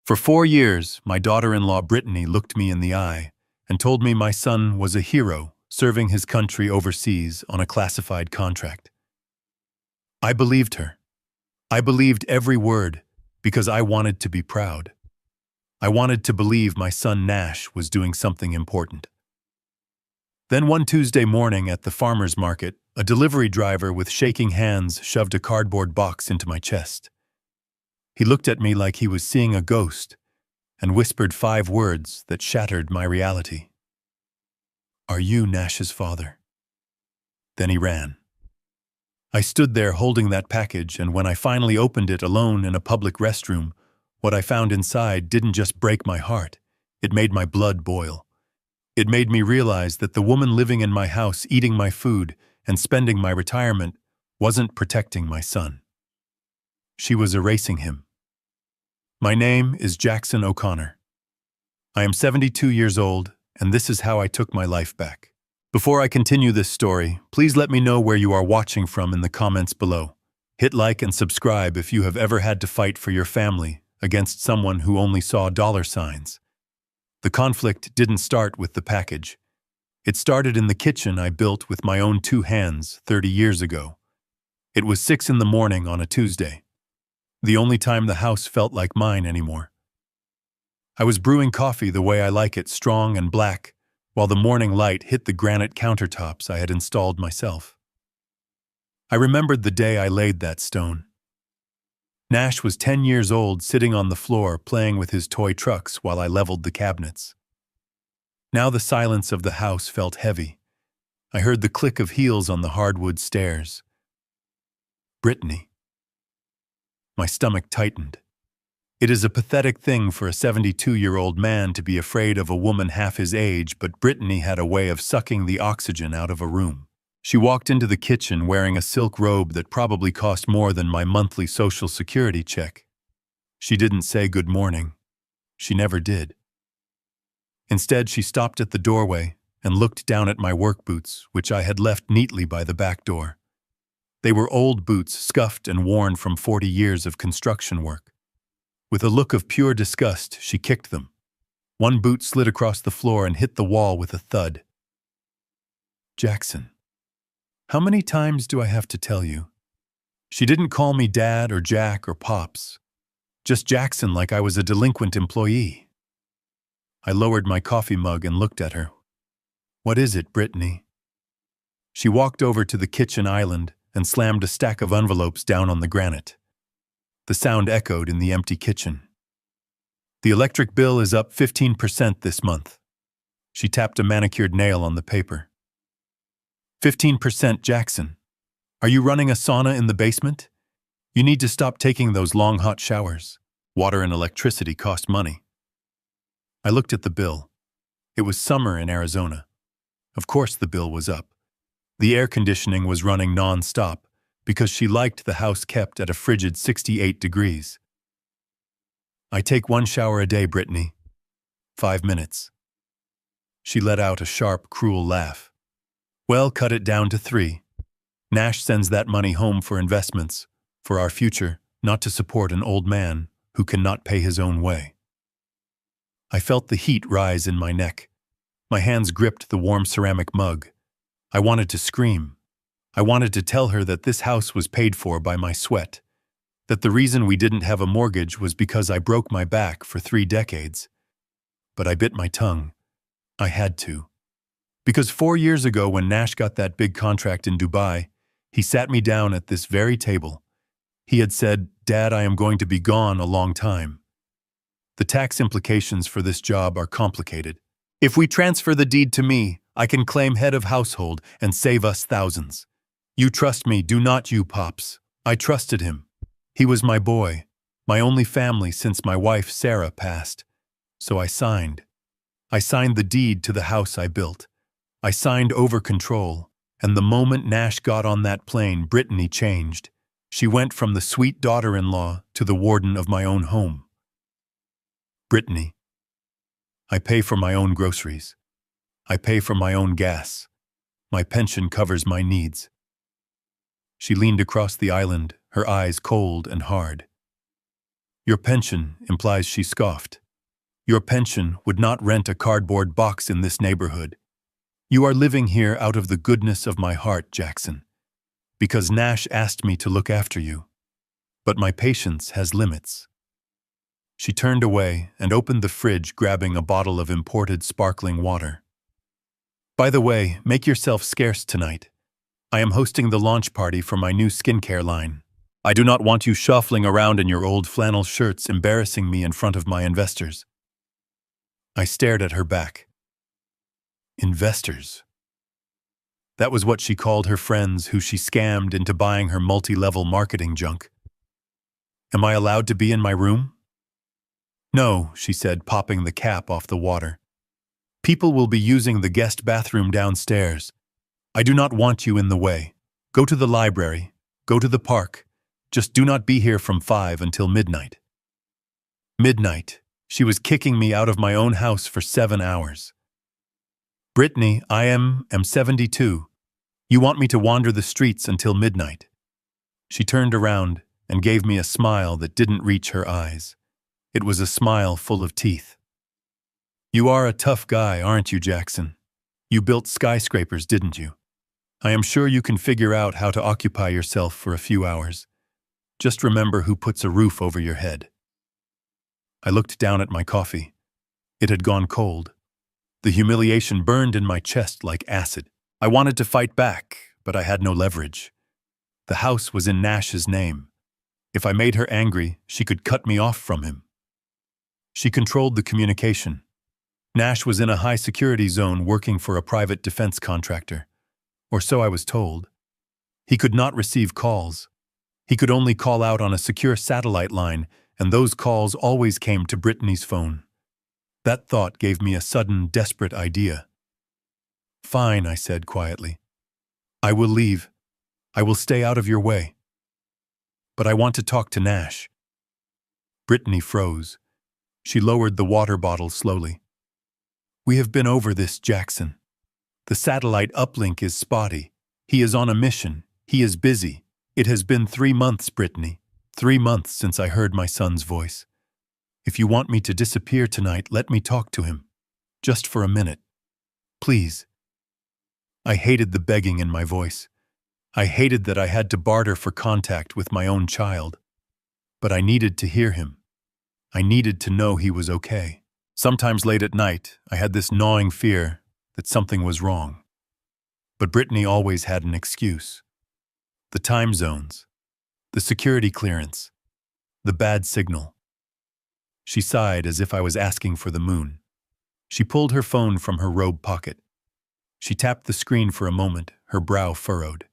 For 4 years, my daughter-in-law Brittany looked me in the eye and told me my son was a hero serving his country overseas on a classified contract. I believed her. I believed every word because I wanted to be proud. I wanted to believe my son Nash was doing something important. Then one Tuesday morning at the farmer's market, a delivery driver with shaking hands shoved a cardboard box into my chest. He looked at me like he was seeing a ghost and whispered 5 words that shattered my reality. "Are you Nash's father?" Then he ran. I stood there holding that package, and when I finally opened it alone in a public restroom, what I found inside didn't just break my heart, it made my blood boil. It made me realize that the woman living in my house, eating my food and spending my retirement, wasn't protecting my son. She was erasing him. My name is Jackson O'Connor. I am 72 years old, and this is how I took my life back. Before I continue this story, please let me know where you are watching from in the comments below. Hit like and subscribe if you have ever had to fight for your family against someone who only saw dollar signs. The conflict didn't start with the package. It started in the kitchen I built with my own 2 hands 30 years ago. It was 6 in the morning on a Tuesday, the only time the house felt like mine anymore. I was brewing coffee the way I like it, strong and black, while the morning light hit the granite countertops I had installed myself. I remembered the day I laid that stone. Nash was 10 years old, sitting on the floor playing with his toy trucks while I leveled the cabinets. Now the silence of the house felt heavy. I heard the click of heels on the hardwood stairs. Brittany. My stomach tightened. It is a pathetic thing for a 72-year-old man to be afraid of a woman half his age, but Brittany had a way of sucking the oxygen out of a room. She walked into the kitchen wearing a silk robe that probably cost more than my monthly Social Security check. She didn't say good morning. She never did. Instead, she stopped at the doorway and looked down at my work boots, which I had left neatly by the back door. They were old boots, scuffed and worn from 40 years of construction work. With a look of pure disgust, she kicked them. One boot slid across the floor and hit the wall with a thud. Jackson. How many times do I have to tell you? She didn't call me Dad or Jack or Pops. Just Jackson, like I was a delinquent employee. I lowered my coffee mug and looked at her. What is it, Brittany? She walked over to the kitchen island and slammed a stack of envelopes down on the granite. The sound echoed in the empty kitchen. The electric bill is up 15% this month. She tapped a manicured nail on the paper. 15%, Jackson. Are you running a sauna in the basement? You need to stop taking those long hot showers. Water and electricity cost money. I looked at the bill. It was summer in Arizona. Of course the bill was up. The air conditioning was running non-stop because she liked the house kept at a frigid 68 degrees. I take 1 shower a day, Brittany. 5 minutes. She let out a sharp, cruel laugh. Well, cut it down to 3. Nash sends that money home for investments, for our future, not to support an old man who cannot pay his own way. I felt the heat rise in my neck. My hands gripped the warm ceramic mug. I wanted to scream. I wanted to tell her that this house was paid for by my sweat, that the reason we didn't have a mortgage was because I broke my back for 3 decades. But I bit my tongue. I had to. Because 4 years ago, when Nash got that big contract in Dubai, he sat me down at this very table. He had said, "Dad, I am going to be gone a long time. The tax implications for this job are complicated. If we transfer the deed to me, I can claim head of household and save us thousands. You trust me, do not you, Pops?" I trusted him. He was my boy, my only family since my wife Sarah passed. So I signed. I signed the deed to the house I built. I signed over control, and the moment Nash got on that plane, Brittany changed. She went from the sweet daughter-in-law to the warden of my own home. Brittany. I pay for my own groceries. I pay for my own gas. My pension covers my needs. She leaned across the island, her eyes cold and hard. Your pension, implies she scoffed. Your pension would not rent a cardboard box in this neighborhood. You are living here out of the goodness of my heart, Jackson, because Nash asked me to look after you. But my patience has limits. She turned away and opened the fridge, grabbing a bottle of imported sparkling water. By the way, make yourself scarce tonight. I am hosting the launch party for my new skincare line. I do not want you shuffling around in your old flannel shirts, embarrassing me in front of my investors. I stared at her back. Investors. That was what she called her friends who she scammed into buying her multi-level marketing junk. Am I allowed to be in my room? No, she said, popping the cap off the water. People will be using the guest bathroom downstairs. I do not want you in the way. Go to the library. Go to the park. Just do not be here from 5 until midnight. Midnight. She was kicking me out of my own house for 7 hours. Brittany, I am 72. You want me to wander the streets until midnight. She turned around and gave me a smile that didn't reach her eyes. It was a smile full of teeth. You are a tough guy, aren't you, Jackson? You built skyscrapers, didn't you? I am sure you can figure out how to occupy yourself for a few hours. Just remember who puts a roof over your head. I looked down at my coffee. It had gone cold. The humiliation burned in my chest like acid. I wanted to fight back, but I had no leverage. The house was in Nash's name. If I made her angry, she could cut me off from him. She controlled the communication. Nash was in a high-security zone working for a private defense contractor. Or so I was told. He could not receive calls. He could only call out on a secure satellite line, and those calls always came to Brittany's phone. That thought gave me a sudden, desperate idea. Fine, I said quietly. I will leave. I will stay out of your way. But I want to talk to Nash. Brittany froze. She lowered the water bottle slowly. We have been over this, Jackson. The satellite uplink is spotty. He is on a mission. He is busy. It has been 3 months, Brittany. 3 months since I heard my son's voice. If you want me to disappear tonight, let me talk to him. Just for a minute. Please. I hated the begging in my voice. I hated that I had to barter for contact with my own child. But I needed to hear him. I needed to know he was okay. Sometimes late at night, I had this gnawing fear that something was wrong. But Brittany always had an excuse. The time zones, the security clearance, the bad signal. She sighed as if I was asking for the moon. She pulled her phone from her robe pocket. She tapped the screen for a moment, her brow furrowed.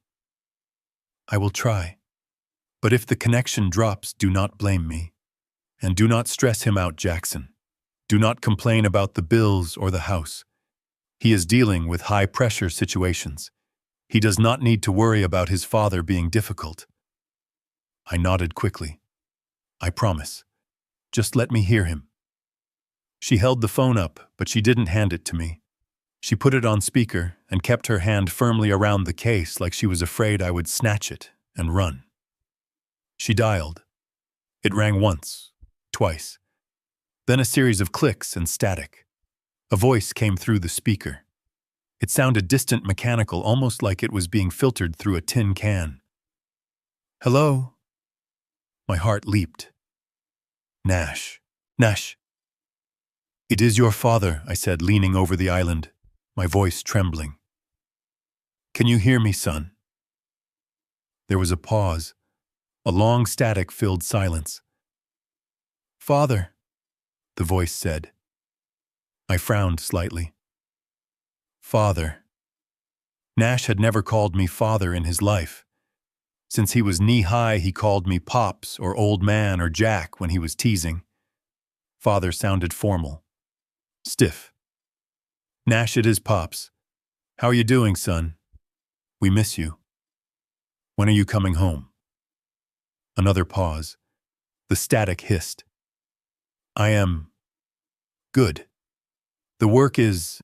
I will try. But if the connection drops, do not blame me. And do not stress him out, Jackson. Do not complain about the bills or the house. He is dealing with high-pressure situations. He does not need to worry about his father being difficult. I nodded quickly. I promise. Just let me hear him. She held the phone up, but she didn't hand it to me. She put it on speaker and kept her hand firmly around the case like she was afraid I would snatch it and run. She dialed. It rang once, twice. Then a series of clicks and static. A voice came through the speaker. It sounded distant, mechanical, almost like it was being filtered through a tin can. Hello? My heart leaped. Nash. Nash. It is your father, I said, leaning over the island, my voice trembling. Can you hear me, son? There was a pause, a long static-filled silence. Father, the voice said. I frowned slightly. Father. Nash had never called me father in his life. Since he was knee-high, he called me Pops or Old Man or Jack when he was teasing. Father sounded formal, stiff. Nash, it is Pops. How are you doing, son? We miss you. When are you coming home? Another pause. The static hissed. I am good. The work is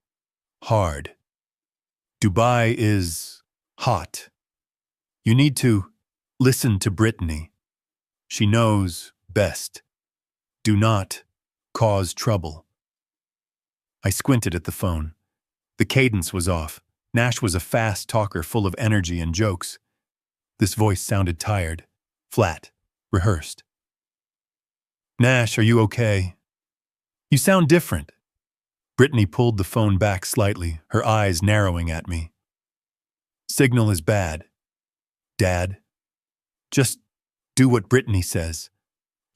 hard. Dubai is hot. You need to listen to Brittany. She knows best. Do not cause trouble. I squinted at the phone. The cadence was off. Nash was a fast talker full of energy and jokes. This voice sounded tired, flat, rehearsed. Nash, are you okay? You sound different. Brittany pulled the phone back slightly, her eyes narrowing at me. Signal is bad. Dad. Just do what Brittany says.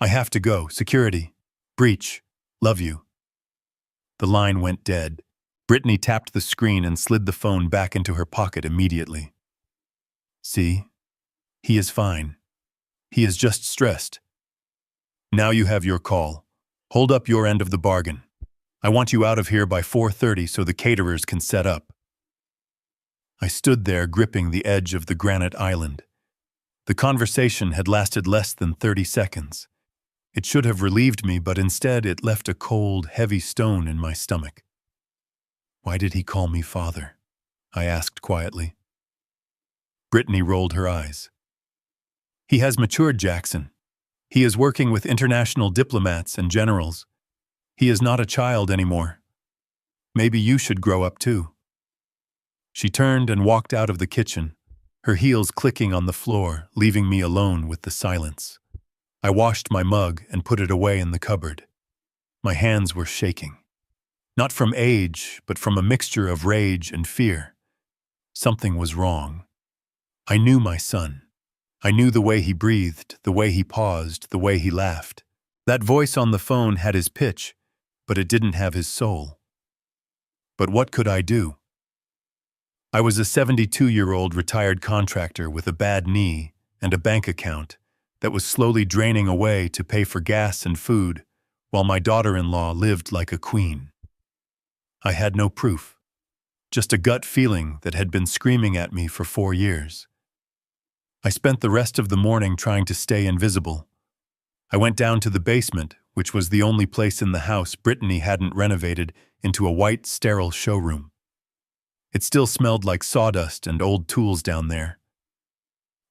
I have to go. Security. Breach. Love you. The line went dead. Brittany tapped the screen and slid the phone back into her pocket immediately. See? He is fine. He is just stressed. Now you have your call. Hold up your end of the bargain. I want you out of here by 4:30 so the caterers can set up. I stood there gripping the edge of the granite island. The conversation had lasted less than 30 seconds. It should have relieved me, but instead it left a cold, heavy stone in my stomach. Why did he call me father? I asked quietly. Brittany rolled her eyes. He has matured, Jackson. He is working with international diplomats and generals. He is not a child anymore. Maybe you should grow up too. She turned and walked out of the kitchen, her heels clicking on the floor, leaving me alone with the silence. I washed my mug and put it away in the cupboard. My hands were shaking. Not from age, but from a mixture of rage and fear. Something was wrong. I knew my son. I knew the way he breathed, the way he paused, the way he laughed. That voice on the phone had his pitch, but it didn't have his soul. But what could I do? I was a 72-year-old retired contractor with a bad knee and a bank account that was slowly draining away to pay for gas and food, while my daughter-in-law lived like a queen. I had no proof, just a gut feeling that had been screaming at me for 4 years. I spent the rest of the morning trying to stay invisible. I went down to the basement, which was the only place in the house Brittany hadn't renovated into a white, sterile showroom. It still smelled like sawdust and old tools down there.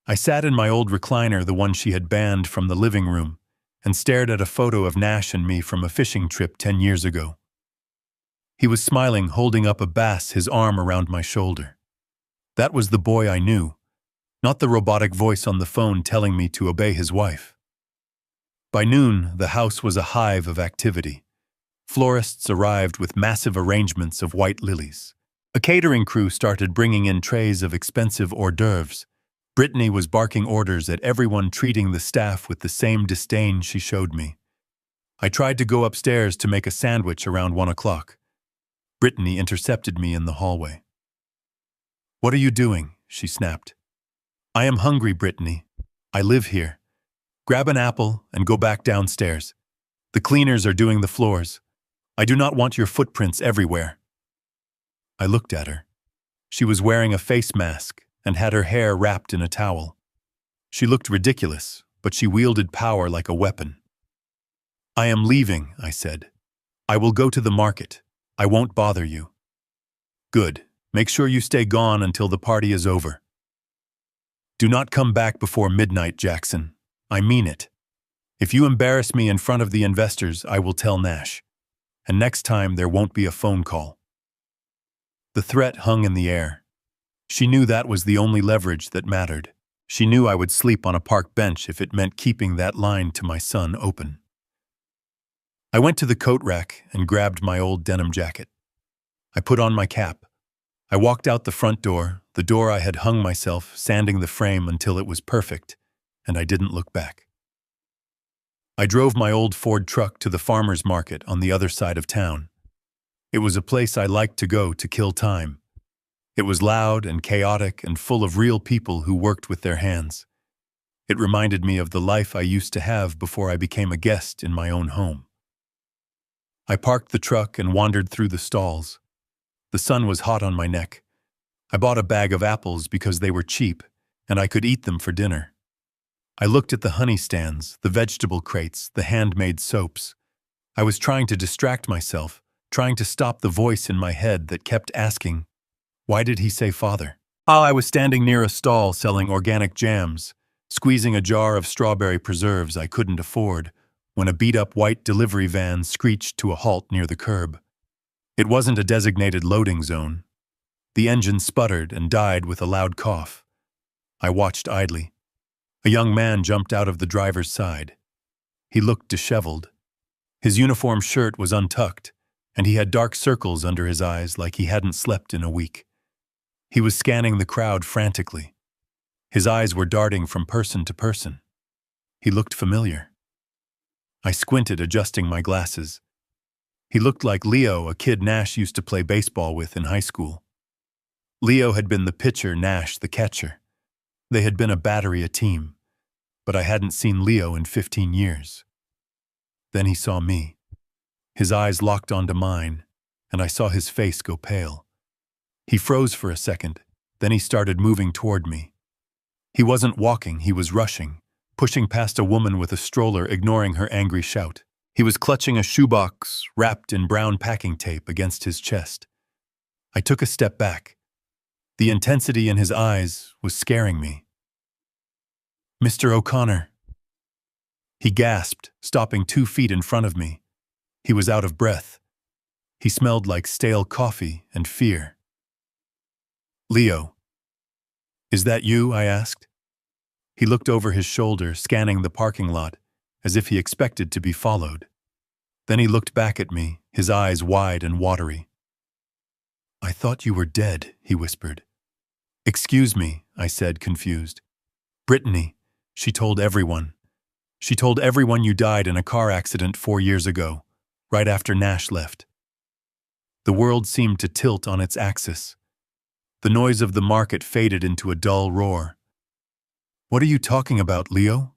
I sat in my old recliner, the one she had banned from the living room, and stared at a photo of Nash and me from a fishing trip 10 years ago. He was smiling, holding up a bass, his arm around my shoulder. That was the boy I knew, not the robotic voice on the phone telling me to obey his wife. By noon, the house was a hive of activity. Florists arrived with massive arrangements of white lilies. A catering crew started bringing in trays of expensive hors d'oeuvres. Brittany was barking orders at everyone, treating the staff with the same disdain she showed me. I tried to go upstairs to make a sandwich around 1 o'clock. Brittany intercepted me in the hallway. "What are you doing?" she snapped. "I am hungry, Brittany. I live here. Grab an apple and go back downstairs. The cleaners are doing the floors. I do not want your footprints everywhere." I looked at her. She was wearing a face mask and had her hair wrapped in a towel. She looked ridiculous, but she wielded power like a weapon. "I am leaving," I said. "I will go to the market. I won't bother you." "Good. Make sure you stay gone until the party is over." "Do not come back before midnight, Jackson. I mean it. If you embarrass me in front of the investors, I will tell Nash. And next time there won't be a phone call." The threat hung in the air. She knew that was the only leverage that mattered. She knew I would sleep on a park bench if it meant keeping that line to my son open. I went to the coat rack and grabbed my old denim jacket. I put on my cap. I walked out the front door, the door I had hung myself, sanding the frame until it was perfect, and I didn't look back. I drove my old Ford truck to the farmer's market on the other side of town. It was a place I liked to go to kill time. It was loud and chaotic and full of real people who worked with their hands. It reminded me of the life I used to have before I became a guest in my own home. I parked the truck and wandered through the stalls. The sun was hot on my neck. I bought a bag of apples because they were cheap, and I could eat them for dinner. I looked at the honey stands, the vegetable crates, the handmade soaps. I was trying to distract myself, trying to stop the voice in my head that kept asking, "Why did he say father?" I was standing near a stall selling organic jams, squeezing a jar of strawberry preserves I couldn't afford, when a beat-up white delivery van screeched to a halt near the curb. It wasn't a designated loading zone. The engine sputtered and died with a loud cough. I watched idly. A young man jumped out of the driver's side. He looked disheveled. His uniform shirt was untucked, and he had dark circles under his eyes like he hadn't slept in a week. He was scanning the crowd frantically. His eyes were darting from person to person. He looked familiar. I squinted, adjusting my glasses. He looked like Leo, a kid Nash used to play baseball with in high school. Leo had been the pitcher, Nash the catcher. They had been a battery, a team, but I hadn't seen Leo in 15 years. Then he saw me. His eyes locked onto mine, and I saw his face go pale. He froze for a second, then he started moving toward me. He wasn't walking, he was rushing, pushing past a woman with a stroller, ignoring her angry shout. He was clutching a shoebox wrapped in brown packing tape against his chest. I took a step back. The intensity in his eyes was scaring me. "Mr. O'Connor." He gasped, stopping 2 feet in front of me. He was out of breath. He smelled like stale coffee and fear. "Leo, is that you?" I asked. He looked over his shoulder, scanning the parking lot, as if he expected to be followed. Then he looked back at me, his eyes wide and watery. "I thought you were dead," he whispered. "Excuse me," I said, confused. "Brittany, she told everyone. She told everyone you died in a car accident 4 years ago, right after Nash left." The world seemed to tilt on its axis. The noise of the market faded into a dull roar. "What are you talking about, Leo?"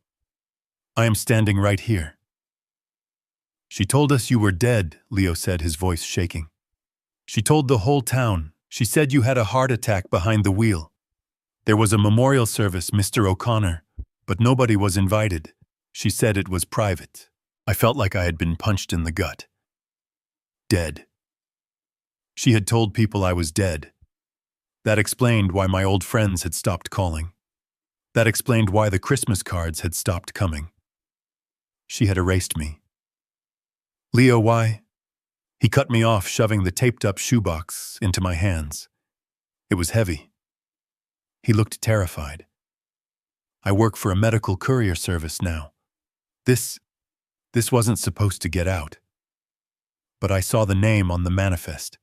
"I am standing right here." "She told us you were dead," Leo said, his voice shaking. "She told the whole town. She said you had a heart attack behind the wheel. There was a memorial service, Mr. O'Connor, but nobody was invited. She said it was private." I felt like I had been punched in the gut. Dead. She had told people I was dead. That explained why my old friends had stopped calling. That explained why the Christmas cards had stopped coming. She had erased me. "Leo, why?" He cut me off, shoving the taped-up shoebox into my hands. It was heavy. He looked terrified. "I work for a medical courier service now. This wasn't supposed to get out." But I saw the name on the manifest.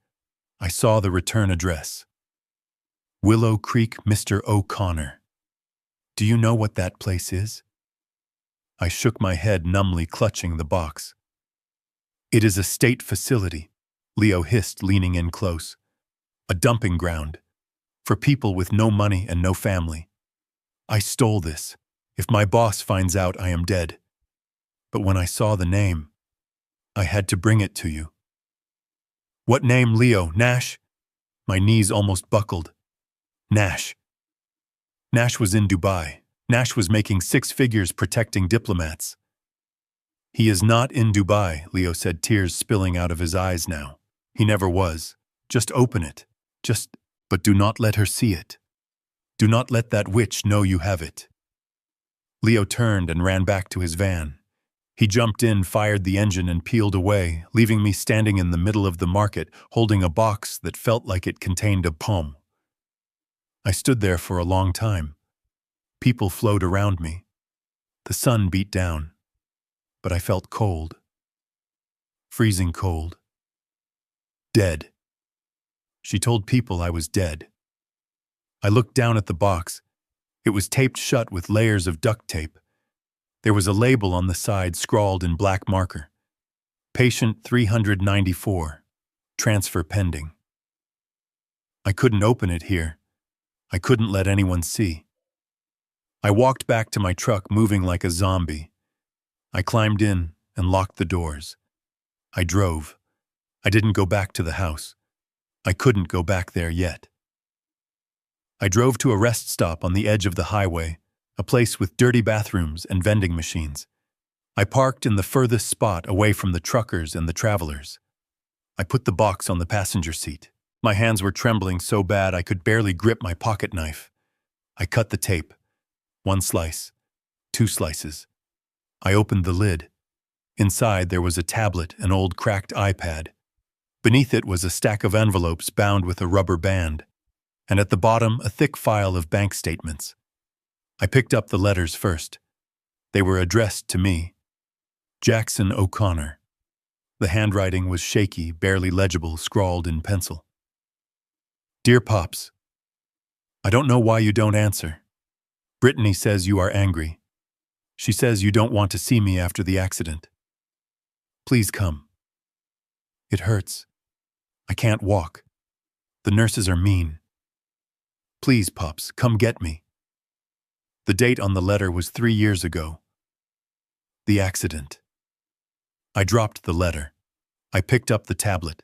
I saw the return address. Willow Creek, Mr. O'Connor. "Do you know what that place is?" I shook my head, numbly clutching the box. "It is a state facility," Leo hissed, leaning in close. "A dumping ground. For people with no money and no family. I stole this. If my boss finds out, I am dead. But when I saw the name, I had to bring it to you." "What name, Leo? Nash?" My knees almost buckled. Nash. Nash was in Dubai. Nash was making 6 figures protecting diplomats. "He is not in Dubai," Leo said, tears spilling out of his eyes now. "He never was. Just open it. But do not let her see it. Do not let that witch know you have it." Leo turned and ran back to his van. He jumped in, fired the engine, and peeled away, leaving me standing in the middle of the market, holding a box that felt like it contained a poem. I stood there for a long time. People flowed around me. The sun beat down. But I felt cold. Freezing cold. Dead. She told people I was dead. I looked down at the box. It was taped shut with layers of duct tape. There was a label on the side scrawled in black marker. "Patient 394. Transfer pending." I couldn't open it here. I couldn't let anyone see. I walked back to my truck, moving like a zombie. I climbed in and locked the doors. I drove. I didn't go back to the house. I couldn't go back there yet. I drove to a rest stop on the edge of the highway, a place with dirty bathrooms and vending machines. I parked in the furthest spot away from the truckers and the travelers. I put the box on the passenger seat. My hands were trembling so bad I could barely grip my pocket knife. I cut the tape. 1 slice. 2 slices. I opened the lid. Inside there was a tablet, an old cracked iPad. Beneath it was a stack of envelopes bound with a rubber band, and at the bottom a thick file of bank statements. I picked up the letters first. They were addressed to me. Jackson O'Connor. The handwriting was shaky, barely legible, scrawled in pencil. Dear Pops, I don't know why you don't answer. Brittany says you are angry. She says you don't want to see me after the accident. Please come. It hurts. I can't walk. The nurses are mean. Please, Pops, come get me. The date on the letter was 3 years ago. The accident. I dropped the letter. I picked up the tablet.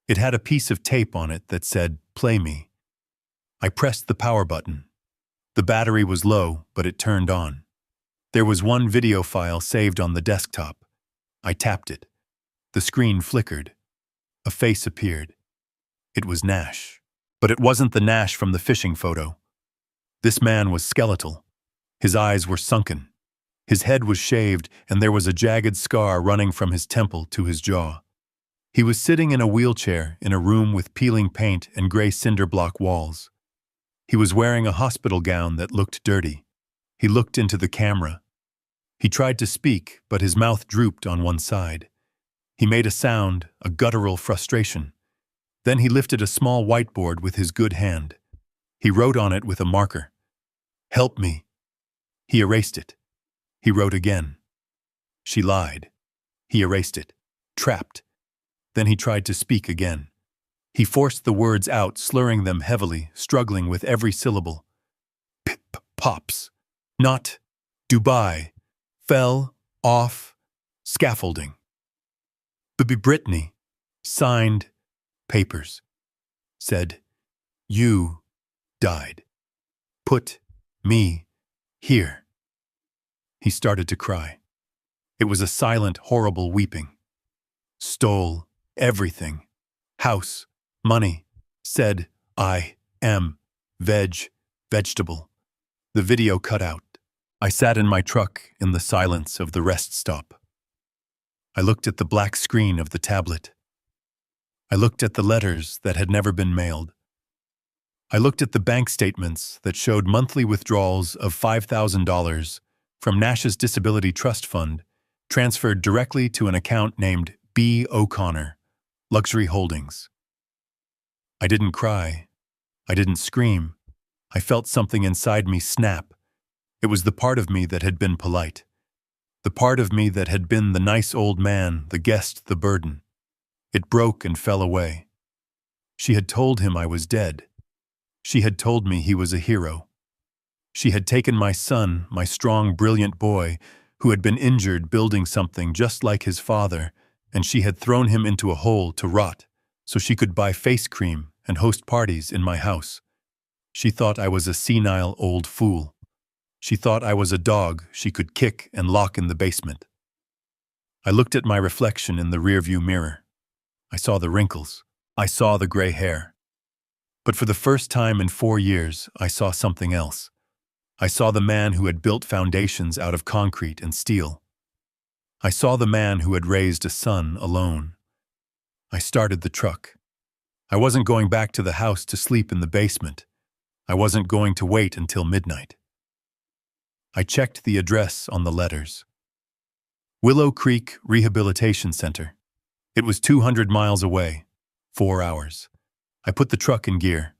It had a piece of tape on it that said, "Play me." I pressed the power button. The battery was low, but it turned on. There was one video file saved on the desktop. I tapped it. The screen flickered. A face appeared. It was Nash. But it wasn't the Nash from the fishing photo. This man was skeletal. His eyes were sunken. His head was shaved, and there was a jagged scar running from his temple to his jaw. He was sitting in a wheelchair in a room with peeling paint and gray cinder block walls. He was wearing a hospital gown that looked dirty. He looked into the camera. He tried to speak, but his mouth drooped on one side. He made a sound, a guttural frustration. Then he lifted a small whiteboard with his good hand. He wrote on it with a marker. Help me. He erased it. He wrote again. She lied. He erased it. Trapped. Then he tried to speak again. He forced the words out, slurring them heavily, struggling with every syllable. Pops. Not. Dubai. Fell. Off. Scaffolding. Brittany. Signed. Papers. Said. You. Died. Put. Me. Here. He started to cry. It was a silent, horrible weeping. Stole everything. House, money. Said, I am vegetable. The video cut out. I sat in my truck in the silence of the rest stop. I looked at the black screen of the tablet. I looked at the letters that had never been mailed. I looked at the bank statements that showed monthly withdrawals of $5,000 from Nash's Disability Trust Fund, transferred directly to an account named B. O'Connor, Luxury Holdings. I didn't cry. I didn't scream. I felt something inside me snap. It was the part of me that had been polite. The part of me that had been the nice old man, the guest, the burden. It broke and fell away. She had told him I was dead. She had told me he was a hero. She had taken my son, my strong, brilliant boy, who had been injured building something just like his father, and she had thrown him into a hole to rot so she could buy face cream and host parties in my house. She thought I was a senile old fool. She thought I was a dog she could kick and lock in the basement. I looked at my reflection in the rearview mirror. I saw the wrinkles. I saw the gray hair. But for the first time in 4 years, I saw something else. I saw the man who had built foundations out of concrete and steel. I saw the man who had raised a son alone. I started the truck. I wasn't going back to the house to sleep in the basement. I wasn't going to wait until midnight. I checked the address on the letters. Willow Creek Rehabilitation Center. It was 200 miles away, 4 hours. I put the truck in gear.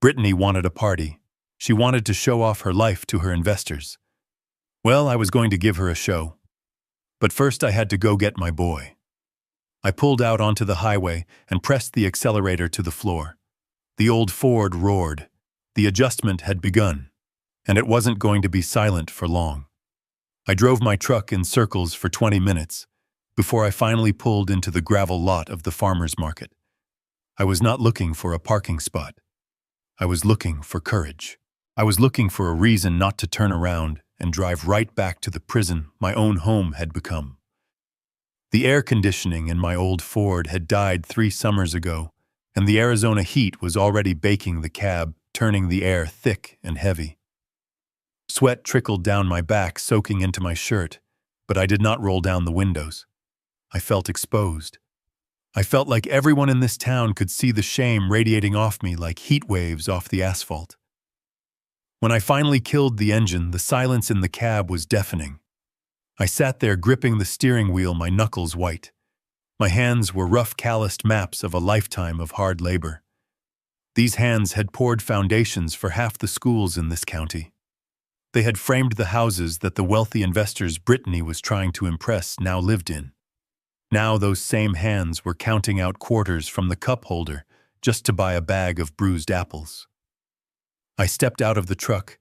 Brittany wanted a party. She wanted to show off her life to her investors. Well, I was going to give her a show. But first I had to go get my boy. I pulled out onto the highway and pressed the accelerator to the floor. The old Ford roared. The adjustment had begun, and it wasn't going to be silent for long. I drove my truck in circles for 20 minutes before I finally pulled into the gravel lot of the farmer's market. I was not looking for a parking spot. I was looking for courage. I was looking for a reason not to turn around and drive right back to the prison my own home had become. The air conditioning in my old Ford had died 3 summers ago, and the Arizona heat was already baking the cab, turning the air thick and heavy. Sweat trickled down my back, soaking into my shirt, but I did not roll down the windows. I felt exposed. I felt like everyone in this town could see the shame radiating off me like heat waves off the asphalt. When I finally killed the engine, the silence in the cab was deafening. I sat there gripping the steering wheel, my knuckles white. My hands were rough, calloused maps of a lifetime of hard labor. These hands had poured foundations for half the schools in this county. They had framed the houses that the wealthy investors Brittany was trying to impress now lived in. Now those same hands were counting out quarters from the cup holder just to buy a bag of bruised apples. I stepped out of the truck,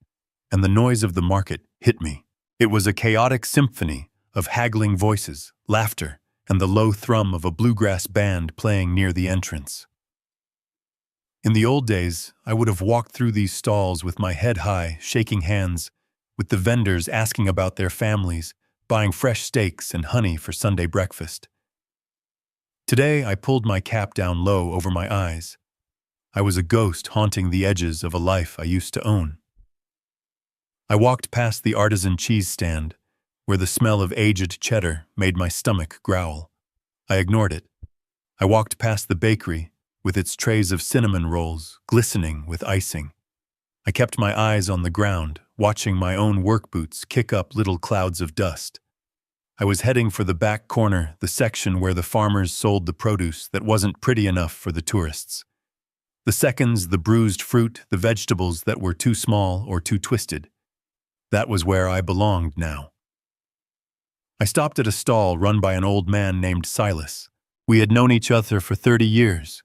and the noise of the market hit me. It was a chaotic symphony of haggling voices, laughter, and the low thrum of a bluegrass band playing near the entrance. In the old days, I would have walked through these stalls with my head high, shaking hands, with the vendors asking about their families, buying fresh steaks and honey for Sunday breakfast. Today, I pulled my cap down low over my eyes. I was a ghost haunting the edges of a life I used to own. I walked past the artisan cheese stand, where the smell of aged cheddar made my stomach growl. I ignored it. I walked past the bakery, with its trays of cinnamon rolls glistening with icing. I kept my eyes on the ground, watching my own work boots kick up little clouds of dust. I was heading for the back corner, the section where the farmers sold the produce that wasn't pretty enough for the tourists. The seconds, the bruised fruit, the vegetables that were too small or too twisted. That was where I belonged now. I stopped at a stall run by an old man named Silas. We had known each other for 30 years.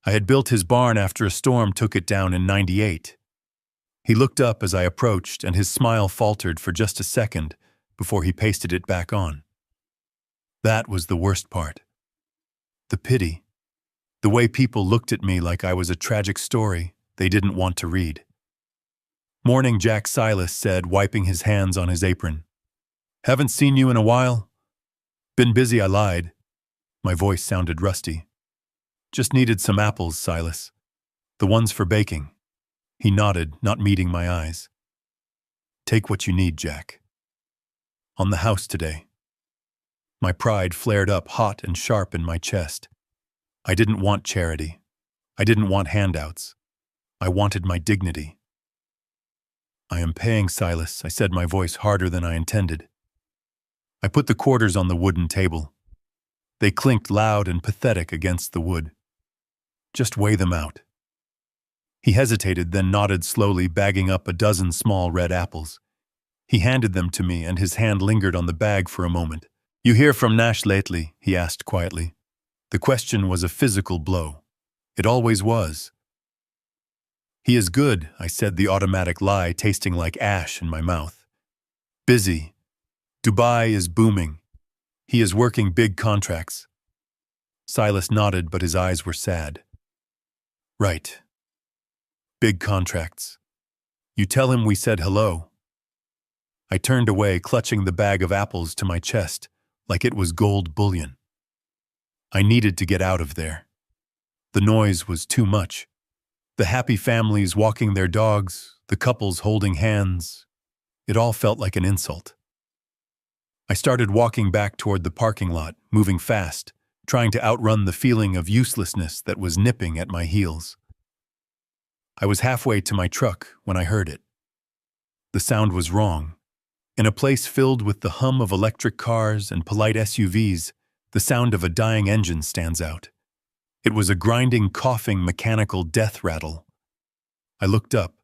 I had built his barn after a storm took it down in '98. He looked up as I approached, and his smile faltered for just a second before he pasted it back on. That was the worst part. The pity. The way people looked at me like I was a tragic story they didn't want to read. "Morning, Jack," Silas said, wiping his hands on his apron. "Haven't seen you in a while." "Been busy," I lied. My voice sounded rusty. "Just needed some apples, Silas. The ones for baking." He nodded, not meeting my eyes. "Take what you need, Jack." On the house today. My pride flared up hot and sharp in my chest. I didn't want charity. I didn't want handouts. I wanted my dignity. "I am paying, Silas," I said, my voice harder than I intended. I put the quarters on the wooden table. They clinked loud and pathetic against the wood. "Just weigh them out." He hesitated, then nodded slowly, bagging up a dozen small red apples. He handed them to me, and his hand lingered on the bag for a moment. "You hear from Nash lately?" he asked quietly. The question was a physical blow. It always was. "He is good," I said, the automatic lie tasting like ash in my mouth. "Busy. Dubai is booming. He is working big contracts." Silas nodded, but his eyes were sad. "Right. Big contracts. You tell him we said hello." I turned away, clutching the bag of apples to my chest like it was gold bullion. I needed to get out of there. The noise was too much. The happy families walking their dogs, the couples holding hands. It all felt like an insult. I started walking back toward the parking lot, moving fast, trying to outrun the feeling of uselessness that was nipping at my heels. I was halfway to my truck when I heard it. The sound was wrong. In a place filled with the hum of electric cars and polite SUVs, the sound of a dying engine stands out. It was a grinding, coughing, mechanical death rattle. I looked up.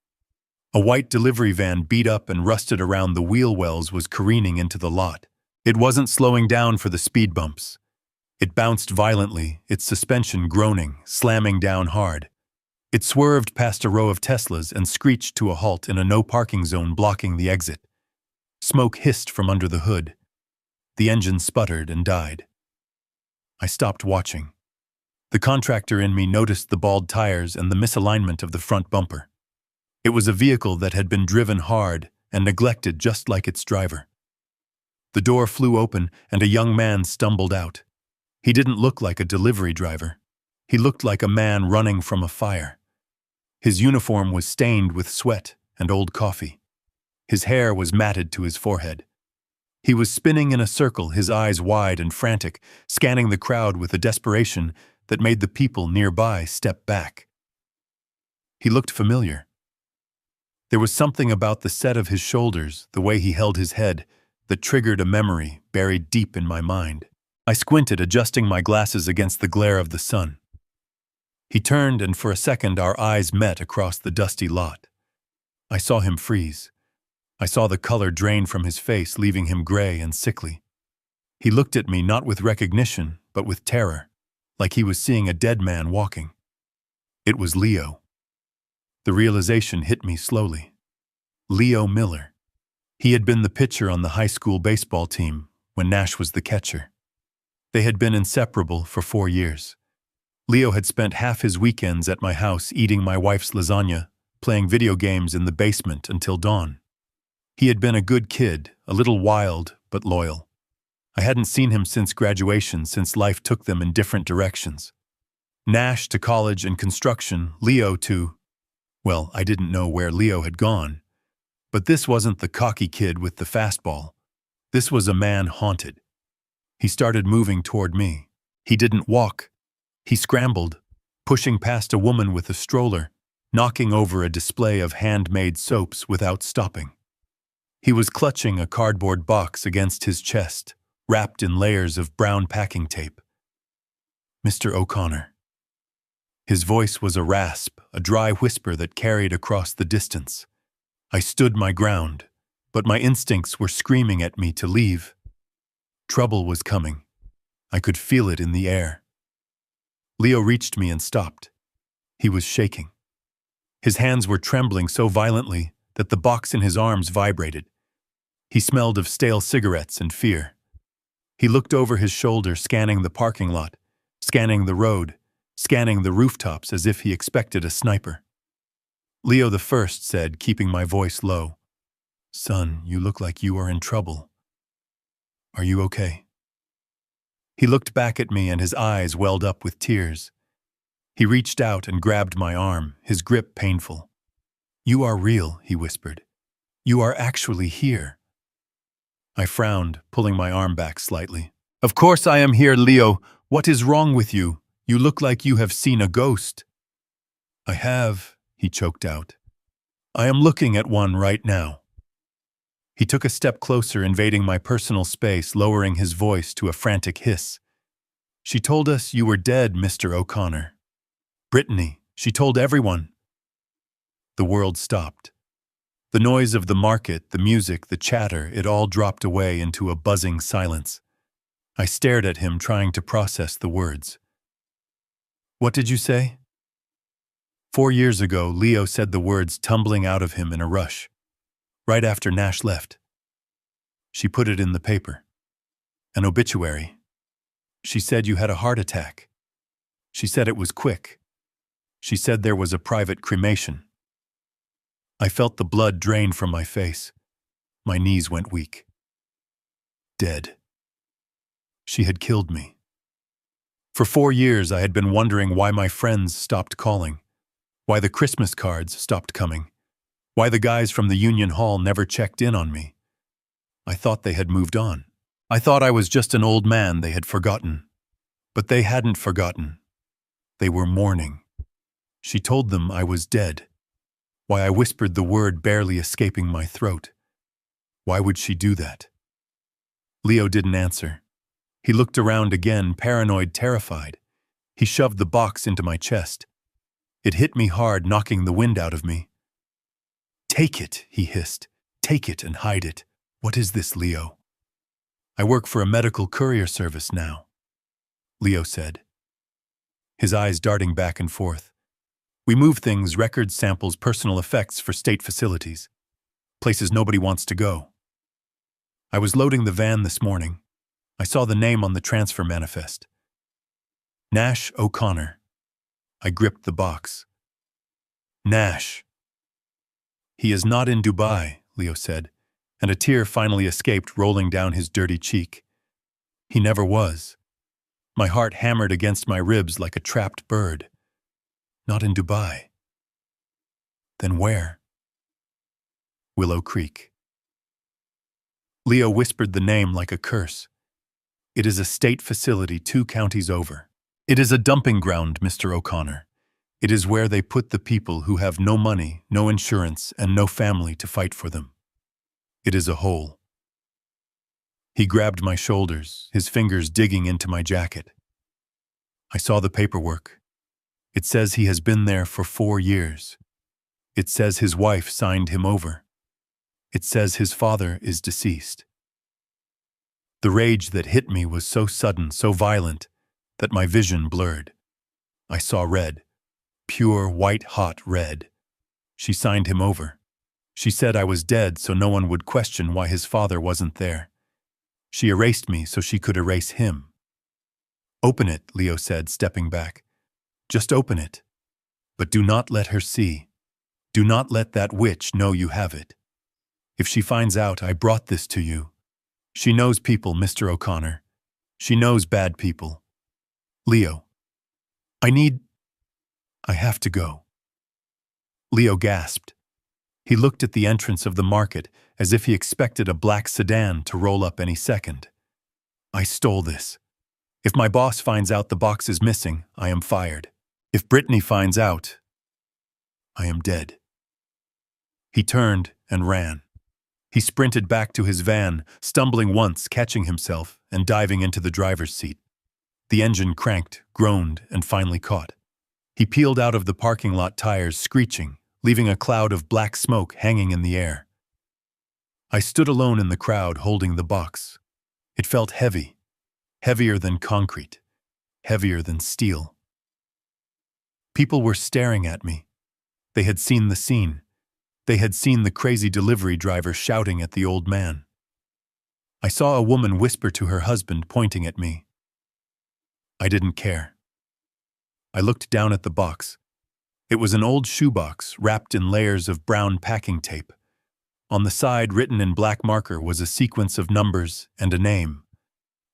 A white delivery van beat up and rusted around the wheel wells was careening into the lot. It wasn't slowing down for the speed bumps. It bounced violently, its suspension groaning, slamming down hard. It swerved past a row of Teslas and screeched to a halt in a no-parking zone blocking the exit. Smoke hissed from under the hood. The engine sputtered and died. I stopped watching. The contractor in me noticed the bald tires and the misalignment of the front bumper. It was a vehicle that had been driven hard and neglected just like its driver. The door flew open and a young man stumbled out. He didn't look like a delivery driver. He looked like a man running from a fire. His uniform was stained with sweat and old coffee. His hair was matted to his forehead. He was spinning in a circle, his eyes wide and frantic, scanning the crowd with a desperation that made the people nearby step back. He looked familiar. There was something about the set of his shoulders, the way he held his head, that triggered a memory buried deep in my mind. I squinted, adjusting my glasses against the glare of the sun. He turned, and for a second our eyes met across the dusty lot. I saw him freeze. I saw the color drain from his face, leaving him gray and sickly. He looked at me not with recognition, but with terror, like he was seeing a dead man walking. It was Leo. The realization hit me slowly. Leo Miller. He had been the pitcher on the high school baseball team when Nash was the catcher. They had been inseparable for 4 years. Leo had spent half his weekends at my house eating my wife's lasagna, playing video games in the basement until dawn. He had been a good kid, a little wild but loyal. I hadn't seen him since graduation, since life took them in different directions. Nash to college and construction, Leo to... Well, I didn't know where Leo had gone. But this wasn't the cocky kid with the fastball. This was a man haunted. He started moving toward me. He didn't walk. He scrambled, pushing past a woman with a stroller, knocking over a display of handmade soaps without stopping. He was clutching a cardboard box against his chest, wrapped in layers of brown packing tape. Mr. O'Connor. His voice was a rasp, a dry whisper that carried across the distance. I stood my ground, but my instincts were screaming at me to leave. Trouble was coming. I could feel it in the air. Leo reached me and stopped. He was shaking. His hands were trembling so violently that the box in his arms vibrated. He smelled of stale cigarettes and fear. He looked over his shoulder, scanning the parking lot, scanning the road, scanning the rooftops as if he expected a sniper. Leo the First said, keeping my voice low, "Son, you look like you are in trouble. Are you okay?" He looked back at me and his eyes welled up with tears. He reached out and grabbed my arm, his grip painful. "You are real," he whispered. "You are actually here." I frowned, pulling my arm back slightly. "Of course I am here, Leo. What is wrong with you? You look like you have seen a ghost." "I have," he choked out. "I am looking at one right now." He took a step closer, invading my personal space, lowering his voice to a frantic hiss. "She told us you were dead, Mr. O'Connor. Brittany, she told everyone." The world stopped. The noise of the market, the music, the chatter, it all dropped away into a buzzing silence. I stared at him, trying to process the words. "What did you say?" 4 years ago, Leo said the words tumbling out of him in a rush. Right after Nash left. She put it in the paper. An obituary. She said you had a heart attack. She said it was quick. She said there was a private cremation. I felt the blood drain from my face. My knees went weak. Dead. She had killed me. For 4 years I had been wondering why my friends stopped calling, why the Christmas cards stopped coming, why the guys from the Union Hall never checked in on me. I thought they had moved on. I thought I was just an old man they had forgotten. But they hadn't forgotten. They were mourning. She told them I was dead. Why I whispered the word barely escaping my throat. Why would she do that? Leo didn't answer. He looked around again, paranoid, terrified. He shoved the box into my chest. It hit me hard, knocking the wind out of me. "Take it," he hissed. "Take it and hide it. What is this, Leo?" "I work for a medical courier service now," Leo said, his eyes darting back and forth. "We move things, records, samples, personal effects for state facilities. Places nobody wants to go. I was loading the van this morning. I saw the name on the transfer manifest. Nash O'Connor." I gripped the box. Nash. "He is not in Dubai," Leo said, and a tear finally escaped, rolling down his dirty cheek. "He never was." My heart hammered against my ribs like a trapped bird. Not in Dubai. Then where? Willow Creek. Leo whispered the name like a curse. It is a state facility 2 counties over. It is a dumping ground, Mr. O'Connor. It is where they put the people who have no money, no insurance, and no family to fight for them. It is a hole. He grabbed my shoulders, his fingers digging into my jacket. I saw the paperwork. It says he has been there for 4 years. It says his wife signed him over. It says his father is deceased. The rage that hit me was so sudden, so violent, that my vision blurred. I saw red, pure white-hot red. She signed him over. She said I was dead so no one would question why his father wasn't there. She erased me so she could erase him. Open it, Leo said, stepping back. Just open it. But do not let her see. Do not let that witch know you have it. If she finds out I brought this to you. She knows people, Mr. O'Connor. She knows bad people. Leo. I have to go. Leo gasped. He looked at the entrance of the market as if he expected a black sedan to roll up any second. I stole this. If my boss finds out the box is missing, I am fired. If Brittany finds out, I am dead. He turned and ran. He sprinted back to his van, stumbling once, catching himself, and diving into the driver's seat. The engine cranked, groaned, and finally caught. He peeled out of the parking lot tires, screeching, leaving a cloud of black smoke hanging in the air. I stood alone in the crowd holding the box. It felt heavy, heavier than concrete, heavier than steel. People were staring at me. They had seen the scene. They had seen the crazy delivery driver shouting at the old man. I saw a woman whisper to her husband, pointing at me. I didn't care. I looked down at the box. It was an old shoebox wrapped in layers of brown packing tape. On the side, written in black marker, was a sequence of numbers and a name.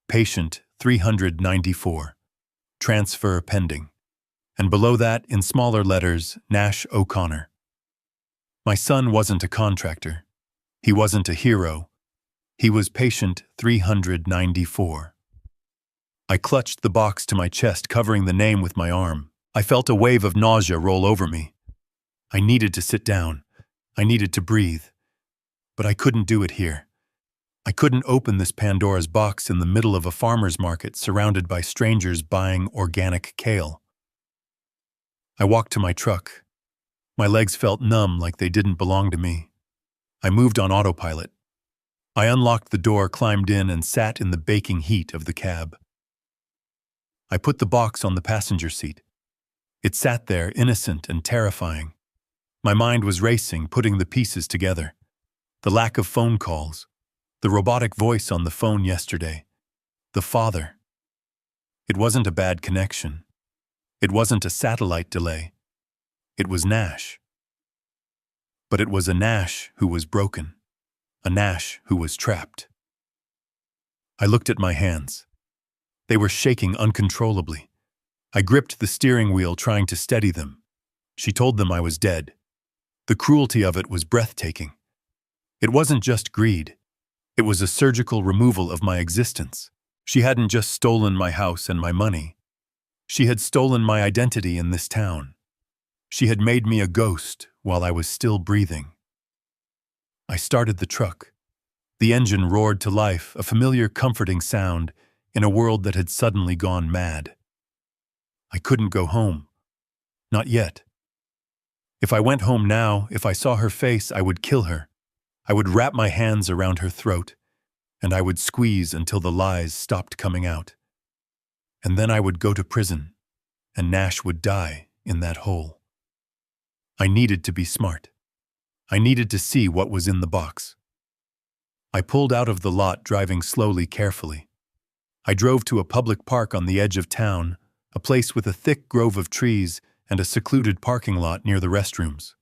Patient 394. Transfer pending. And below that, in smaller letters, Nash O'Connor. My son wasn't a contractor. He wasn't a hero. He was patient 394. I clutched the box to my chest, covering the name with my arm. I felt a wave of nausea roll over me. I needed to sit down. I needed to breathe. But I couldn't do it here. I couldn't open this Pandora's box in the middle of a farmer's market surrounded by strangers buying organic kale. I walked to my truck. My legs felt numb, like they didn't belong to me. I moved on autopilot. I unlocked the door, climbed in, and sat in the baking heat of the cab. I put the box on the passenger seat. It sat there, innocent and terrifying. My mind was racing, putting the pieces together. The lack of phone calls. The robotic voice on the phone yesterday. The father. It wasn't a bad connection. It wasn't a satellite delay. It was Nash. But it was a Nash who was broken. A Nash who was trapped. I looked at my hands. They were shaking uncontrollably. I gripped the steering wheel, trying to steady them. She told them I was dead. The cruelty of it was breathtaking. It wasn't just greed. It was a surgical removal of my existence. She hadn't just stolen my house and my money. She had stolen my identity in this town. She had made me a ghost while I was still breathing. I started the truck. The engine roared to life, a familiar, comforting sound in a world that had suddenly gone mad. I couldn't go home. Not yet. If I went home now, if I saw her face, I would kill her. I would wrap my hands around her throat, and I would squeeze until the lies stopped coming out. And then I would go to prison, and Nash would die in that hole. I needed to be smart. I needed to see what was in the box. I pulled out of the lot, driving slowly, carefully. I drove to a public park on the edge of town, a place with a thick grove of trees and a secluded parking lot near the restrooms.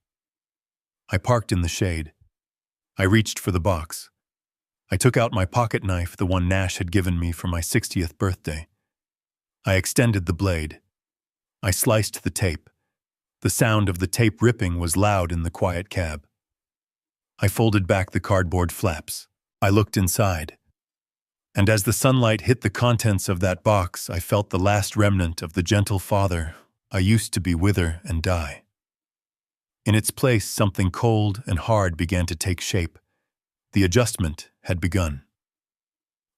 I parked in the shade. I reached for the box. I took out my pocket knife, the one Nash had given me for my 60th birthday. I extended the blade. I sliced the tape. The sound of the tape ripping was loud in the quiet cab. I folded back the cardboard flaps. I looked inside, and as the sunlight hit the contents of that box, I felt the last remnant of the gentle father I used to be wither and die. In its place, something cold and hard began to take shape. The adjustment had begun.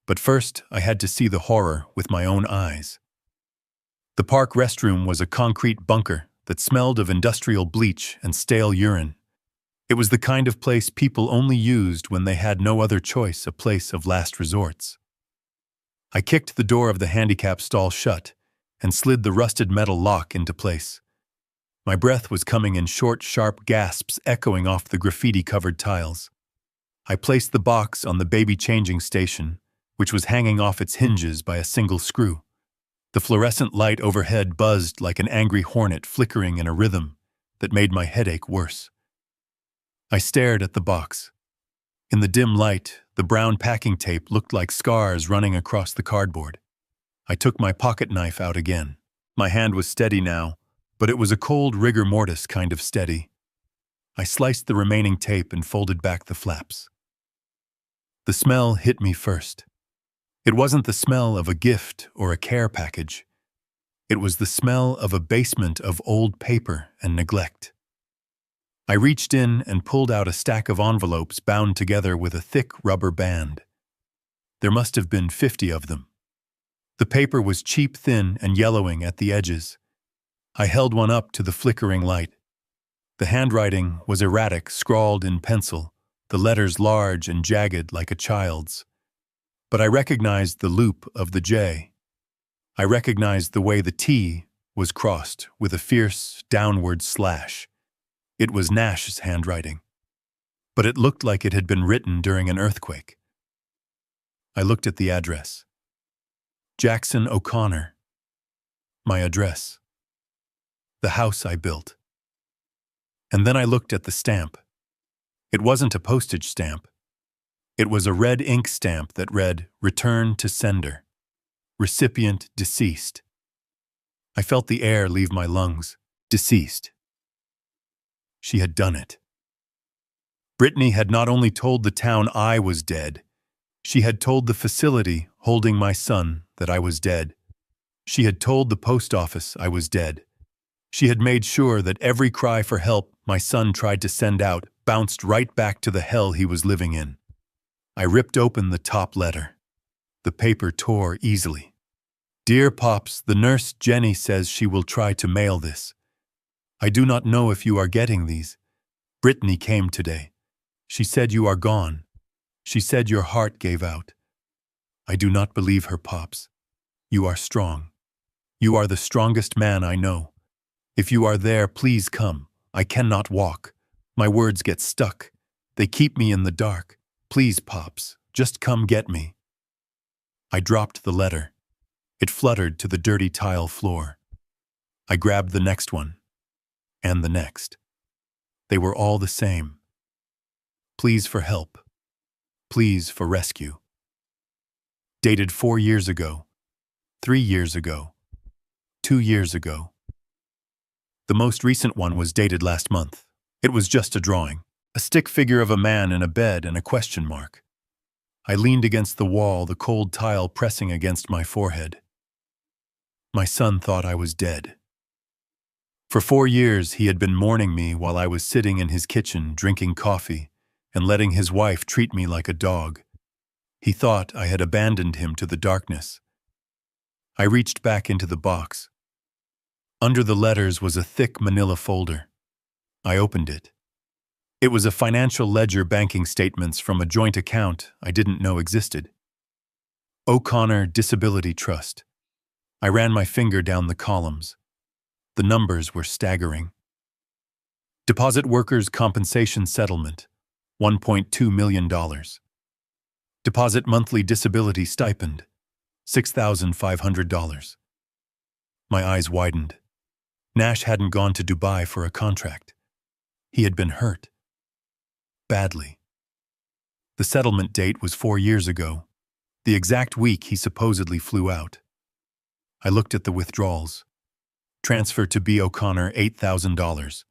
But first, I had to see the horror with my own eyes. The park restroom was a concrete bunker that smelled of industrial bleach and stale urine. It was the kind of place people only used when they had no other choice, a place of last resorts. I kicked the door of the handicap stall shut and slid the rusted metal lock into place. My breath was coming in short, sharp gasps echoing off the graffiti-covered tiles. I placed the box on the baby changing station, which was hanging off its hinges by a single screw. The fluorescent light overhead buzzed like an angry hornet flickering in a rhythm that made my headache worse. I stared at the box. In the dim light, the brown packing tape looked like scars running across the cardboard. I took my pocket knife out again. My hand was steady now, but it was a cold rigor mortis kind of steady. I sliced the remaining tape and folded back the flaps. The smell hit me first. It wasn't the smell of a gift or a care package. It was the smell of a basement of old paper and neglect. I reached in and pulled out a stack of envelopes bound together with a thick rubber band. There must have been 50 of them. The paper was cheap thin and yellowing at the edges. I held one up to the flickering light. The handwriting was erratic, scrawled in pencil, the letters large and jagged like a child's. But I recognized the loop of the J. I recognized the way the T was crossed with a fierce, downward slash. It was Nash's handwriting, but it looked like it had been written during an earthquake. I looked at the address. Jackson O'Connor. My address. The house I built. And then I looked at the stamp. It wasn't a postage stamp. It was a red ink stamp that read, "Return to sender. Recipient deceased." I felt the air leave my lungs. Deceased. She had done it. Brittany had not only told the town I was dead, she had told the facility holding my son that I was dead. She had told the post office I was dead. She had made sure that every cry for help my son tried to send out bounced right back to the hell he was living in. I ripped open the top letter. The paper tore easily. "Dear Pops, the nurse Jenny says she will try to mail this. I do not know if you are getting these. Brittany came today. She said you are gone. She said your heart gave out. I do not believe her, Pops. You are strong. You are the strongest man I know. If you are there, please come. I cannot walk. My words get stuck. They keep me in the dark. Please, Pops, just come get me." I dropped the letter. It fluttered to the dirty tile floor. I grabbed the next one. And the next. They were all the same. Please for help. Please for rescue. Dated 4 years ago. 3 years ago. 2 years ago. The most recent one was dated last month. It was just a drawing. A stick figure of a man in a bed and a question mark. I leaned against the wall, the cold tile pressing against my forehead. My son thought I was dead. For 4 years, he had been mourning me while I was sitting in his kitchen drinking coffee and letting his wife treat me like a dog. He thought I had abandoned him to the darkness. I reached back into the box. Under the letters was a thick manila folder. I opened it. It was a financial ledger banking statements from a joint account I didn't know existed. O'Connor Disability Trust. I ran my finger down the columns. The numbers were staggering. Deposit Workers Compensation Settlement, $1.2 million. Deposit Monthly Disability Stipend, $6,500. My eyes widened. Nash hadn't gone to Dubai for a contract. He had been hurt. Badly. The settlement date was 4 years ago, the exact week he supposedly flew out. I looked at the withdrawals. Transfer to B. O'Connor, $8,000.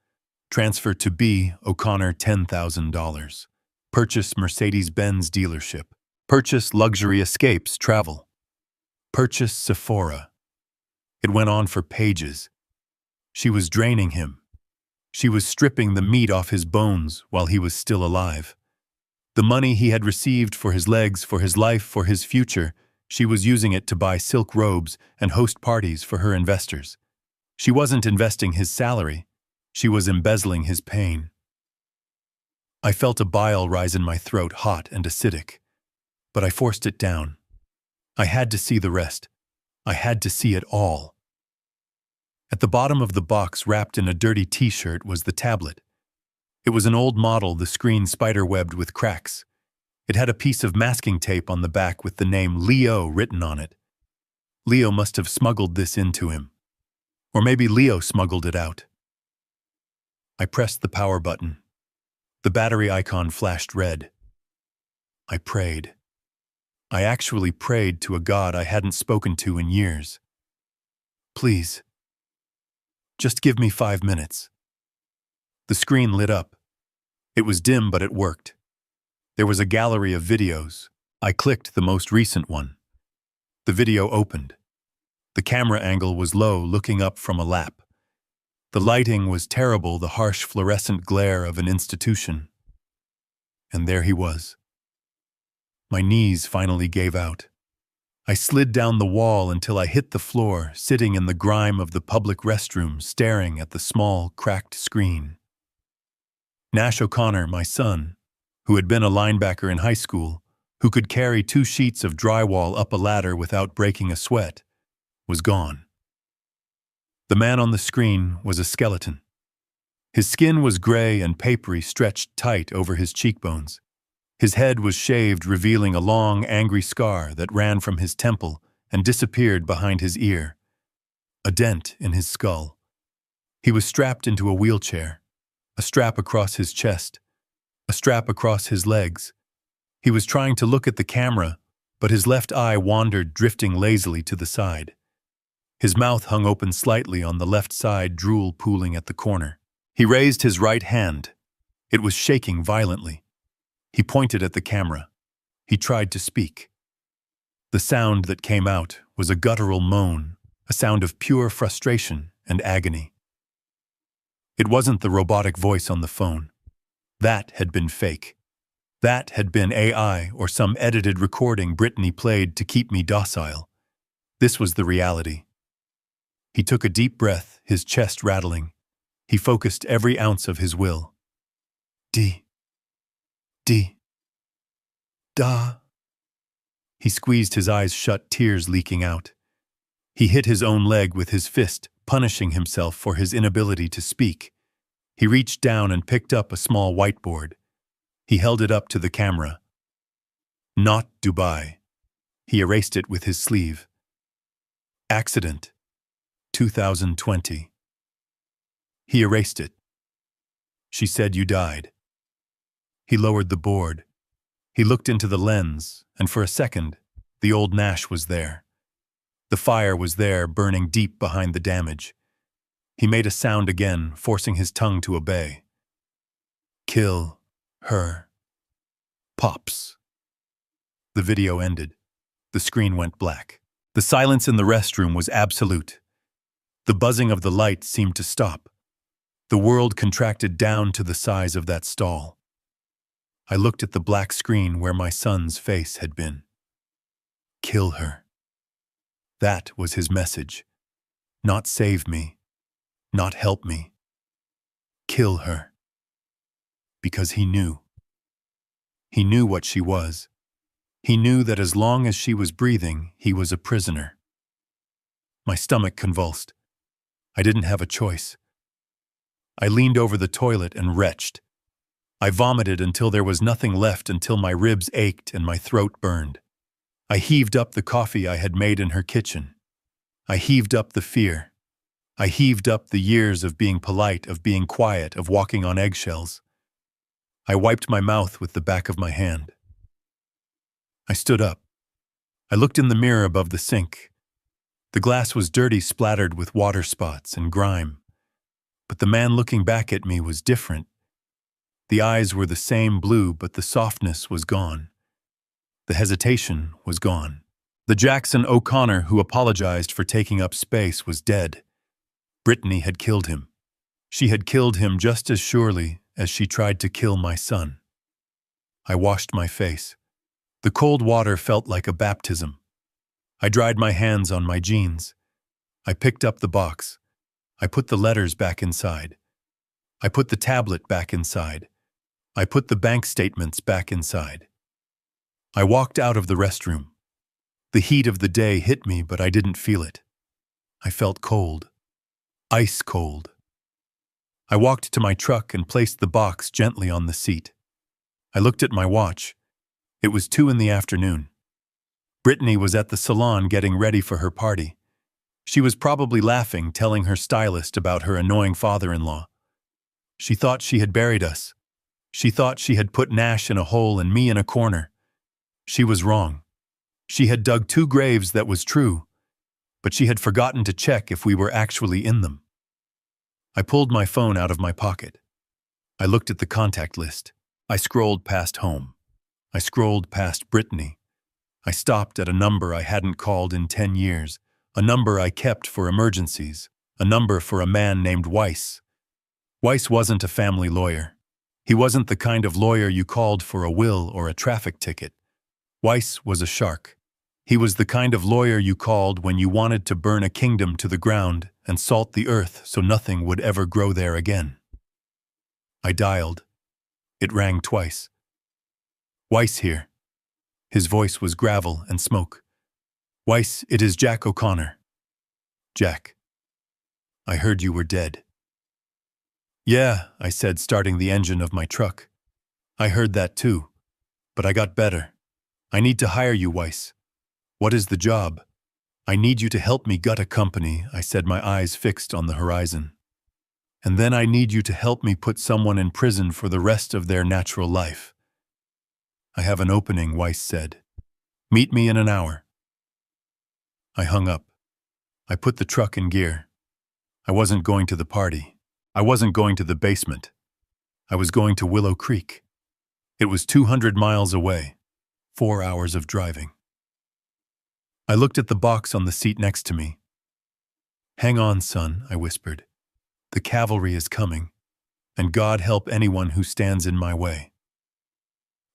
Transfer to B. O'Connor, $10,000. Purchase Mercedes-Benz dealership. Purchase luxury escapes travel. Purchase Sephora. It went on for pages. She was draining him. She was stripping the meat off his bones while he was still alive. The money he had received for his legs, for his life, for his future, she was using it to buy silk robes and host parties for her investors. She wasn't investing his salary. She was embezzling his pain. I felt a bile rise in my throat, hot and acidic. But I forced it down. I had to see the rest. I had to see it all. At the bottom of the box, wrapped in a dirty t-shirt, was the tablet. It was an old model, the screen spider-webbed with cracks. It had a piece of masking tape on the back with the name Leo written on it. Leo must have smuggled this into him. Or maybe Leo smuggled it out. I pressed the power button. The battery icon flashed red. I prayed. I actually prayed to a God I hadn't spoken to in years. Please, just give me 5 minutes. The screen lit up. It was dim, but it worked. There was a gallery of videos. I clicked the most recent one. The video opened. The camera angle was low, looking up from a lap. The lighting was terrible, the harsh fluorescent glare of an institution. And there he was. My knees finally gave out. I slid down the wall until I hit the floor, sitting in the grime of the public restroom, staring at the small, cracked screen. Nash O'Connor, my son, who had been a linebacker in high school, who could carry 2 sheets of drywall up a ladder without breaking a sweat, was gone. The man on the screen was a skeleton. His skin was gray and papery, stretched tight over his cheekbones. His head was shaved, revealing a long, angry scar that ran from his temple and disappeared behind his ear. A dent in his skull. He was strapped into a wheelchair, a strap across his chest, a strap across his legs. He was trying to look at the camera, but his left eye wandered, drifting lazily to the side. His mouth hung open slightly on the left side, drool pooling at the corner. He raised his right hand. It was shaking violently. He pointed at the camera. He tried to speak. The sound that came out was a guttural moan, a sound of pure frustration and agony. It wasn't the robotic voice on the phone. That had been fake. That had been AI or some edited recording Brittany played to keep me docile. This was the reality. He took a deep breath, his chest rattling. He focused every ounce of his will. Da. He squeezed his eyes shut, tears leaking out. He hit his own leg with his fist, punishing himself for his inability to speak. He reached down and picked up a small whiteboard. He held it up to the camera. Not Dubai. He erased it with his sleeve. Accident. 2020. He erased it. She said you died. He lowered the board. He looked into the lens, and for a second, the old Nash was there. The fire was there, burning deep behind the damage. He made a sound again, forcing his tongue to obey. Kill her. Pops. The video ended. The screen went black. The silence in the restroom was absolute. The buzzing of the light seemed to stop. The world contracted down to the size of that stall. I looked at the black screen where my son's face had been. Kill her. That was his message. Not save me. Not help me. Kill her. Because he knew. He knew what she was. He knew that as long as she was breathing, he was a prisoner. My stomach convulsed. I didn't have a choice. I leaned over the toilet and retched. I vomited until there was nothing left, until my ribs ached and my throat burned. I heaved up the coffee I had made in her kitchen. I heaved up the fear. I heaved up the years of being polite, of being quiet, of walking on eggshells. I wiped my mouth with the back of my hand. I stood up. I looked in the mirror above the sink. The glass was dirty, splattered with water spots and grime. But the man looking back at me was different. The eyes were the same blue, but the softness was gone. The hesitation was gone. The Jackson O'Connor who apologized for taking up space was dead. Brittany had killed him. She had killed him just as surely as she tried to kill my son. I washed my face. The cold water felt like a baptism. I dried my hands on my jeans. I picked up the box. I put the letters back inside. I put the tablet back inside. I put the bank statements back inside. I walked out of the restroom. The heat of the day hit me, but I didn't feel it. I felt cold. Ice cold. I walked to my truck and placed the box gently on the seat. I looked at my watch. It was 2 in the afternoon. Brittany was at the salon getting ready for her party. She was probably laughing, telling her stylist about her annoying father-in-law. She thought she had buried us. She thought she had put Nash in a hole and me in a corner. She was wrong. She had dug 2 graves, that was true, but she had forgotten to check if we were actually in them. I pulled my phone out of my pocket. I looked at the contact list. I scrolled past home. I scrolled past Brittany. I stopped at a number I hadn't called in 10 years, a number I kept for emergencies, a number for a man named Weiss. Weiss wasn't a family lawyer. He wasn't the kind of lawyer you called for a will or a traffic ticket. Weiss was a shark. He was the kind of lawyer you called when you wanted to burn a kingdom to the ground and salt the earth so nothing would ever grow there again. I dialed. It rang twice. Weiss here. His voice was gravel and smoke. Weiss, it is Jack O'Connor. Jack. I heard you were dead. Yeah, I said, starting the engine of my truck. I heard that too, but I got better. I need to hire you, Weiss. What is the job? I need you to help me gut a company, I said, my eyes fixed on the horizon. And then I need you to help me put someone in prison for the rest of their natural life. I have an opening, Weiss said. Meet me in an hour. I hung up. I put the truck in gear. I wasn't going to the party. I wasn't going to the basement. I was going to Willow Creek. It was 200 miles away, 4 hours of driving. I looked at the box on the seat next to me. Hang on, son, I whispered. The cavalry is coming, and God help anyone who stands in my way.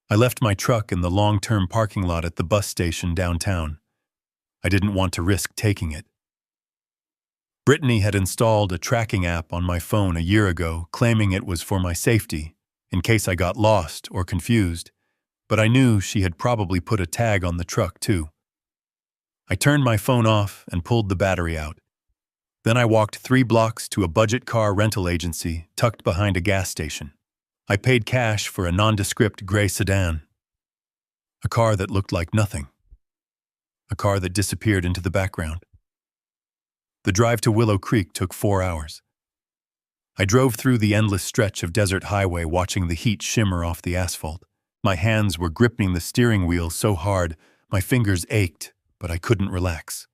I left my truck in the long-term parking lot at the bus station downtown. I didn't want to risk taking it. Brittany had installed a tracking app on my phone a year ago, claiming it was for my safety, in case I got lost or confused, but I knew she had probably put a tag on the truck too. I turned my phone off and pulled the battery out. Then I walked 3 blocks to a budget car rental agency tucked behind a gas station. I paid cash for a nondescript gray sedan. A car that looked like nothing. A car that disappeared into the background. The drive to Willow Creek took 4 hours. I drove through the endless stretch of desert highway, watching the heat shimmer off the asphalt. My hands were gripping the steering wheel so hard, my fingers ached, but I couldn't relax.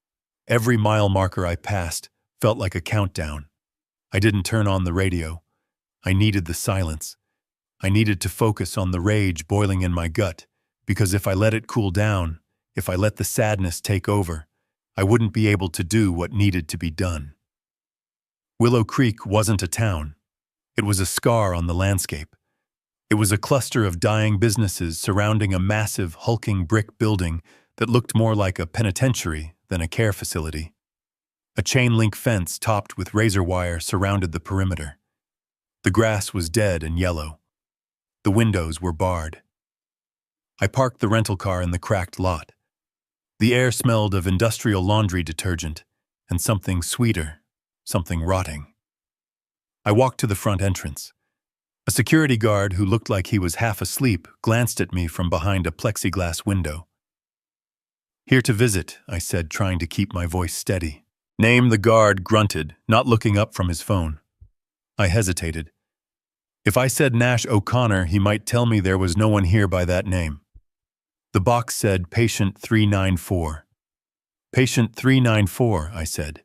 Every mile marker I passed felt like a countdown. I didn't turn on the radio. I needed the silence. I needed to focus on the rage boiling in my gut, because if I let it cool down, if I let the sadness take over, I wouldn't be able to do what needed to be done. Willow Creek wasn't a town. It was a scar on the landscape. It was a cluster of dying businesses surrounding a massive, hulking brick building that looked more like a penitentiary than a care facility. A chain-link fence topped with razor wire surrounded the perimeter. The grass was dead and yellow. The windows were barred. I parked the rental car in the cracked lot. The air smelled of industrial laundry detergent and something sweeter, something rotting. I walked to the front entrance. A security guard who looked like he was half asleep glanced at me from behind a plexiglass window. Here to visit, I said, trying to keep my voice steady. Name, the guard grunted, not looking up from his phone. I hesitated. If I said Nash O'Connor, he might tell me there was no one here by that name. The box said Patient 394. Patient 394, I said.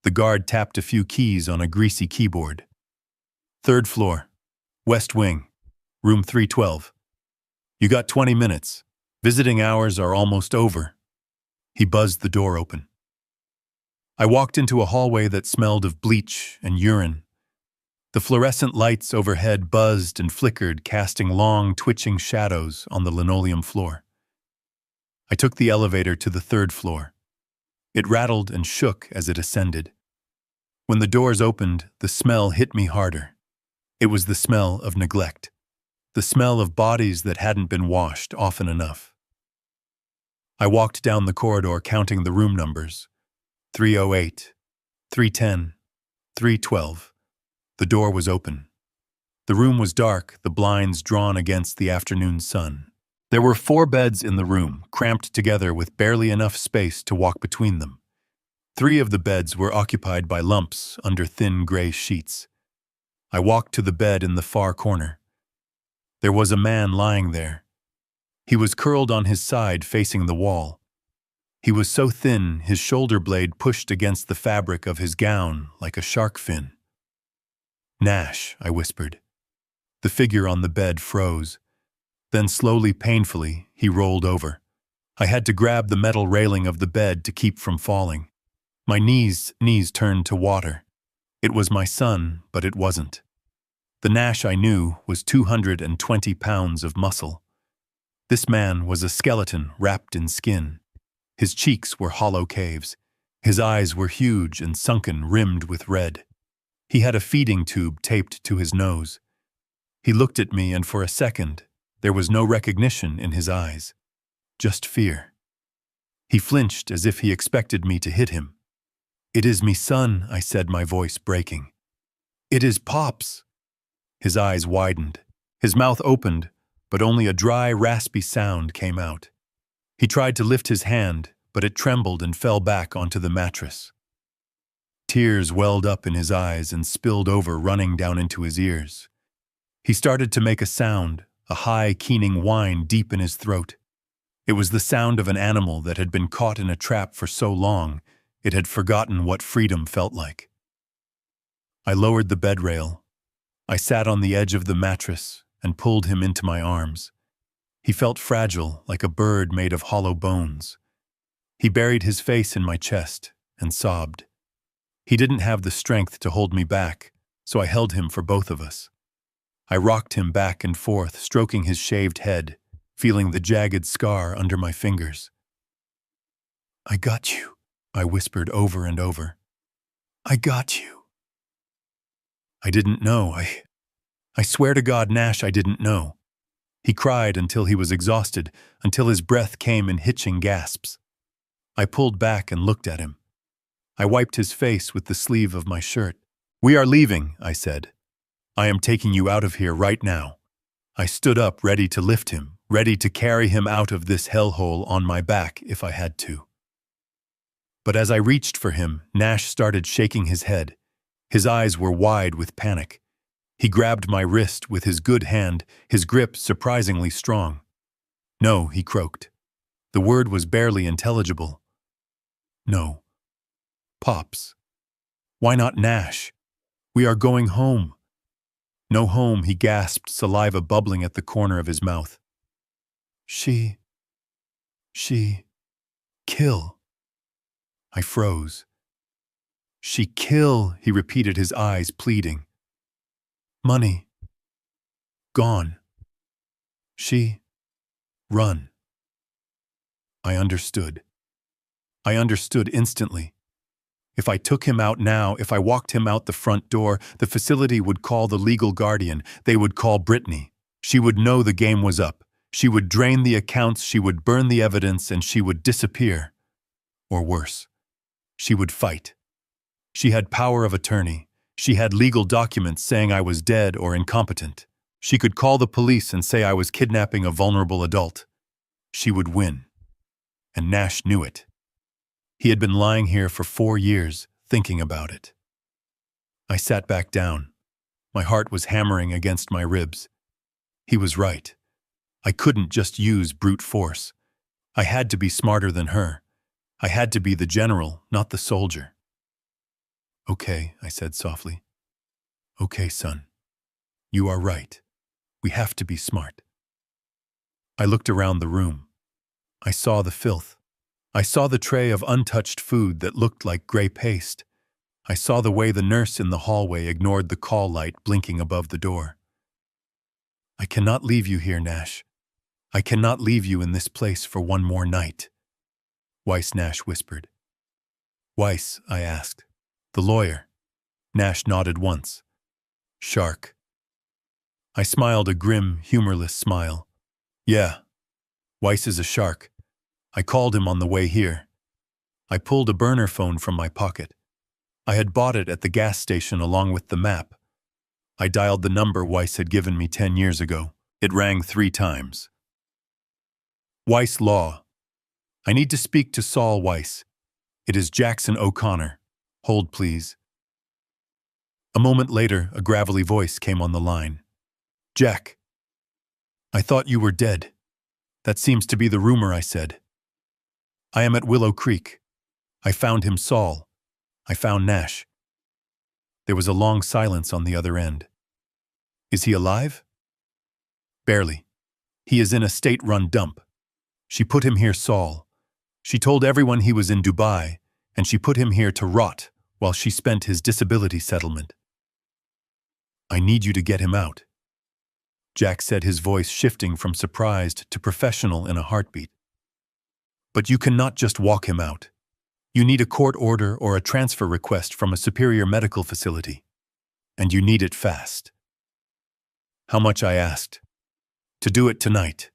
The guard tapped a few keys on a greasy keyboard. 3rd floor. West wing. Room 312. You got 20 minutes. Visiting hours are almost over. He buzzed the door open. I walked into a hallway that smelled of bleach and urine. The fluorescent lights overhead buzzed and flickered, casting long, twitching shadows on the linoleum floor. I took the elevator to the 3rd floor. It rattled and shook as it ascended. When the doors opened, the smell hit me harder. It was the smell of neglect. The smell of bodies that hadn't been washed often enough. I walked down the corridor counting the room numbers. 308, 310, 312. The door was open. The room was dark, the blinds drawn against the afternoon sun. There were 4 beds in the room, cramped together with barely enough space to walk between them. 3 of the beds were occupied by lumps under thin gray sheets. I walked to the bed in the far corner. There was a man lying there. He was curled on his side facing the wall. He was so thin his shoulder blade pushed against the fabric of his gown like a shark fin. "Nash," I whispered. The figure on the bed froze. Then slowly, painfully, he rolled over. I had to grab the metal railing of the bed to keep from falling. My knees turned to water. It was my son, but it wasn't. The Nash I knew was 220 pounds of muscle. This man was a skeleton wrapped in skin. His cheeks were hollow caves. His eyes were huge and sunken, rimmed with red. He had a feeding tube taped to his nose. He looked at me, and for a second, there was no recognition in his eyes, just fear. He flinched as if he expected me to hit him. "It is me son," I said, my voice breaking. "It is Pops." His eyes widened. His mouth opened, but only a dry, raspy sound came out. He tried to lift his hand, but it trembled and fell back onto the mattress. Tears welled up in his eyes and spilled over, running down into his ears. He started to make a sound, a high, keening whine deep in his throat. It was the sound of an animal that had been caught in a trap for so long, it had forgotten what freedom felt like. I lowered the bed rail. I sat on the edge of the mattress and pulled him into my arms. He felt fragile, like a bird made of hollow bones. He buried his face in my chest and sobbed. He didn't have the strength to hold me back, so I held him for both of us. I rocked him back and forth, stroking his shaved head, feeling the jagged scar under my fingers. "I got you," I whispered over and over. "I got you." I didn't know. I swear to God, Nash, I didn't know. He cried until he was exhausted, until his breath came in hitching gasps. I pulled back and looked at him. I wiped his face with the sleeve of my shirt. "We are leaving," I said. "I am taking you out of here right now." I stood up, ready to lift him, ready to carry him out of this hellhole on my back if I had to. But as I reached for him, Nash started shaking his head. His eyes were wide with panic. He grabbed my wrist with his good hand, his grip surprisingly strong. "No," he croaked. The word was barely intelligible. "No. Pops. Why not Nash? We are going home." "No home," he gasped, saliva bubbling at the corner of his mouth. She, kill." I froze. "She kill," he repeated, his eyes pleading. "Money. Gone. She, run." I understood. I understood instantly. If I took him out now, if I walked him out the front door, the facility would call the legal guardian. They would call Brittany. She would know the game was up. She would drain the accounts, she would burn the evidence, and she would disappear. Or worse, she would fight. She had power of attorney. She had legal documents saying I was dead or incompetent. She could call the police and say I was kidnapping a vulnerable adult. She would win. And Nash knew it. He had been lying here for 4 years, thinking about it. I sat back down. My heart was hammering against my ribs. He was right. I couldn't just use brute force. I had to be smarter than her. I had to be the general, not the soldier. "Okay," I said softly. "Okay, son. You are right. We have to be smart. I looked around the room. I saw the filth. I saw the tray of untouched food that looked like gray paste. I saw the way the nurse in the hallway ignored the call light blinking above the door. I cannot leave you here, Nash. I cannot leave you in this place for one more night. Weiss, Nash whispered. Weiss, I asked. The lawyer. Nash nodded once. Shark. I smiled a grim, humorless smile. Yeah, Weiss is a shark. I called him on the way here. I pulled a burner phone from my pocket. I had bought it at the gas station along with the map. I dialed the number Weiss had given me 10 years ago. It rang 3 times. Weiss Law. I need to speak to Saul Weiss. It is Jackson O'Connor. Hold, please. A moment later, a gravelly voice came on the line. Jack. I thought you were dead. That seems to be the rumor, I said. I am at Willow Creek. I found him, Saul. I found Nash. There was a long silence on the other end. Is he alive? Barely. He is in a state-run dump. She put him here, Saul. She told everyone he was in Dubai, and she put him here to rot while she spent his disability settlement. I need you to get him out. Jack said, his voice shifting from surprised to professional in a heartbeat. But you cannot just walk him out. You need a court order or a transfer request from a superior medical facility. And you need it fast. How much, I asked. To do it tonight.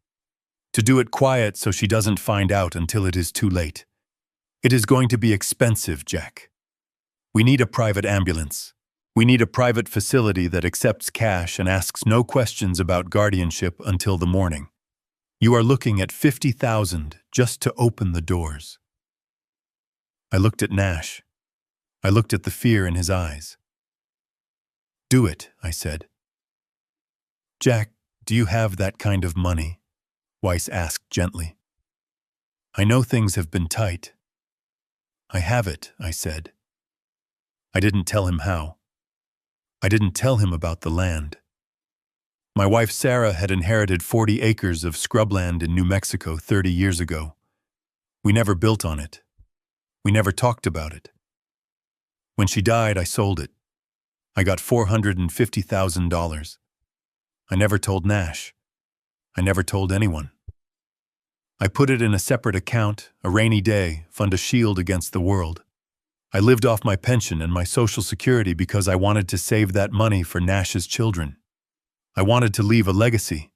To do it quiet so she doesn't find out until it is too late. It is going to be expensive, Jack. We need a private ambulance. We need a private facility that accepts cash and asks no questions about guardianship until the morning. You are looking at $50,000 just to open the doors. I looked at Nash. I looked at the fear in his eyes. Do it, I said. Jack, do you have that kind of money? Weiss asked gently. I know things have been tight. I have it, I said. I didn't tell him how. I didn't tell him about the land. My wife Sarah had inherited 40 acres of scrubland in New Mexico 30 years ago. We never built on it. We never talked about it. When she died, I sold it. I got $450,000. I never told Nash. I never told anyone. I put it in a separate account, a rainy day, fund a shield against the world. I lived off my pension and my Social Security because I wanted to save that money for Nash's children. I wanted to leave a legacy.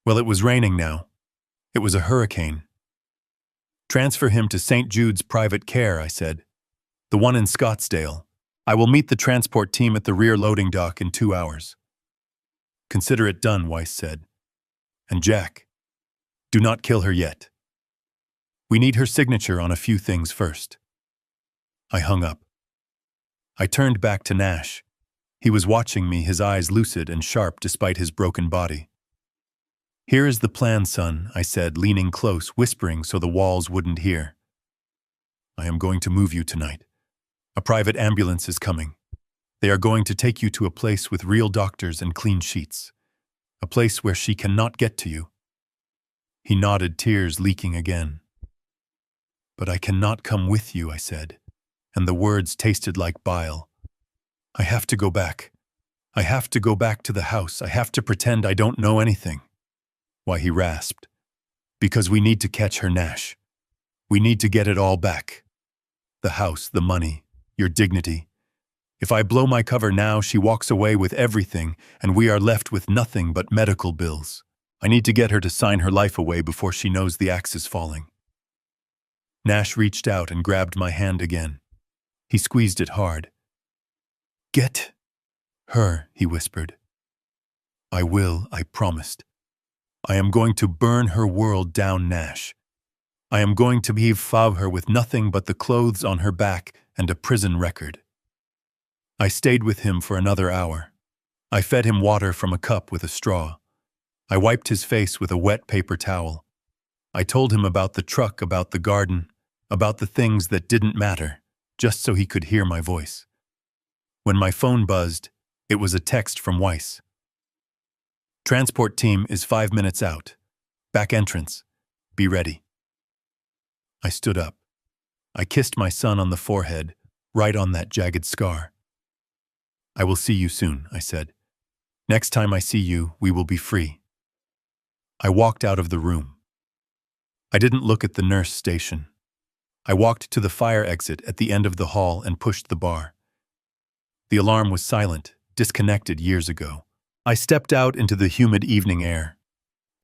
Well, it was raining now. It was a hurricane. Transfer him to St. Jude's private care, I said. The one in Scottsdale. I will meet the transport team at the rear loading dock in 2 hours. Consider it done, Weiss said. And Jack, do not kill her yet. We need her signature on a few things first. I hung up. I turned back to Nash. He was watching me, his eyes lucid and sharp despite his broken body. Here is the plan, son, I said, leaning close, whispering so the walls wouldn't hear. I am going to move you tonight. A private ambulance is coming. They are going to take you to a place with real doctors and clean sheets. A place where she cannot get to you. He nodded, tears leaking again. But I cannot come with you, I said, and the words tasted like bile. I have to go back. I have to go back to the house. I have to pretend I don't know anything. Why, he rasped. Because we need to catch her, Nash. We need to get it all back. The house, the money, your dignity. If I blow my cover now, she walks away with everything, and we are left with nothing but medical bills. I need to get her to sign her life away before she knows the axe is falling. Nash reached out and grabbed my hand again. He squeezed it hard. Get her, he whispered. I will, I promised. I am going to burn her world down, Nash. I am going to leave her with nothing but the clothes on her back and a prison record. I stayed with him for another hour. I fed him water from a cup with a straw. I wiped his face with a wet paper towel. I told him about the truck, about the garden, about the things that didn't matter, just so he could hear my voice. When my phone buzzed, it was a text from Weiss. Transport team is 5 minutes out. Back entrance. Be ready. I stood up. I kissed my son on the forehead, right on that jagged scar. I will see you soon, I said. Next time I see you, we will be free. I walked out of the room. I didn't look at the nurse station. I walked to the fire exit at the end of the hall and pushed the bar. The alarm was silent, disconnected years ago. I stepped out into the humid evening air.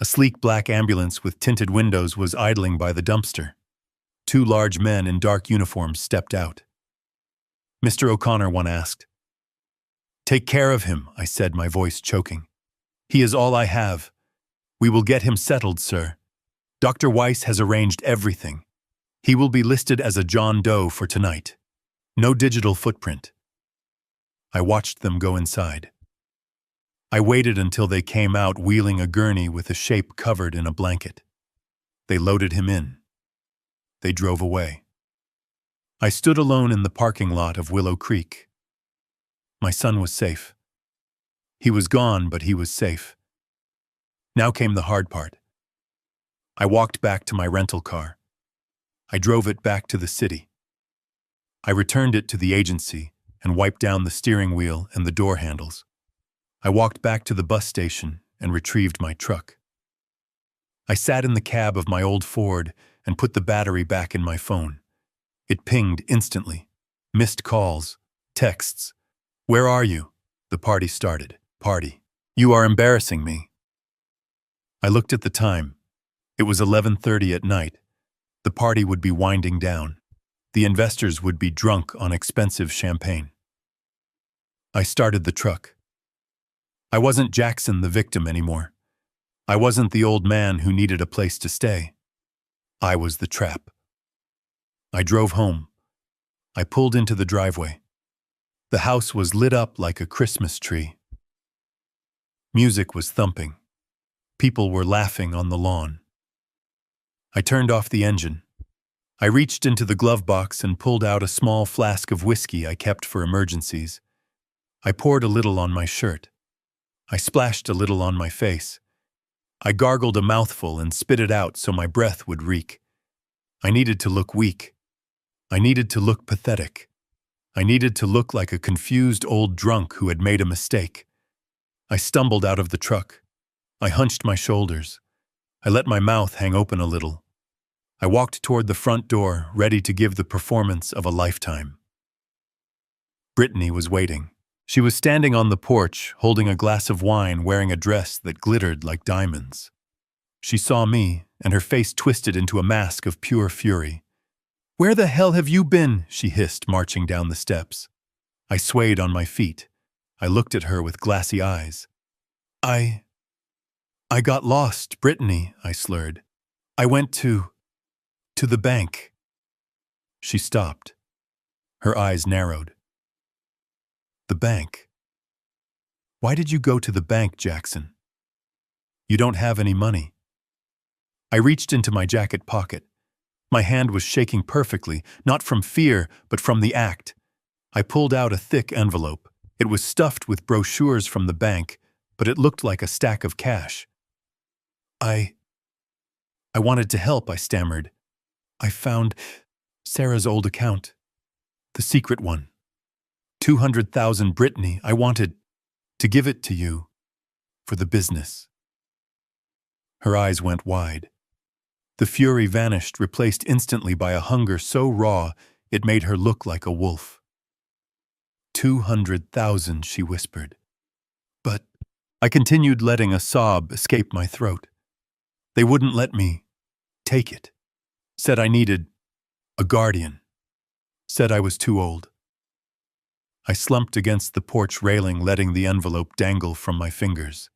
A sleek black ambulance with tinted windows was idling by the dumpster. 2 large men in dark uniforms stepped out. Mr. O'Connor, one asked. Take care of him, I said, my voice choking. He is all I have. We will get him settled, sir. Dr. Weiss has arranged everything. He will be listed as a John Doe for tonight. No digital footprint. I watched them go inside. I waited until they came out wheeling a gurney with a shape covered in a blanket. They loaded him in. They drove away. I stood alone in the parking lot of Willow Creek. My son was safe. He was gone, but he was safe. Now came the hard part. I walked back to my rental car. I drove it back to the city. I returned it to the agency and wiped down the steering wheel and the door handles. I walked back to the bus station and retrieved my truck. I sat in the cab of my old Ford and put the battery back in my phone. It pinged instantly. Missed calls, texts. Where are you? The party started. Party. You are embarrassing me. I looked at the time. It was 11:30 at night. The party would be winding down. The investors would be drunk on expensive champagne. I started the truck. I wasn't Jackson the victim anymore. I wasn't the old man who needed a place to stay. I was the trap. I drove home. I pulled into the driveway. The house was lit up like a Christmas tree. Music was thumping. People were laughing on the lawn. I turned off the engine. I reached into the glove box and pulled out a small flask of whiskey I kept for emergencies. I poured a little on my shirt. I splashed a little on my face. I gargled a mouthful and spit it out so my breath would reek. I needed to look weak. I needed to look pathetic. I needed to look like a confused old drunk who had made a mistake. I stumbled out of the truck. I hunched my shoulders. I let my mouth hang open a little. I walked toward the front door, ready to give the performance of a lifetime. Brittany was waiting. She was standing on the porch, holding a glass of wine, wearing a dress that glittered like diamonds. She saw me, and her face twisted into a mask of pure fury. "Where the hell have you been?" she hissed, marching down the steps. I swayed on my feet. I looked at her with glassy eyes. I got lost, Brittany," I slurred. "I went to the bank." She stopped. Her eyes narrowed. "The bank? Why did you go to the bank, Jackson? You don't have any money." I reached into my jacket pocket. My hand was shaking perfectly, not from fear, but from the act. I pulled out a thick envelope. It was stuffed with brochures from the bank, but it looked like a stack of cash. I wanted to help," I stammered. "I found Sarah's old account. The secret one. 200,000, Brittany. I wanted to give it to you for the business." Her eyes went wide. The fury vanished, replaced instantly by a hunger so raw it made her look like a wolf. 200,000, she whispered. "But—" I continued, letting a sob escape my throat. "They wouldn't let me take it. Said I needed a guardian. Said I was too old." I slumped against the porch railing, letting the envelope dangle from my fingers.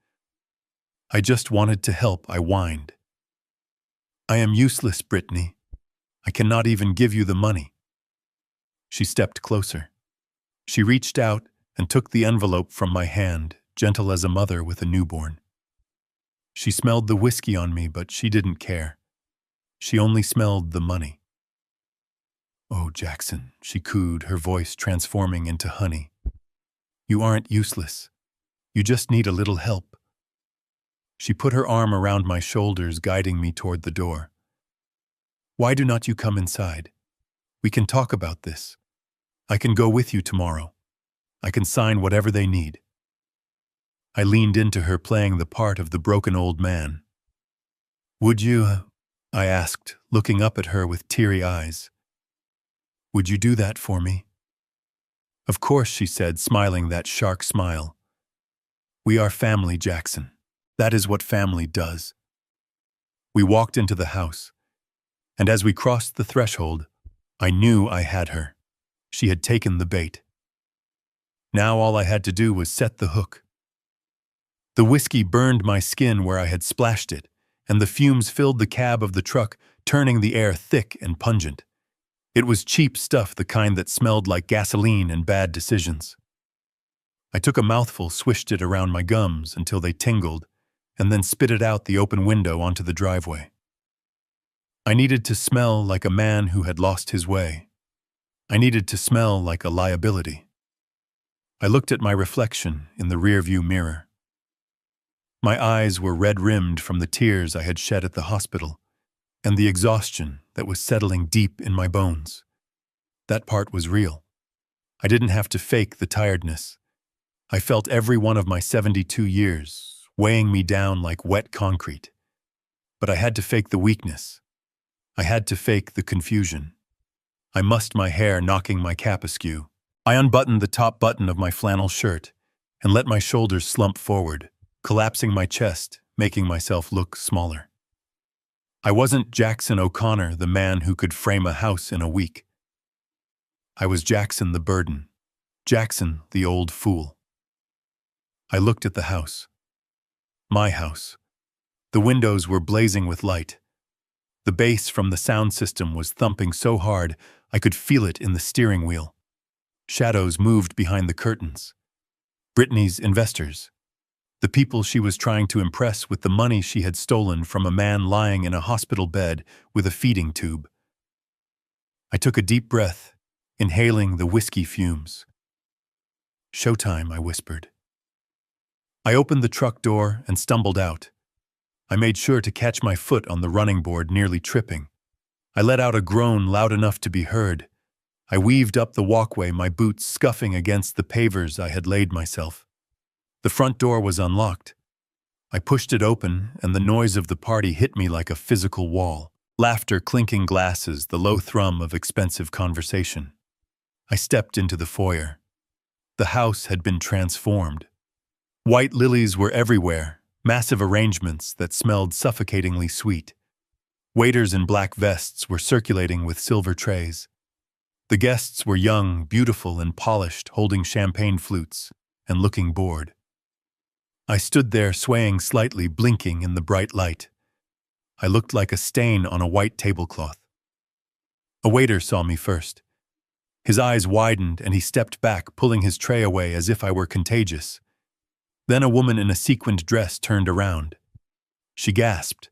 "I just wanted to help," I whined. "I am useless, Brittany. I cannot even give you the money." She stepped closer. She reached out and took the envelope from my hand, gentle as a mother with a newborn. She smelled the whiskey on me, but she didn't care. She only smelled the money. "Oh, Jackson," she cooed, her voice transforming into honey. "You aren't useless. You just need a little help. She put her arm around my shoulders, guiding me toward the door. "Why do not you come inside? We can talk about this. I can go with you tomorrow. I can sign whatever they need." I leaned into her, playing the part of the broken old man. "Would you," I asked, looking up at her with teary eyes. "Would you do that for me?" "Of course," she said, smiling that shark smile. "We are family, Jackson. That is what family does." We walked into the house, and as we crossed the threshold, I knew I had her. She had taken the bait. Now all I had to do was set the hook. The whiskey burned my skin where I had splashed it, and the fumes filled the cab of the truck, turning the air thick and pungent. It was cheap stuff, the kind that smelled like gasoline and bad decisions. I took a mouthful, swished it around my gums until they tingled, and then spit it out the open window onto the driveway. I needed to smell like a man who had lost his way. I needed to smell like a liability. I looked at my reflection in the rearview mirror. My eyes were red-rimmed from the tears I had shed at the hospital, and the exhaustion that was settling deep in my bones. That part was real. I didn't have to fake the tiredness. I felt every one of my 72 years weighing me down like wet concrete. But I had to fake the weakness. I had to fake the confusion. I mussed my hair, knocking my cap askew. I unbuttoned the top button of my flannel shirt and let my shoulders slump forward, collapsing my chest, making myself look smaller. I wasn't Jackson O'Connor, the man who could frame a house in a week. I was Jackson the burden, Jackson the old fool. I looked at the house. My house. The windows were blazing with light. The bass from the sound system was thumping so hard I could feel it in the steering wheel. Shadows moved behind the curtains. Brittany's investors. The people she was trying to impress with the money she had stolen from a man lying in a hospital bed with a feeding tube. I took a deep breath, inhaling the whiskey fumes. "Showtime," I whispered. I opened the truck door and stumbled out. I made sure to catch my foot on the running board, nearly tripping. I let out a groan loud enough to be heard. I weaved up the walkway, my boots scuffing against the pavers I had laid myself. The front door was unlocked. I pushed it open, and the noise of the party hit me like a physical wall. Laughter, clinking glasses, the low thrum of expensive conversation. I stepped into the foyer. The house had been transformed. White lilies were everywhere, massive arrangements that smelled suffocatingly sweet. Waiters in black vests were circulating with silver trays. The guests were young, beautiful, and polished, holding champagne flutes and looking bored. I stood there, swaying slightly, blinking in the bright light. I looked like a stain on a white tablecloth. A waiter saw me first. His eyes widened and he stepped back, pulling his tray away as if I were contagious. Then a woman in a sequined dress turned around. She gasped.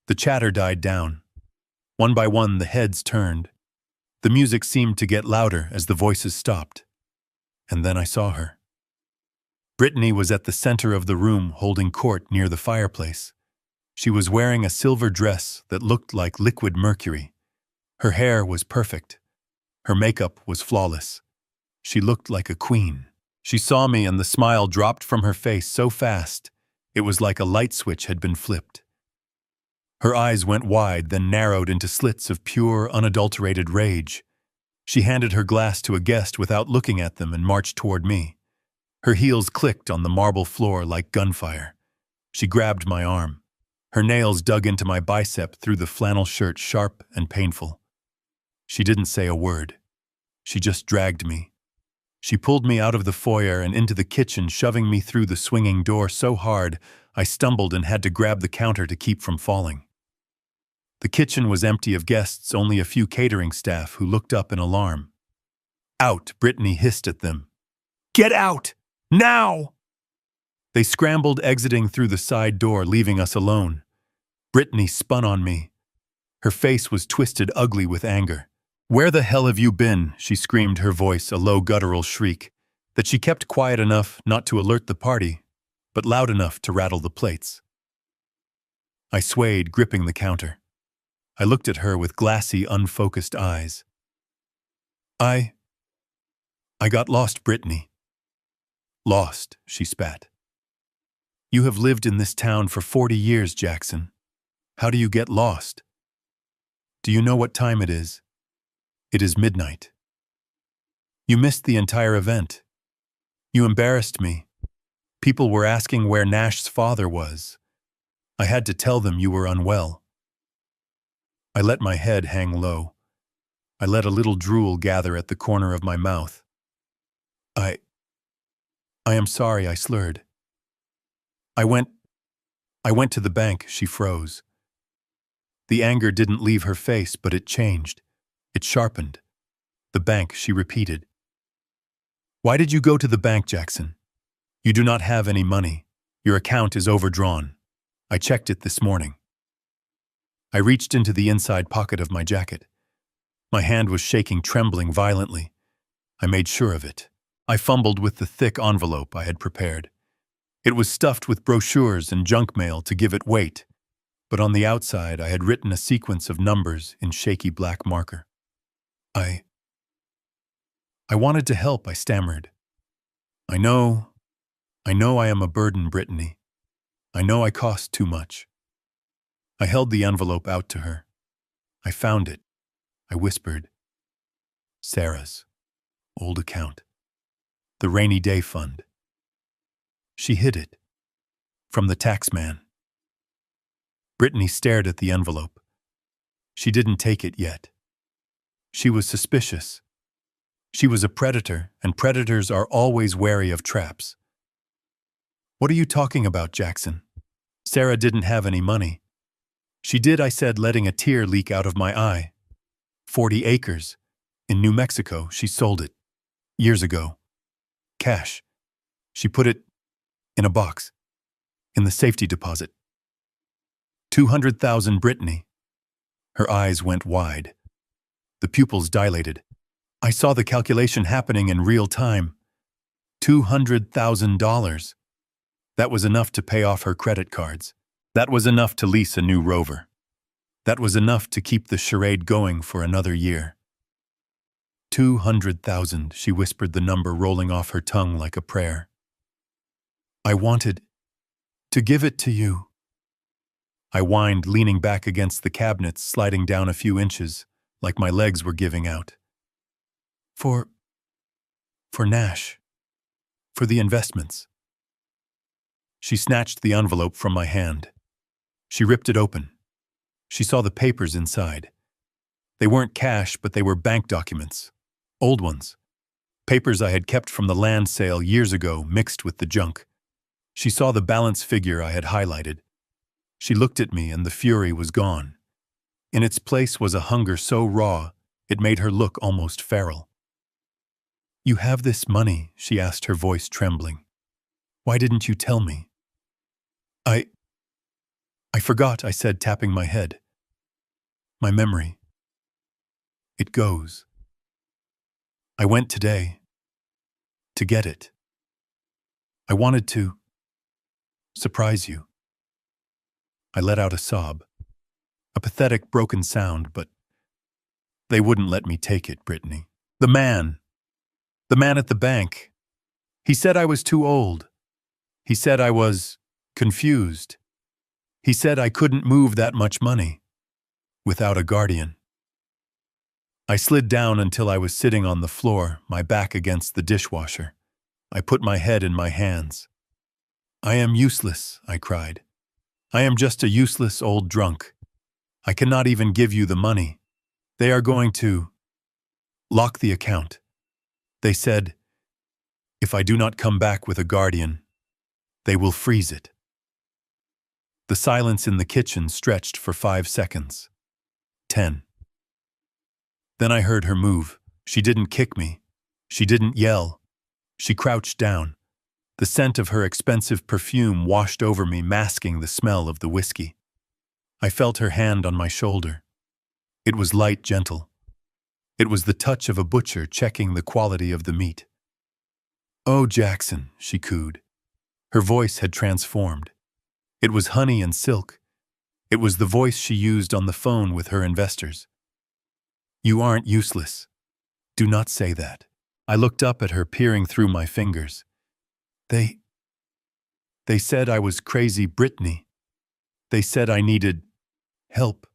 The chatter died down. One by one, the heads turned. The music seemed to get louder as the voices stopped. And then I saw her. Brittany was at the center of the room, holding court near the fireplace. She was wearing a silver dress that looked like liquid mercury. Her hair was perfect. Her makeup was flawless. She looked like a queen. She saw me and the smile dropped from her face so fast, it was like a light switch had been flipped. Her eyes went wide, then narrowed into slits of pure, unadulterated rage. She handed her glass to a guest without looking at them and marched toward me. Her heels clicked on the marble floor like gunfire. She grabbed my arm. Her nails dug into my bicep through the flannel shirt, sharp and painful. She didn't say a word. She just dragged me. She pulled me out of the foyer and into the kitchen, shoving me through the swinging door so hard I stumbled and had to grab the counter to keep from falling. The kitchen was empty of guests, only a few catering staff who looked up in alarm. "Out!" Brittany hissed at them. "Get out! Now!" They scrambled, exiting through the side door, leaving us alone. Brittany spun on me. Her face was twisted, ugly with anger. "Where the hell have you been?" she screamed, her voice a low guttural shriek that she kept quiet enough not to alert the party, but loud enough to rattle the plates. I swayed, gripping the counter. I looked at her with glassy, unfocused eyes. I got lost, Brittany. Lost, she spat. You have lived in this town for 40 years, Jackson. How do you get lost? Do you know what time it is? It is midnight. You missed the entire event. You embarrassed me. People were asking where Nash's father was. I had to tell them you were unwell. I let my head hang low. I let a little drool gather at the corner of my mouth. I am sorry, I slurred. I went to the bank, she froze. The anger didn't leave her face, but it changed. It sharpened. The bank, she repeated. Why did you go to the bank, Jackson? You do not have any money. Your account is overdrawn. I checked it this morning. I reached into the inside pocket of my jacket. My hand was shaking, trembling violently. I made sure of it. I fumbled with the thick envelope I had prepared. It was stuffed with brochures and junk mail to give it weight, but on the outside I had written a sequence of numbers in shaky black marker. I wanted to help, I stammered. I know I am a burden, Brittany. I know I cost too much. I held the envelope out to her. I found it, I whispered. Sarah's old account. The rainy day fund. She hid it. From the taxman. Brittany stared at the envelope. She didn't take it yet. She was suspicious. She was a predator, and predators are always wary of traps. What are you talking about, Jackson? Sarah didn't have any money. She did, I said, letting a tear leak out of my eye. 40 acres. In New Mexico, she sold it. Years ago. Cash. She put it in a box. In the safety deposit. 200,000, Brittany. Her eyes went wide. The pupils dilated. I saw the calculation happening in real time. $200,000. That was enough to pay off her credit cards. That was enough to lease a new Rover. That was enough to keep the charade going for another year. 200,000, she whispered, the number rolling off her tongue like a prayer. I wanted to give it to you. I whined, leaning back against the cabinets, sliding down a few inches, like my legs were giving out. For Nash. For the investments. She snatched the envelope from my hand. She ripped it open. She saw the papers inside. They weren't cash, but they were bank documents. Old ones. Papers I had kept from the land sale years ago, mixed with the junk. She saw the balance figure I had highlighted. She looked at me, and the fury was gone. In its place was a hunger so raw, it made her look almost feral. You have this money, she asked, her voice trembling. Why didn't you tell me? I forgot, I said, tapping my head. My memory. It goes. I went today. To get it. I wanted to surprise you. I let out a sob. A pathetic, broken sound, but they wouldn't let me take it, Brittany. The man at the bank. He said I was too old. He said I was confused. He said I couldn't move that much money without a guardian. I slid down until I was sitting on the floor, my back against the dishwasher. I put my head in my hands. I am useless, I cried. I am just a useless old drunk. I cannot even give you the money. They are going to lock the account. They said, if I do not come back with a guardian, they will freeze it. The silence in the kitchen stretched for 5 seconds. 10. Then I heard her move. She didn't kick me. She didn't yell. She crouched down. The scent of her expensive perfume washed over me, masking the smell of the whiskey. I felt her hand on my shoulder. It was light, gentle. It was the touch of a butcher checking the quality of the meat. Oh, Jackson, she cooed. Her voice had transformed. It was honey and silk. It was the voice she used on the phone with her investors. You aren't useless. Do not say that. I looked up at her, peering through my fingers. They said I was crazy, Brittany. They said I needed help.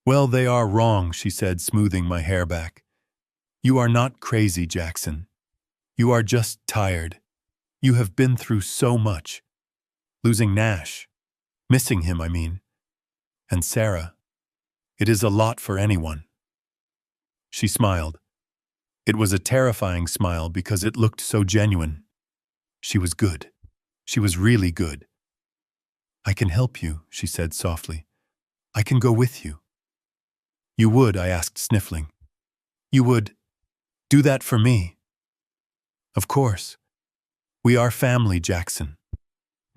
Well, they are wrong, she said, smoothing my hair back. You are not crazy, Jackson. You are just tired. You have been through so much. Losing Nash. Missing him, I mean. And Sarah. It is a lot for anyone. She smiled. It was a terrifying smile because it looked so genuine. She was good. She was really good. I can help you, she said softly. I can go with you. You would, I asked, sniffling. You would do that for me? Of course. We are family, Jackson.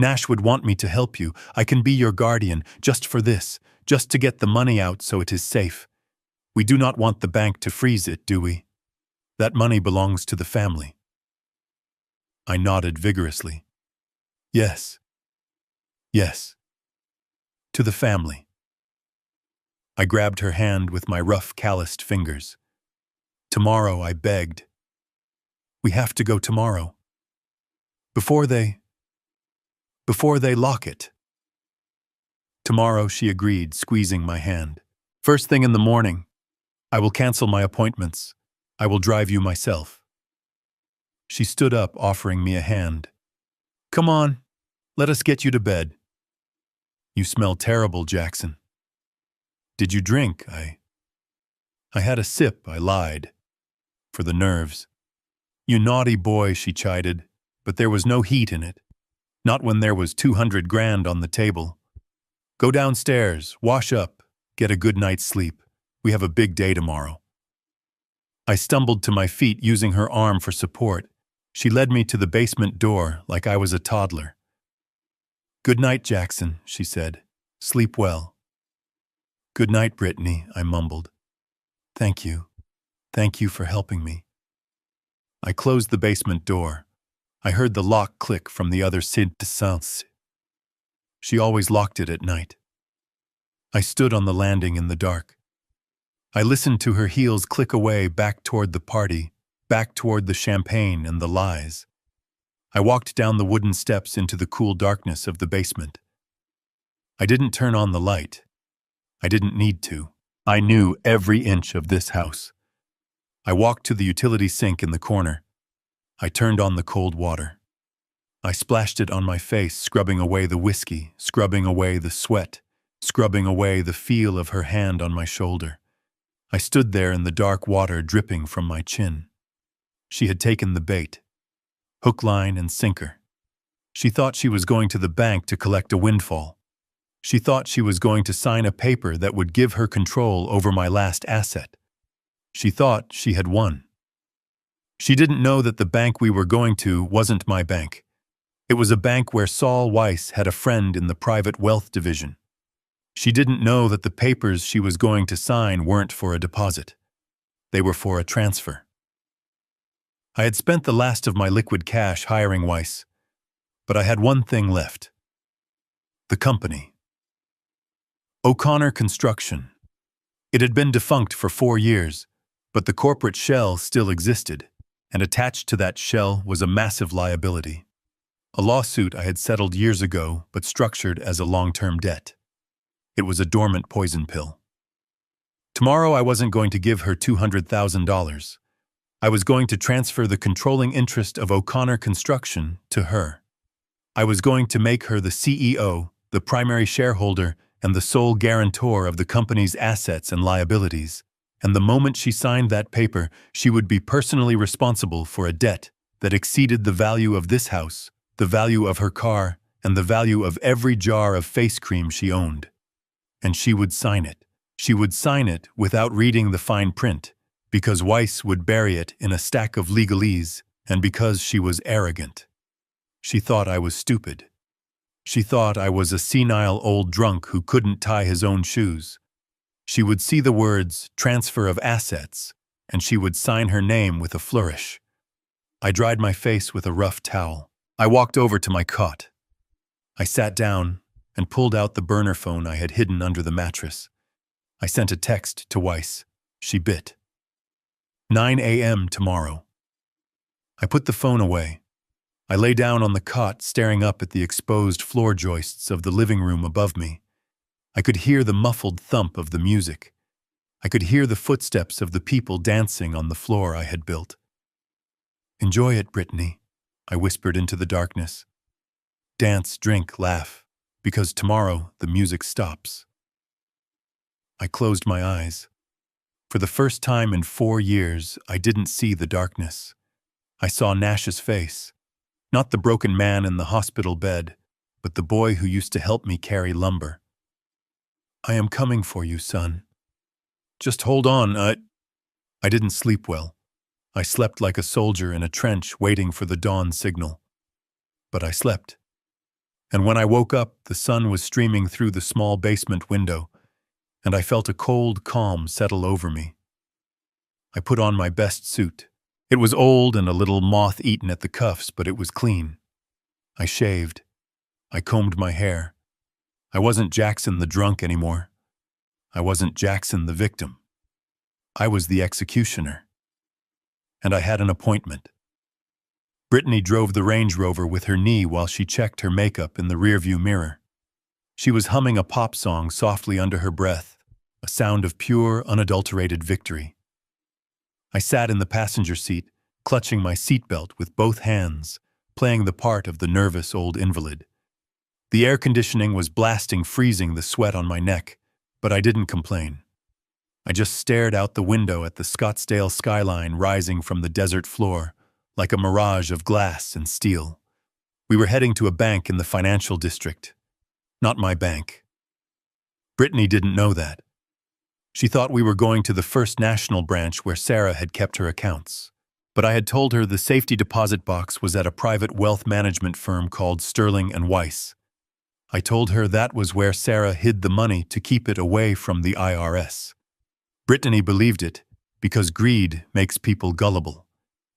Nash would want me to help you. I can be your guardian, just for this, just to get the money out so it is safe. We do not want the bank to freeze it, do we? That money belongs to the family. I nodded vigorously. Yes. Yes. To the family. I grabbed her hand with my rough, calloused fingers. Tomorrow, I begged. We have to go tomorrow. Before they lock it. Tomorrow, she agreed, squeezing my hand. First thing in the morning. I will cancel my appointments. I will drive you myself. She stood up, offering me a hand. Come on, let us get you to bed. You smell terrible, Jackson. Did you drink? I had a sip, I lied. For the nerves. You naughty boy, she chided, but there was no heat in it. Not when there was 200 grand on the table. Go downstairs, wash up, get a good night's sleep. We have a big day tomorrow. I stumbled to my feet, using her arm for support. She led me to the basement door like I was a toddler. Good night, Jackson, she said. Sleep well. Good night, Brittany, I mumbled. Thank you. Thank you for helping me. I closed the basement door. I heard the lock click from the other side de sens. She always locked it at night. I stood on the landing in the dark. I listened to her heels click away back toward the party, back toward the champagne and the lies. I walked down the wooden steps into the cool darkness of the basement. I didn't turn on the light. I didn't need to. I knew every inch of this house. I walked to the utility sink in the corner. I turned on the cold water. I splashed it on my face, scrubbing away the whiskey, scrubbing away the sweat, scrubbing away the feel of her hand on my shoulder. I stood there in the dark water dripping from my chin. She had taken the bait. Hook, line, and sinker. She thought she was going to the bank to collect a windfall. She thought she was going to sign a paper that would give her control over my last asset. She thought she had won. She didn't know that the bank we were going to wasn't my bank. It was a bank where Saul Weiss had a friend in the private wealth division. She didn't know that the papers she was going to sign weren't for a deposit. They were for a transfer. I had spent the last of my liquid cash hiring Weiss, but I had one thing left. The company. O'Connor Construction. It had been defunct for 4 years, but the corporate shell still existed, and attached to that shell was a massive liability. A lawsuit I had settled years ago, but structured as a long-term debt. It was a dormant poison pill. Tomorrow I wasn't going to give her $200,000. I was going to transfer the controlling interest of O'Connor Construction to her. I was going to make her the CEO, the primary shareholder, and the sole guarantor of the company's assets and liabilities. And the moment she signed that paper, she would be personally responsible for a debt that exceeded the value of this house, the value of her car, and the value of every jar of face cream she owned. And she would sign it. She would sign it without reading the fine print, because Weiss would bury it in a stack of legalese, and because she was arrogant. She thought I was stupid. She thought I was a senile old drunk who couldn't tie his own shoes. She would see the words, transfer of assets, and she would sign her name with a flourish. I dried my face with a rough towel. I walked over to my cot. I sat down and pulled out the burner phone I had hidden under the mattress. I sent a text to Weiss. She bit. 9 a.m. tomorrow. I put the phone away. I lay down on the cot, staring up at the exposed floor joists of the living room above me. I could hear the muffled thump of the music. I could hear the footsteps of the people dancing on the floor I had built. "Enjoy it, Brittany," I whispered into the darkness. "Dance, drink, laugh, because tomorrow the music stops." I closed my eyes. For the first time in 4 years, I didn't see the darkness. I saw Nash's face. Not the broken man in the hospital bed, but the boy who used to help me carry lumber. "I am coming for you, son. Just hold on, I didn't sleep well. I slept like a soldier in a trench waiting for the dawn signal. But I slept. And when I woke up, the sun was streaming through the small basement window, and I felt a cold calm settle over me. I put on my best suit. It was old and a little moth-eaten at the cuffs, but it was clean. I shaved. I combed my hair. I wasn't Jackson the drunk anymore. I wasn't Jackson the victim. I was the executioner. And I had an appointment. Brittany drove the Range Rover with her knee while she checked her makeup in the rearview mirror. She was humming a pop song softly under her breath, a sound of pure, unadulterated victory. I sat in the passenger seat, clutching my seatbelt with both hands, playing the part of the nervous old invalid. The air conditioning was blasting, freezing the sweat on my neck, but I didn't complain. I just stared out the window at the Scottsdale skyline rising from the desert floor, like a mirage of glass and steel. We were heading to a bank in the financial district. Not my bank. Brittany didn't know that. She thought we were going to the First National branch where Sarah had kept her accounts. But I had told her the safety deposit box was at a private wealth management firm called Sterling & Weiss. I told her that was where Sarah hid the money to keep it away from the IRS. Brittany believed it because greed makes people gullible.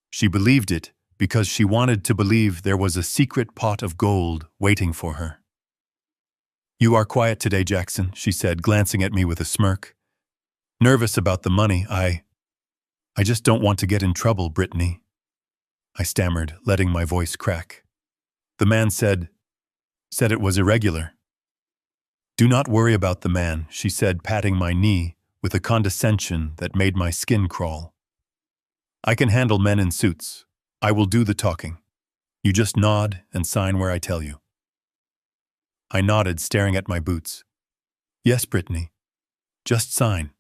She believed it because she wanted to believe there was a secret pot of gold waiting for her. "You are quiet today, Jackson," she said, glancing at me with a smirk. "Nervous about the money, I just don't want to get in trouble, Brittany." I stammered, letting my voice crack. The man said it was irregular. "Do not worry about the man," she said, patting my knee with a condescension that made my skin crawl. "I can handle men in suits. I will do the talking. You just nod and sign where I tell you." I nodded, staring at my boots. "Yes, Brittany. Just sign."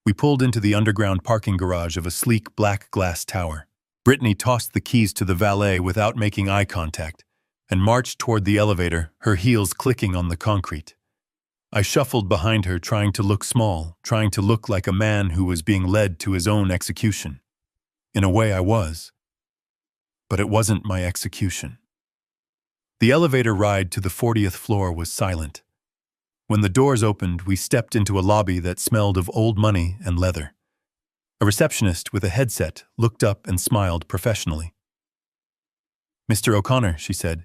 We pulled into the underground parking garage of a sleek black glass tower. Brittany tossed the keys to the valet without making eye contact and marched toward the elevator, her heels clicking on the concrete. I shuffled behind her, trying to look small, trying to look like a man who was being led to his own execution. In a way, I was. But it wasn't my execution. The elevator ride to the 40th floor was silent. When the doors opened, we stepped into a lobby that smelled of old money and leather. A receptionist with a headset looked up and smiled professionally. "Mr. O'Connor," she said.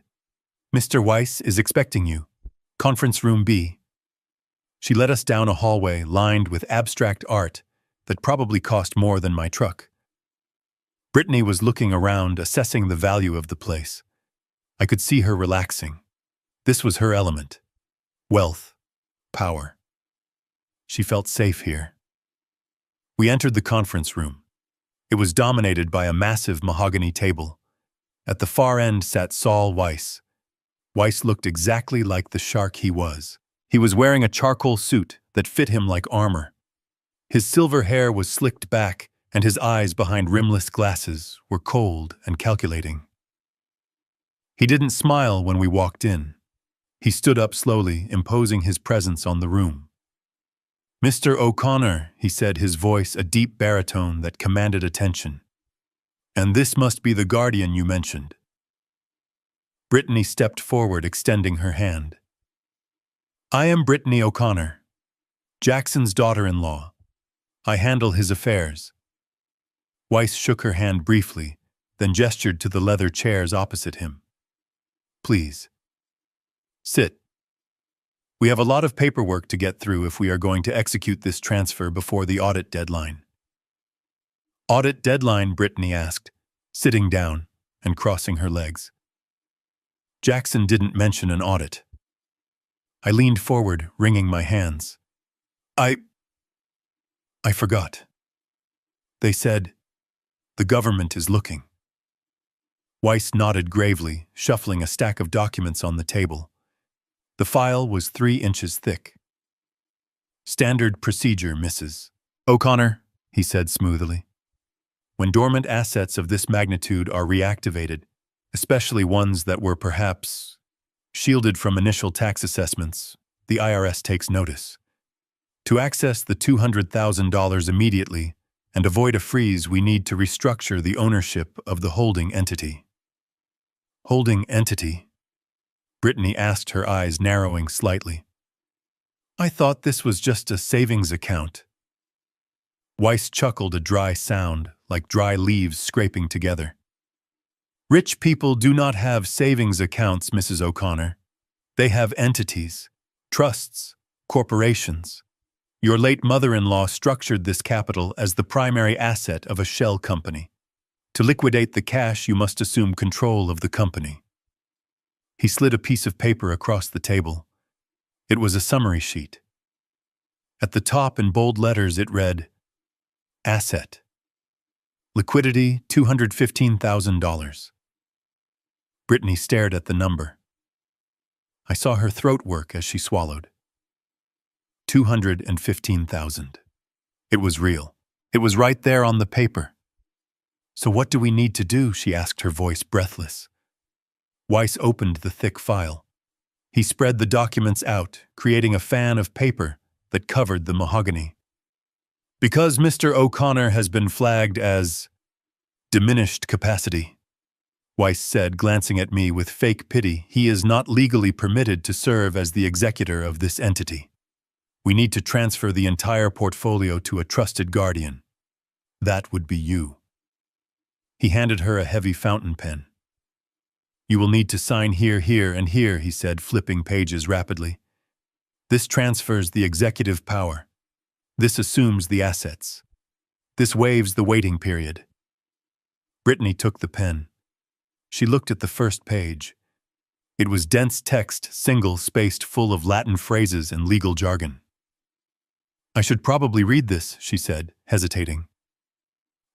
"Mr. Weiss is expecting you. Conference room B." She led us down a hallway lined with abstract art that probably cost more than my truck. Brittany was looking around, assessing the value of the place. I could see her relaxing. This was her element. Wealth. Power. She felt safe here. We entered the conference room. It was dominated by a massive mahogany table. At the far end sat Saul Weiss. Weiss looked exactly like the shark he was. He was wearing a charcoal suit that fit him like armor. His silver hair was slicked back, and his eyes behind rimless glasses were cold and calculating. He didn't smile when we walked in. He stood up slowly, imposing his presence on the room. "Mr. O'Connor," he said, his voice a deep baritone that commanded attention. "And this must be the guardian you mentioned." Brittany stepped forward, extending her hand. "I am Brittany O'Connor, Jackson's daughter-in-law. I handle his affairs." Weiss shook her hand briefly, then gestured to the leather chairs opposite him. "Please. Sit." We have a lot of paperwork to get through if we are going to execute this transfer before the audit deadline. Audit deadline, Brittany asked, sitting down and crossing her legs. Jackson didn't mention an audit. I leaned forward, wringing my hands. I forgot. They said, the government is looking. Weiss nodded gravely, shuffling a stack of documents on the table. The file was 3 inches thick. Standard procedure, Mrs. O'Connor, he said smoothly. When dormant assets of this magnitude are reactivated, especially ones that were perhaps shielded from initial tax assessments, the IRS takes notice. To access the $200,000 immediately and avoid a freeze, we need to restructure the ownership of the holding entity. Holding entity? Brittany asked, her eyes narrowing slightly. I thought this was just a savings account. Weiss chuckled, a dry sound, like dry leaves scraping together. Rich people do not have savings accounts, Mrs. O'Connor. They have entities, trusts, corporations. Your late mother-in-law structured this capital as the primary asset of a shell company. To liquidate the cash, you must assume control of the company. He slid a piece of paper across the table. It was a summary sheet. At the top, in bold letters, it read, Asset. Liquidity, $215,000. Brittany stared at the number. I saw her throat work as she swallowed. 215,000. It was real. It was right there on the paper. So what do we need to do? She asked, her voice breathless. Weiss opened the thick file. He spread the documents out, creating a fan of paper that covered the mahogany. Because Mr. O'Connor has been flagged as diminished capacity, Weiss said, glancing at me with fake pity, he is not legally permitted to serve as the executor of this entity. We need to transfer the entire portfolio to a trusted guardian. That would be you. He handed her a heavy fountain pen. You will need to sign here, here, and here, he said, flipping pages rapidly. This transfers the executive power. This assumes the assets. This waives the waiting period. Brittany took the pen. She looked at the first page. It was dense text, single-spaced, full of Latin phrases and legal jargon. I should probably read this, she said, hesitating.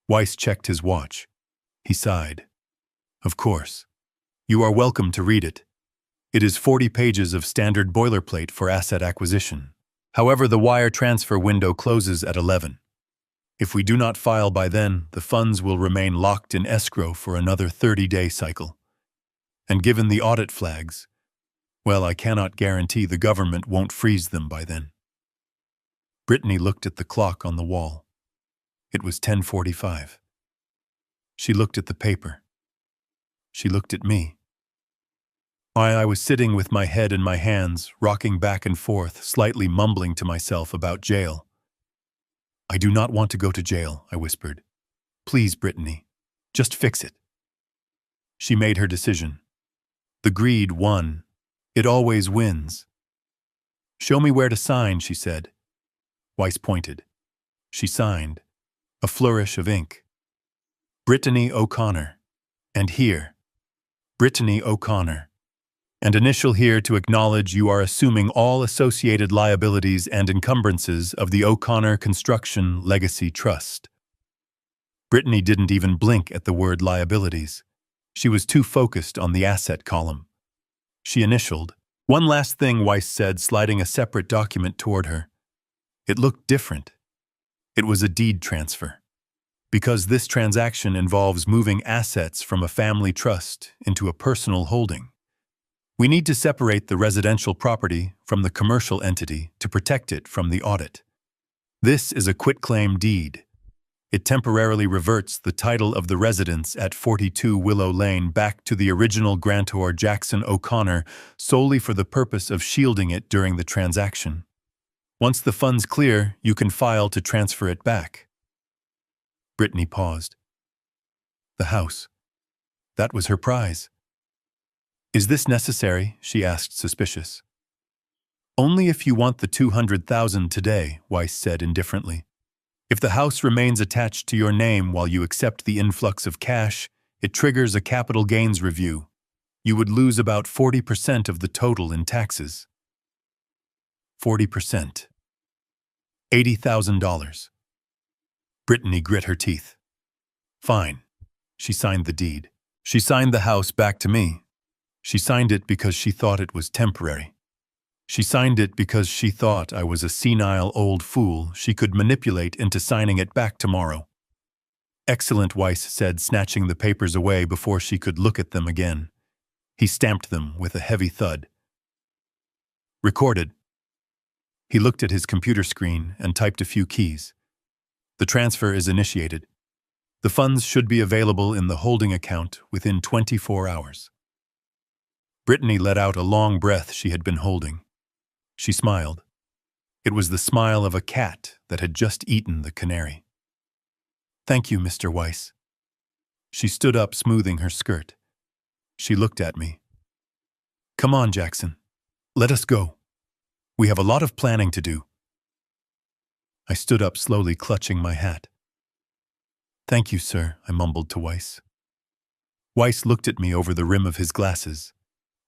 Weiss checked his watch. He sighed. Of course. You are welcome to read it. It is 40 pages of standard boilerplate for asset acquisition. However, the wire transfer window closes at 11. If we do not file by then, the funds will remain locked in escrow for another 30-day cycle. And given the audit flags, well, I cannot guarantee the government won't freeze them by then. Brittany looked at the clock on the wall. It was 10:45. She looked at the paper. She looked at me. I was sitting with my head in my hands, rocking back and forth, slightly mumbling to myself about jail. I do not want to go to jail, I whispered. Please, Brittany, just fix it. She made her decision. The greed won. It always wins. Show me where to sign, she said. Weiss pointed. She signed. A flourish of ink. Brittany O'Connor. And here. Brittany O'Connor. And initial here to acknowledge you are assuming all associated liabilities and encumbrances of the O'Connor Construction Legacy Trust. Brittany didn't even blink at the word liabilities. She was too focused on the asset column. She initialed. One last thing, Weiss said, sliding a separate document toward her. It looked different. It was a deed transfer. Because this transaction involves moving assets from a family trust into a personal holding. We need to separate the residential property from the commercial entity to protect it from the audit. This is a quitclaim deed. It temporarily reverts the title of the residence at 42 Willow Lane back to the original grantor, Jackson O'Connor, solely for the purpose of shielding it during the transaction. Once the funds clear, you can file to transfer it back. Brittany paused. The house. That was her prize. Is this necessary? She asked, suspicious. Only if you want the 200,000 today, Weiss said indifferently. If the house remains attached to your name while you accept the influx of cash, it triggers a capital gains review. You would lose about 40% of the total in taxes. 40%. $80,000. Brittany grit her teeth. Fine. She signed the deed. She signed the house back to me. She signed it because she thought it was temporary. She signed it because she thought I was a senile old fool she could manipulate into signing it back tomorrow. Excellent, Weiss said, snatching the papers away before she could look at them again. He stamped them with a heavy thud. Recorded. He looked at his computer screen and typed a few keys. The transfer is initiated. The funds should be available in the holding account within 24 hours. Brittany let out a long breath she had been holding. She smiled. It was the smile of a cat that had just eaten the canary. Thank you, Mr. Weiss. She stood up, smoothing her skirt. She looked at me. Come on, Jackson. Let us go. We have a lot of planning to do. I stood up slowly, clutching my hat. Thank you, sir, I mumbled to Weiss. Weiss looked at me over the rim of his glasses.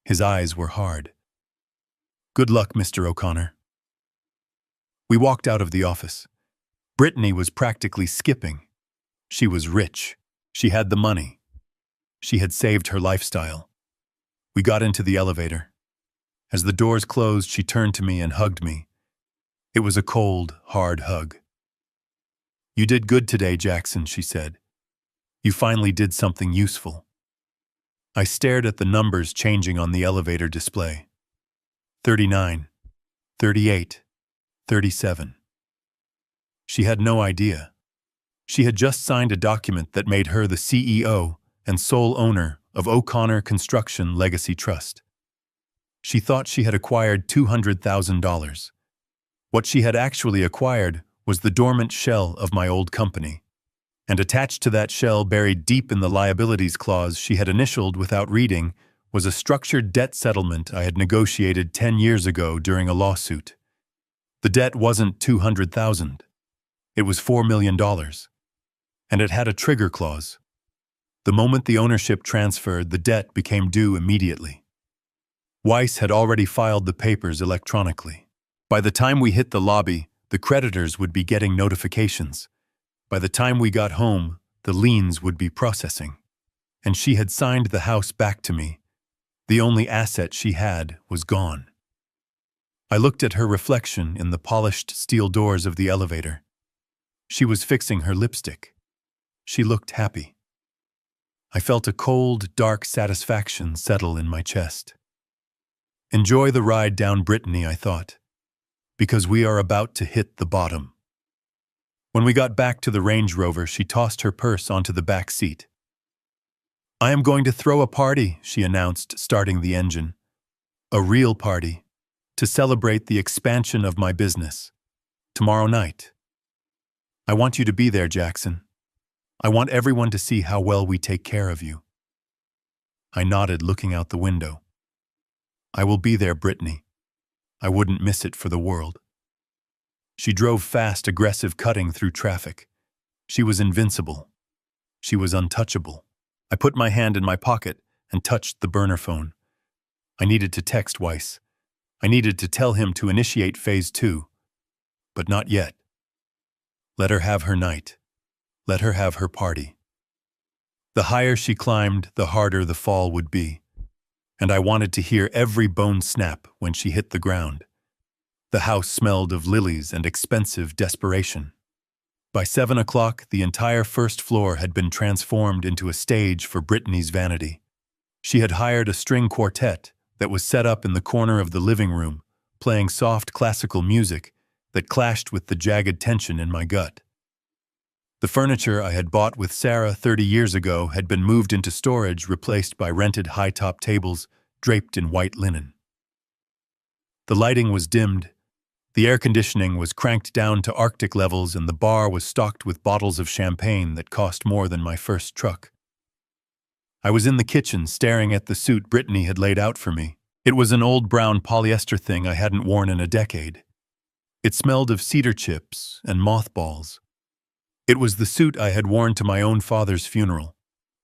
His eyes were hard. Good luck, Mr. O'Connor. We walked out of the office. Brittany was practically skipping. She was rich. She had the money. She had saved her lifestyle. We got into the elevator. As the doors closed, she turned to me and hugged me. It was a cold, hard hug. You did good today, Jackson, she said. You finally did something useful. I stared at the numbers changing on the elevator display. 39, 38, 37. She had no idea. She had just signed a document that made her the CEO and sole owner of O'Connor Construction Legacy Trust. She thought she had acquired $200,000. What she had actually acquired was the dormant shell of my old company. And attached to that shell, buried deep in the liabilities clause she had initialed without reading, was a structured debt settlement I had negotiated 10 years ago during a lawsuit. The debt wasn't $200,000. It was $4 million. And it had a trigger clause. The moment the ownership transferred, the debt became due immediately. Weiss had already filed the papers electronically. By the time we hit the lobby, the creditors would be getting notifications. By the time we got home, the liens would be processing. And she had signed the house back to me. The only asset she had was gone. I looked at her reflection in the polished steel doors of the elevator. She was fixing her lipstick. She looked happy. I felt a cold, dark satisfaction settle in my chest. Enjoy the ride down, Brittany, I thought, because we are about to hit the bottom. When we got back to the Range Rover, she tossed her purse onto the back seat. I am going to throw a party, she announced, starting the engine. A real party, to celebrate the expansion of my business. Tomorrow night. I want you to be there, Jackson. I want everyone to see how well we take care of you. I nodded, looking out the window. I will be there, Brittany. I wouldn't miss it for the world. She drove fast, aggressive, cutting through traffic. She was invincible. She was untouchable. I put my hand in my pocket and touched the burner phone. I needed to text Weiss. I needed to tell him to initiate phase 2. But not yet. Let her have her night. Let her have her party. The higher she climbed, the harder the fall would be. And I wanted to hear every bone snap when she hit the ground. The house smelled of lilies and expensive desperation. By 7 o'clock, the entire first floor had been transformed into a stage for Brittany's vanity. She had hired a string quartet that was set up in the corner of the living room, playing soft classical music that clashed with the jagged tension in my gut. The furniture I had bought with Sarah 30 years ago had been moved into storage, replaced by rented high-top tables draped in white linen. The lighting was dimmed. The air conditioning was cranked down to Arctic levels, and the bar was stocked with bottles of champagne that cost more than my first truck. I was in the kitchen, staring at the suit Brittany had laid out for me. It was an old brown polyester thing I hadn't worn in a decade. It smelled of cedar chips and mothballs. It was the suit I had worn to my own father's funeral.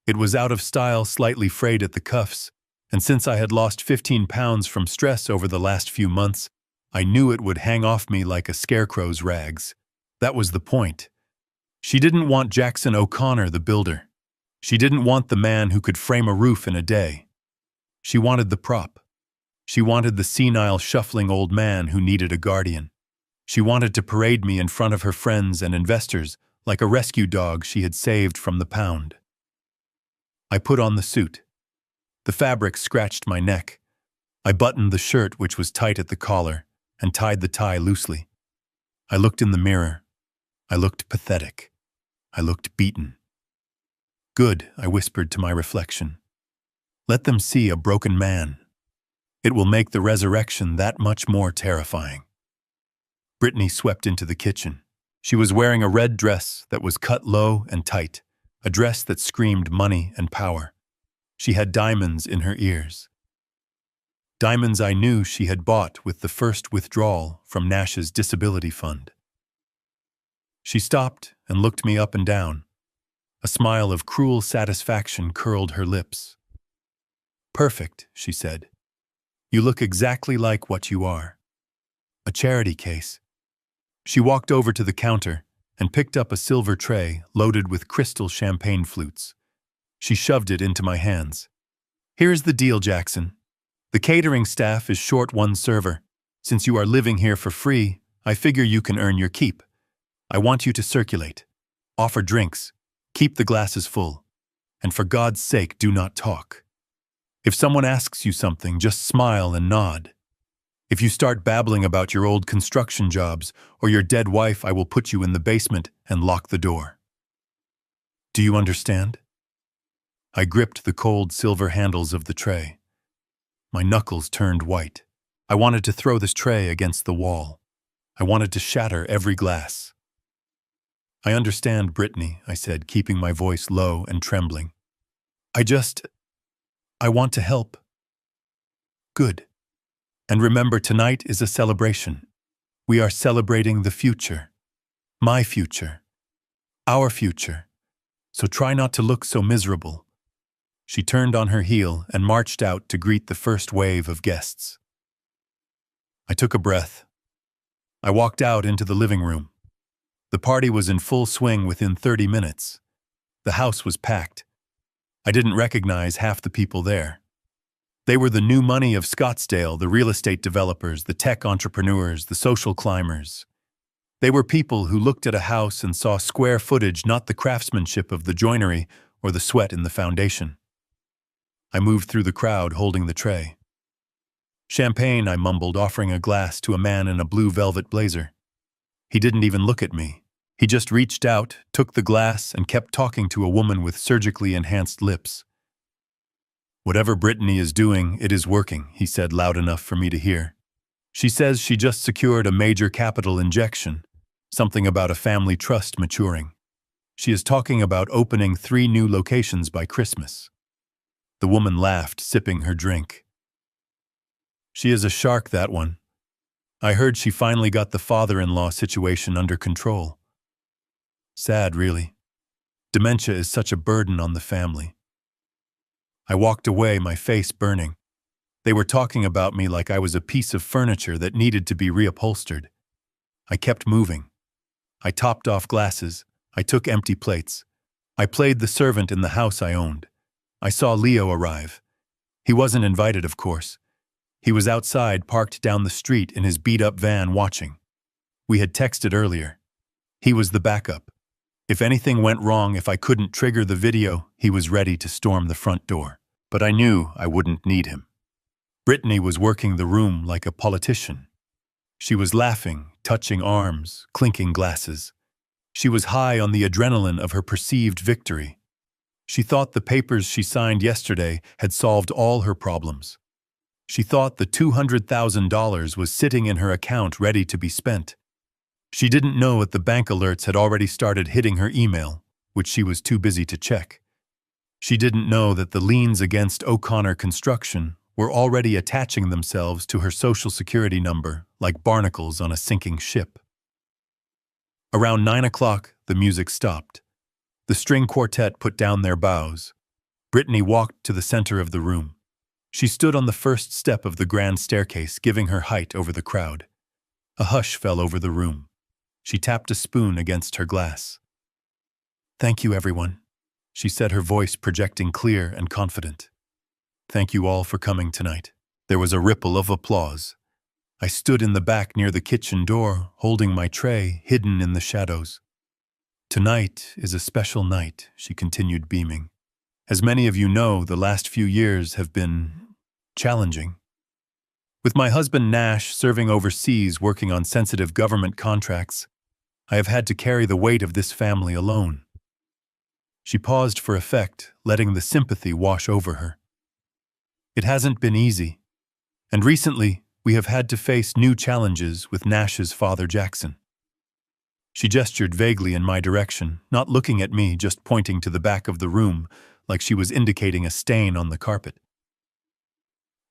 It was out of style, slightly frayed at the cuffs, and since I had lost 15 pounds from stress over the last few months, I knew it would hang off me like a scarecrow's rags. That was the point. She didn't want Jackson O'Connor, the builder. She didn't want the man who could frame a roof in a day. She wanted the prop. She wanted the senile, shuffling old man who needed a guardian. She wanted to parade me in front of her friends and investors like a rescue dog she had saved from the pound. I put on the suit. The fabric scratched my neck. I buttoned the shirt, which was tight at the collar, and tied the tie loosely. I looked in the mirror. I looked pathetic. I looked beaten. Good, I whispered to my reflection. Let them see a broken man. It will make the resurrection that much more terrifying. Brittany swept into the kitchen. She was wearing a red dress that was cut low and tight, a dress that screamed money and power. She had diamonds in her ears. Diamonds I knew she had bought with the first withdrawal from Nash's disability fund. She stopped and looked me up and down. A smile of cruel satisfaction curled her lips. Perfect, she said. You look exactly like what you are. A charity case. She walked over to the counter and picked up a silver tray loaded with crystal champagne flutes. She shoved it into my hands. Here's the deal, Jackson. The catering staff is short one server. Since you are living here for free, I figure you can earn your keep. I want you to circulate. Offer drinks. Keep the glasses full. And for God's sake, do not talk. If someone asks you something, just smile and nod. If you start babbling about your old construction jobs or your dead wife, I will put you in the basement and lock the door. Do you understand? I gripped the cold silver handles of the tray. My knuckles turned white. I wanted to throw this tray against the wall. I wanted to shatter every glass. I understand, Brittany, I said, keeping my voice low and trembling. I want to help. Good. And remember, tonight is a celebration. We are celebrating the future. My future. Our future. So try not to look so miserable. She turned on her heel and marched out to greet the first wave of guests. I took a breath. I walked out into the living room. The party was in full swing within 30 minutes. The house was packed. I didn't recognize half the people there. They were the new money of Scottsdale, the real estate developers, the tech entrepreneurs, the social climbers. They were people who looked at a house and saw square footage, not the craftsmanship of the joinery or the sweat in the foundation. I moved through the crowd holding the tray. Champagne, I mumbled, offering a glass to a man in a blue velvet blazer. He didn't even look at me. He just reached out, took the glass, and kept talking to a woman with surgically enhanced lips. Whatever Brittany is doing, it is working, he said loud enough for me to hear. She says she just secured a major capital injection, something about a family trust maturing. She is talking about opening 3 new locations by Christmas. The woman laughed, sipping her drink. She is a shark, that one. I heard she finally got the father-in-law situation under control. Sad, really. Dementia is such a burden on the family. I walked away, my face burning. They were talking about me like I was a piece of furniture that needed to be reupholstered. I kept moving. I topped off glasses. I took empty plates. I played the servant in the house I owned. I saw Leo arrive. He wasn't invited, of course. He was outside, parked down the street in his beat-up van, watching. We had texted earlier. He was the backup. If anything went wrong, if I couldn't trigger the video, he was ready to storm the front door. But I knew I wouldn't need him. Brittany was working the room like a politician. She was laughing, touching arms, clinking glasses. She was high on the adrenaline of her perceived victory. She thought the papers she signed yesterday had solved all her problems. She thought the $200,000 was sitting in her account ready to be spent. She didn't know that the bank alerts had already started hitting her email, which she was too busy to check. She didn't know that the liens against O'Connor Construction were already attaching themselves to her social security number like barnacles on a sinking ship. Around 9 o'clock, the music stopped. The string quartet put down their bows. Brittany walked to the center of the room. She stood on the first step of the grand staircase, giving her height over the crowd. A hush fell over the room. She tapped a spoon against her glass. "Thank you, everyone," she said, her voice projecting clear and confident. "Thank you all for coming tonight." There was a ripple of applause. I stood in the back near the kitchen door, holding my tray, hidden in the shadows. "Tonight is a special night," she continued, beaming. "As many of you know, the last few years have been challenging. With my husband Nash serving overseas working on sensitive government contracts, I have had to carry the weight of this family alone." She paused for effect, letting the sympathy wash over her. "It hasn't been easy, and recently we have had to face new challenges with Nash's father Jackson." She gestured vaguely in my direction, not looking at me, just pointing to the back of the room like she was indicating a stain on the carpet.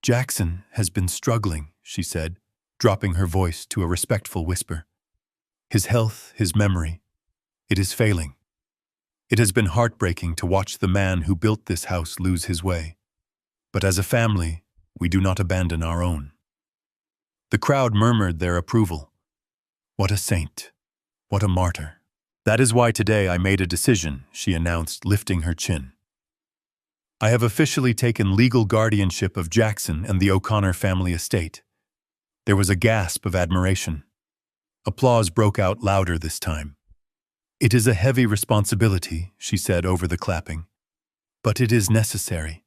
"Jackson has been struggling," she said, dropping her voice to a respectful whisper. "His health, his memory, it is failing. It has been heartbreaking to watch the man who built this house lose his way. But as a family, we do not abandon our own." The crowd murmured their approval. "What a saint. What a martyr. That is why today I made a decision," she announced, lifting her chin. "I have officially taken legal guardianship of Jackson and the O'Connor family estate." There was a gasp of admiration. Applause broke out louder this time. "It is a heavy responsibility," she said over the clapping, "but it is necessary.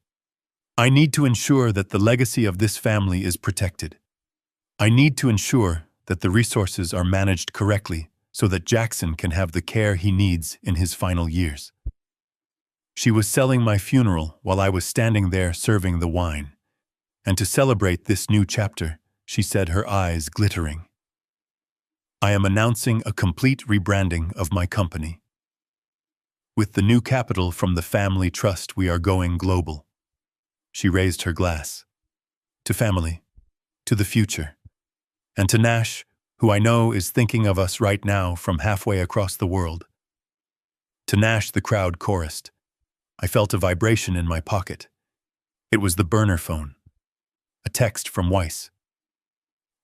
I need to ensure that the legacy of this family is protected. I need to ensure that the resources are managed correctly so that Jackson can have the care he needs in his final years." She was selling my funeral while I was standing there serving the wine. And to celebrate this new chapter, she said, her eyes glittering, "I am announcing a complete rebranding of my company. With the new capital from the family trust, we are going global." She raised her glass. "To family, to the future, and to Nash, who I know is thinking of us right now from halfway across the world." To Nash, the crowd chorused. I felt a vibration in my pocket. It was the burner phone. A text from Weiss.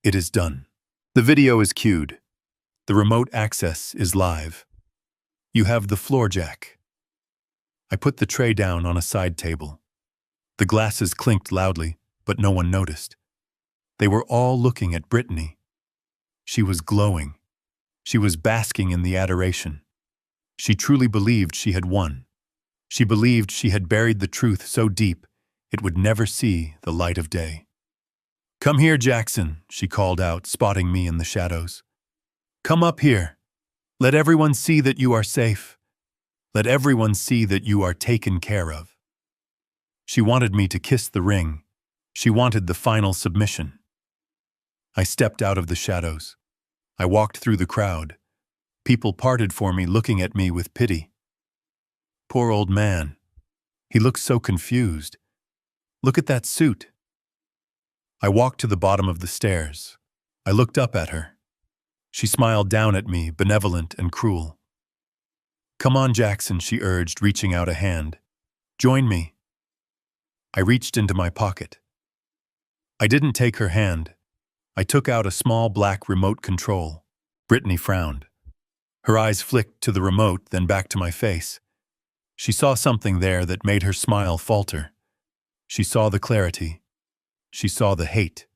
"It is done. The video is queued. The remote access is live. You have the floor jack." I put the tray down on a side table. The glasses clinked loudly, but no one noticed. They were all looking at Brittany. She was glowing. She was basking in the adoration. She truly believed she had won. She believed she had buried the truth so deep it would never see the light of day. "Come here, Jackson," she called out, spotting me in the shadows. "Come up here. Let everyone see that you are safe. Let everyone see that you are taken care of." She wanted me to kiss the ring. She wanted the final submission. I stepped out of the shadows. I walked through the crowd. People parted for me, looking at me with pity. Poor old man. He looks so confused. Look at that suit. I walked to the bottom of the stairs. I looked up at her. She smiled down at me, benevolent and cruel. "Come on, Jackson," she urged, reaching out a hand. "Join me." I reached into my pocket. I didn't take her hand. I took out a small black remote control. Brittany frowned. Her eyes flicked to the remote, then back to my face. She saw something there that made her smile falter. She saw the clarity. She saw the hate.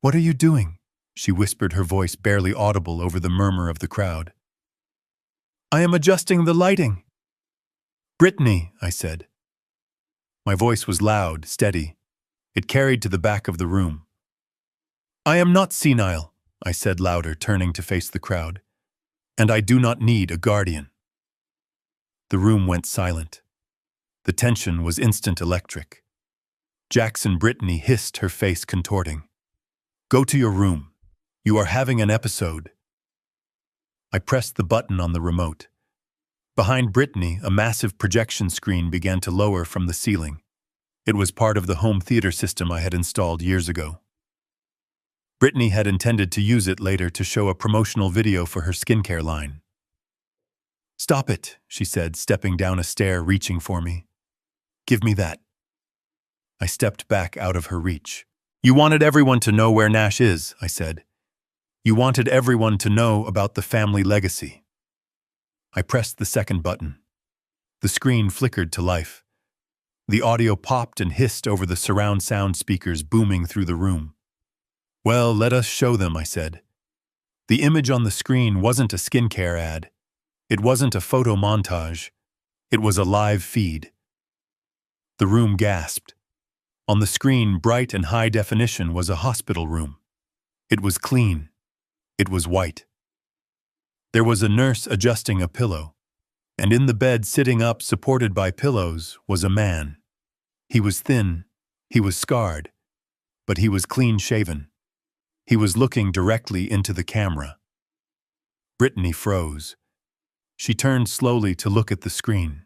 "What are you doing?" she whispered, her voice barely audible over the murmur of the crowd. "I am adjusting the lighting." "Brittany," I said. My voice was loud, steady. It carried to the back of the room. "I am not senile," I said louder, turning to face the crowd. "And I do not need a guardian." The room went silent. The tension was instant electric. Jackson Brittany hissed, her face contorting. "Go to your room. You are having an episode." I pressed the button on the remote. Behind Brittany, a massive projection screen began to lower from the ceiling. It was part of the home theater system I had installed years ago. Brittany had intended to use it later to show a promotional video for her skincare line. "Stop it," she said, stepping down a stair, reaching for me. "Give me that." I stepped back out of her reach. "You wanted everyone to know where Nash is," I said. "You wanted everyone to know about the family legacy." I pressed the second button. The screen flickered to life. The audio popped and hissed over the surround sound speakers booming through the room. "Well, let us show them," I said. The image on the screen wasn't a skincare ad. It wasn't a photo montage. It was a live feed. The room gasped. On the screen, bright and high definition, was a hospital room. It was clean. It was white. There was a nurse adjusting a pillow, and in the bed, sitting up, supported by pillows, was a man. He was thin, he was scarred, but he was clean-shaven. He was looking directly into the camera. Brittany froze. She turned slowly to look at the screen.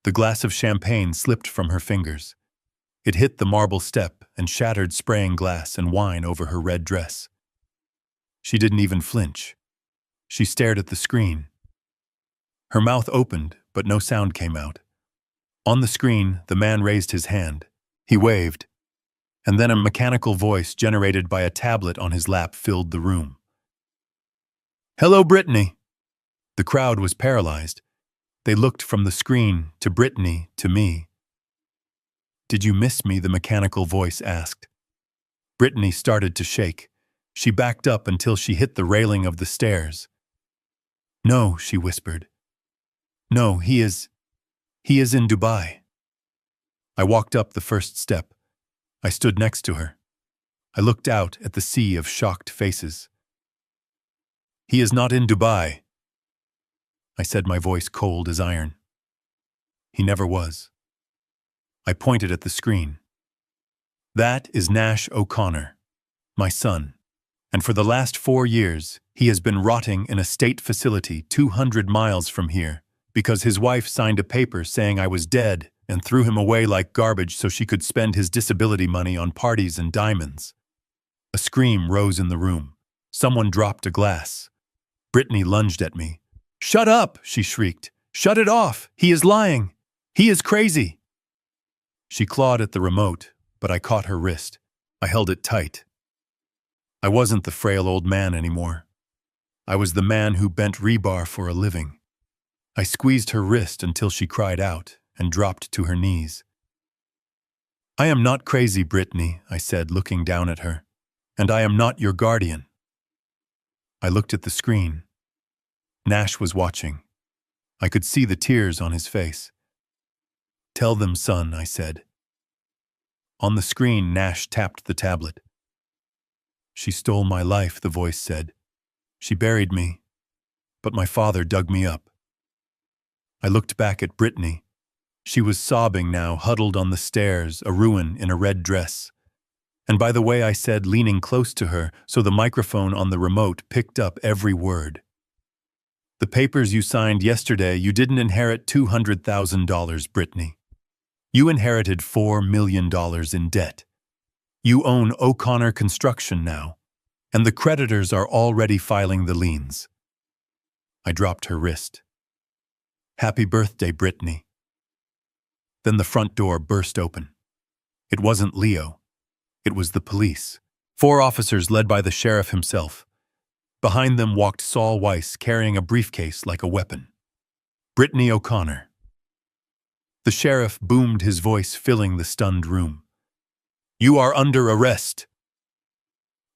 The glass of champagne slipped from her fingers. It hit the marble step and shattered, spraying glass and wine over her red dress. She didn't even flinch. She stared at the screen. Her mouth opened, but no sound came out. On the screen, the man raised his hand. He waved, and then a mechanical voice generated by a tablet on his lap filled the room. "Hello, Brittany." The crowd was paralyzed. They looked from the screen to Brittany to me. "Did you miss me?" the mechanical voice asked. Brittany started to shake. She backed up until she hit the railing of the stairs. "No," she whispered. "No, he is in Dubai." I walked up the first step. I stood next to her. I looked out at the sea of shocked faces. "He is not in Dubai," I said, my voice cold as iron. "He never was." I pointed at the screen. "That is Nash O'Connor, my son, and for the last 4 years, he has been rotting in a state facility 200 miles from here because his wife signed a paper saying I was dead and threw him away like garbage so she could spend his disability money on parties and diamonds." A scream rose in the room. Someone dropped a glass. Brittany lunged at me. "Shut up!" she shrieked. "Shut it off! He is lying! He is crazy!" She clawed at the remote, but I caught her wrist. I held it tight. I wasn't the frail old man anymore. I was the man who bent rebar for a living. I squeezed her wrist until she cried out and dropped to her knees. "I am not crazy, Brittany," I said, looking down at her. "And I am not your guardian." I looked at the screen. Nash was watching. I could see the tears on his face. "Tell them, son," I said. On the screen, Nash tapped the tablet. "She stole my life," the voice said. "She buried me, but my father dug me up." I looked back at Brittany. She was sobbing now, huddled on the stairs, a ruin in a red dress. "And by the way," I said, leaning close to her so the microphone on the remote picked up every word. "The papers you signed yesterday, you didn't inherit $200,000, Brittany. You inherited $4 million in debt. You own O'Connor Construction now, and the creditors are already filing the liens." I dropped her wrist. "Happy birthday, Brittany." Then the front door burst open. It wasn't Leo. It was the police. 4 officers led by the sheriff himself. Behind them walked Saul Weiss, carrying a briefcase like a weapon. "Brittany O'Connor." The sheriff boomed, his voice filling the stunned room. "You are under arrest."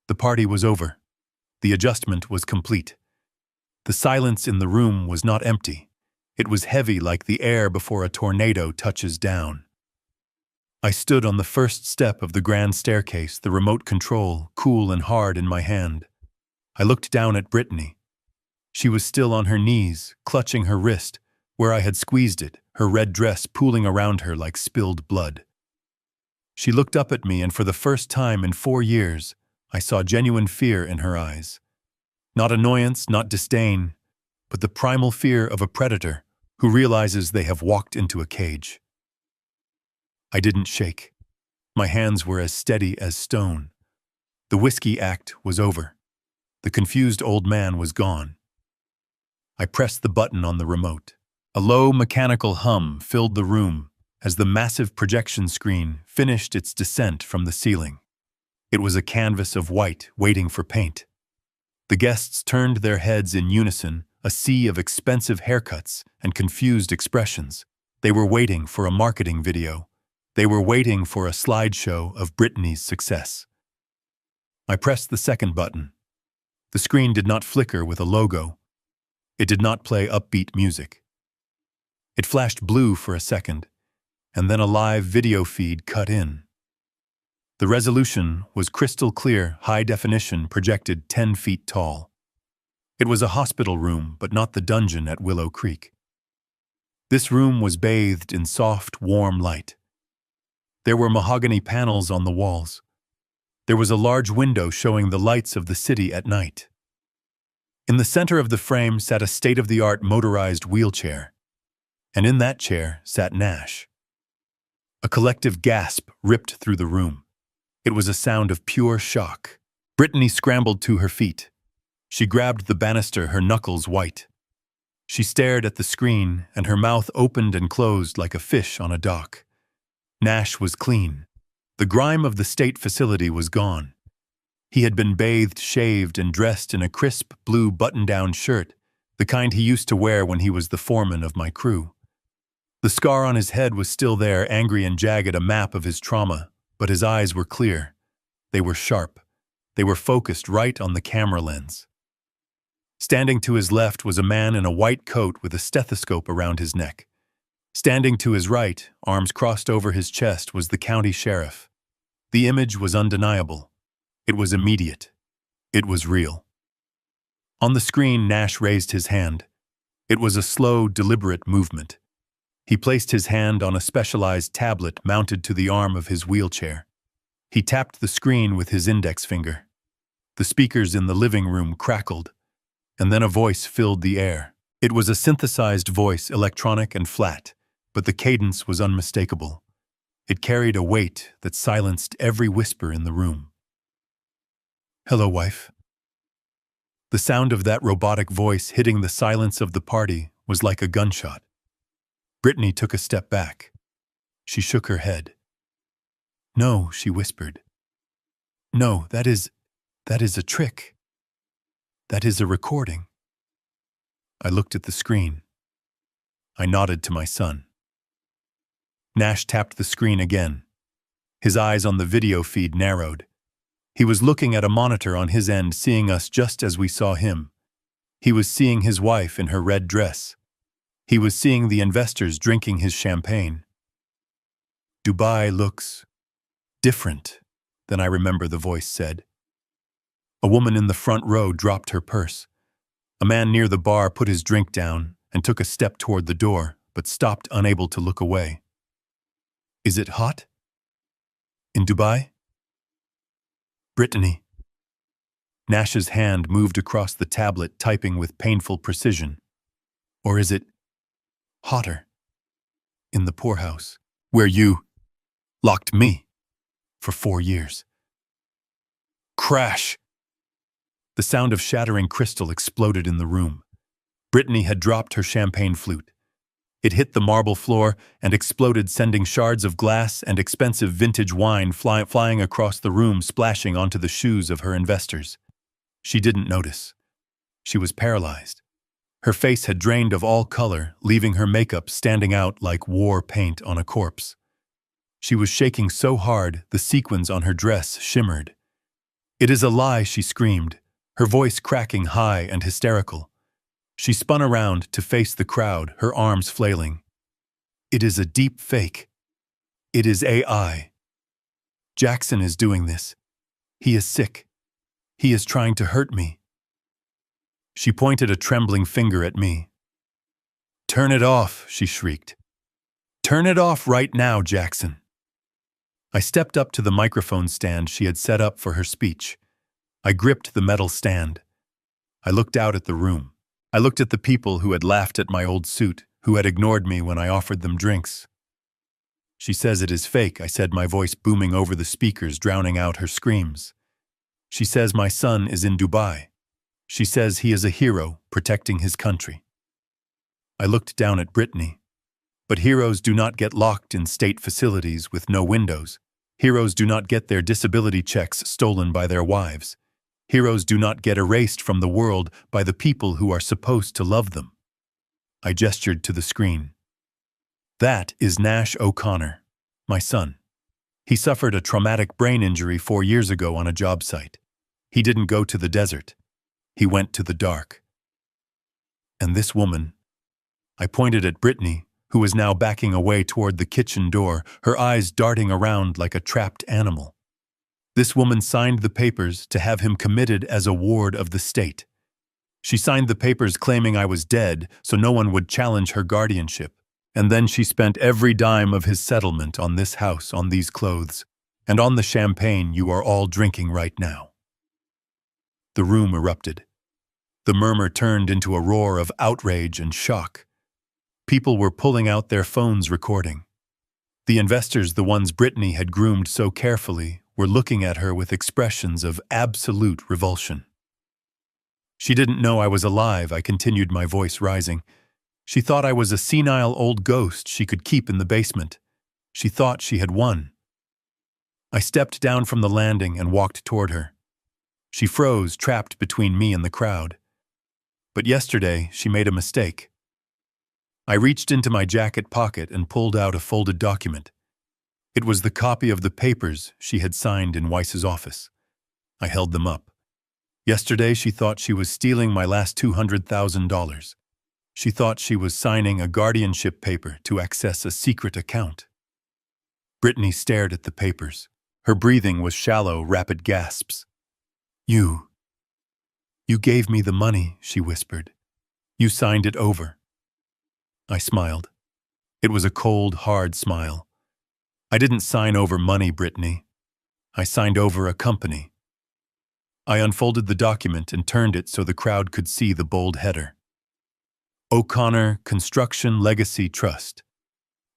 The party was over. The adjustment was complete. The silence in the room was not empty. It was heavy like the air before a tornado touches down. I stood on the first step of the grand staircase, the remote control cool and hard in my hand. I looked down at Brittany. She was still on her knees, clutching her wrist, where I had squeezed it, her red dress pooling around her like spilled blood. She looked up at me, and for the first time in 4 years, I saw genuine fear in her eyes. Not annoyance, not disdain, but the primal fear of a predator who realizes they have walked into a cage. I didn't shake. My hands were as steady as stone. The whiskey act was over. The confused old man was gone. I pressed the button on the remote. A low mechanical hum filled the room as the massive projection screen finished its descent from the ceiling. It was a canvas of white waiting for paint. The guests turned their heads in unison, a sea of expensive haircuts and confused expressions. They were waiting for a marketing video. They were waiting for a slideshow of Brittany's success. I pressed the second button. The screen did not flicker with a logo. It did not play upbeat music. It flashed blue for a second, and then a live video feed cut in. The resolution was crystal clear, high definition, projected 10 feet tall. It was a hospital room, but not the dungeon at Willow Creek. This room was bathed in soft, warm light. There were mahogany panels on the walls. There was a large window showing the lights of the city at night. In the center of the frame sat a state-of-the-art motorized wheelchair, and in that chair sat Nash. A collective gasp ripped through the room. It was a sound of pure shock. Brittany scrambled to her feet. She grabbed the banister, her knuckles white. She stared at the screen, and her mouth opened and closed like a fish on a dock. Nash was clean. The grime of the state facility was gone. He had been bathed, shaved, and dressed in a crisp blue button-down shirt, the kind he used to wear when he was the foreman of my crew. The scar on his head was still there, angry and jagged, a map of his trauma, but his eyes were clear. They were sharp. They were focused right on the camera lens. Standing to his left was a man in a white coat with a stethoscope around his neck. Standing to his right, arms crossed over his chest, was the county sheriff. The image was undeniable. It was immediate. It was real. On the screen, Nash raised his hand. It was a slow, deliberate movement. He placed his hand on a specialized tablet mounted to the arm of his wheelchair. He tapped the screen with his index finger. The speakers in the living room crackled, and then a voice filled the air. It was a synthesized voice, electronic and flat, but the cadence was unmistakable. It carried a weight that silenced every whisper in the room. "Hello, wife." The sound of that robotic voice hitting the silence of the party was like a gunshot. Brittany took a step back. She shook her head. "No," she whispered. "No, that is a trick. That is a recording." I looked at the screen. I nodded to my son. Nash tapped the screen again. His eyes on the video feed narrowed. He was looking at a monitor on his end, seeing us just as we saw him. He was seeing his wife in her red dress. He was seeing the investors drinking his champagne. "Dubai looks different than I remember," the voice said. A woman in the front row dropped her purse. A man near the bar put his drink down and took a step toward the door, but stopped, unable to look away. "Is it hot? In Dubai?" "Brittany." Nash's hand moved across the tablet, typing with painful precision. "Or is it hotter in the poorhouse, where you locked me for 4 years?" Crash! The sound of shattering crystal exploded in the room. Brittany had dropped her champagne flute. It hit the marble floor and exploded, sending shards of glass and expensive vintage wine flying across the room, splashing onto the shoes of her investors. She didn't notice. She was paralyzed. Her face had drained of all color, leaving her makeup standing out like war paint on a corpse. She was shaking so hard the sequins on her dress shimmered. "It is a lie," she screamed, her voice cracking high and hysterical. She spun around to face the crowd, her arms flailing. "It is a deep fake. It is AI. Jackson is doing this. He is sick. He is trying to hurt me." She pointed a trembling finger at me. "Turn it off," she shrieked. "Turn it off right now, Jackson." I stepped up to the microphone stand she had set up for her speech. I gripped the metal stand. I looked out at the room. I looked at the people who had laughed at my old suit, who had ignored me when I offered them drinks. She says it is fake, I said, my voice booming over the speakers, drowning out her screams. She says my son is in Dubai. She says he is a hero, protecting his country. I looked down at Brittany. But heroes do not get locked in state facilities with no windows. Heroes do not get their disability checks stolen by their wives. Heroes do not get erased from the world by the people who are supposed to love them. I gestured to the screen. That is Nash O'Connor, my son. He suffered a traumatic brain injury 4 years ago on a job site. He didn't go to the desert. He went to the dark. And this woman, I pointed at Brittany, who was now backing away toward the kitchen door, her eyes darting around like a trapped animal. This woman signed the papers to have him committed as a ward of the state. She signed the papers claiming I was dead so no one would challenge her guardianship. And then she spent every dime of his settlement on this house, on these clothes, and on the champagne you are all drinking right now. The room erupted. The murmur turned into a roar of outrage and shock. People were pulling out their phones recording. The investors, the ones Brittany had groomed so carefully, were looking at her with expressions of absolute revulsion. She didn't know I was alive, I continued, my voice rising. She thought I was a senile old ghost she could keep in the basement. She thought she had won. I stepped down from the landing and walked toward her. She froze, trapped between me and the crowd. But yesterday, she made a mistake. I reached into my jacket pocket and pulled out a folded document. It was the copy of the papers she had signed in Weiss's office. I held them up. Yesterday, she thought she was stealing my last $200,000. She thought she was signing a guardianship paper to access a secret account. Brittany stared at the papers. Her breathing was shallow, rapid gasps. You gave me the money, she whispered. You signed it over. I smiled. It was a cold, hard smile. I didn't sign over money, Brittany. I signed over a company. I unfolded the document and turned it so the crowd could see the bold header. O'Connor Construction Legacy Trust.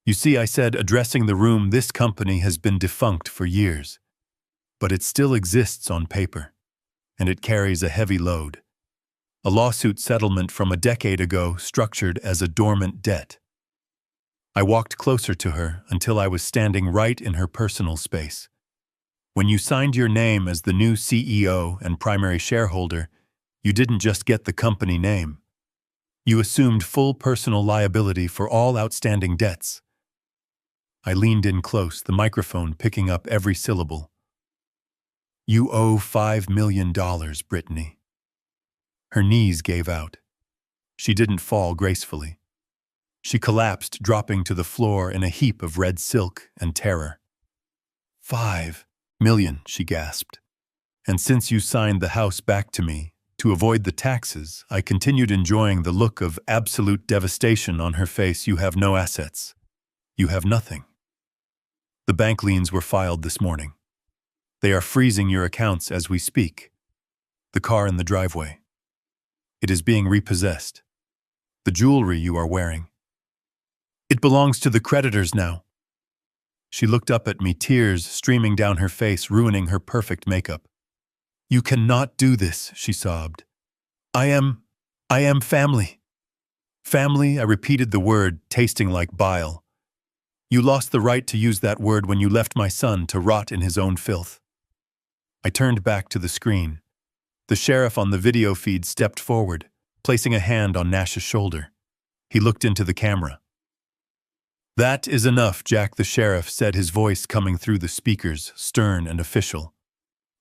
You see, I said, addressing the room, this company has been defunct for years. But it still exists on paper, and it carries a heavy load. A lawsuit settlement from a decade ago structured as a dormant debt. I walked closer to her until I was standing right in her personal space. When you signed your name as the new CEO and primary shareholder, you didn't just get the company name. You assumed full personal liability for all outstanding debts. I leaned in close, the microphone picking up every syllable. You owe $5 million, Brittany. Her knees gave out. She didn't fall gracefully. She collapsed, dropping to the floor in a heap of red silk and terror. $5 million, she gasped. And since you signed the house back to me, to avoid the taxes, I continued enjoying the look of absolute devastation on her face. You have no assets. You have nothing. The bank liens were filed this morning. They are freezing your accounts as we speak. The car in the driveway. It is being repossessed. The jewelry you are wearing. It belongs to the creditors now. She looked up at me, tears streaming down her face, ruining her perfect makeup. You cannot do this, she sobbed. I am family. Family, I repeated the word, tasting like bile. You lost the right to use that word when you left my son to rot in his own filth. I turned back to the screen. The sheriff on the video feed stepped forward, placing a hand on Nash's shoulder. He looked into the camera. That is enough, Jack, the sheriff said, his voice coming through the speakers, stern and official.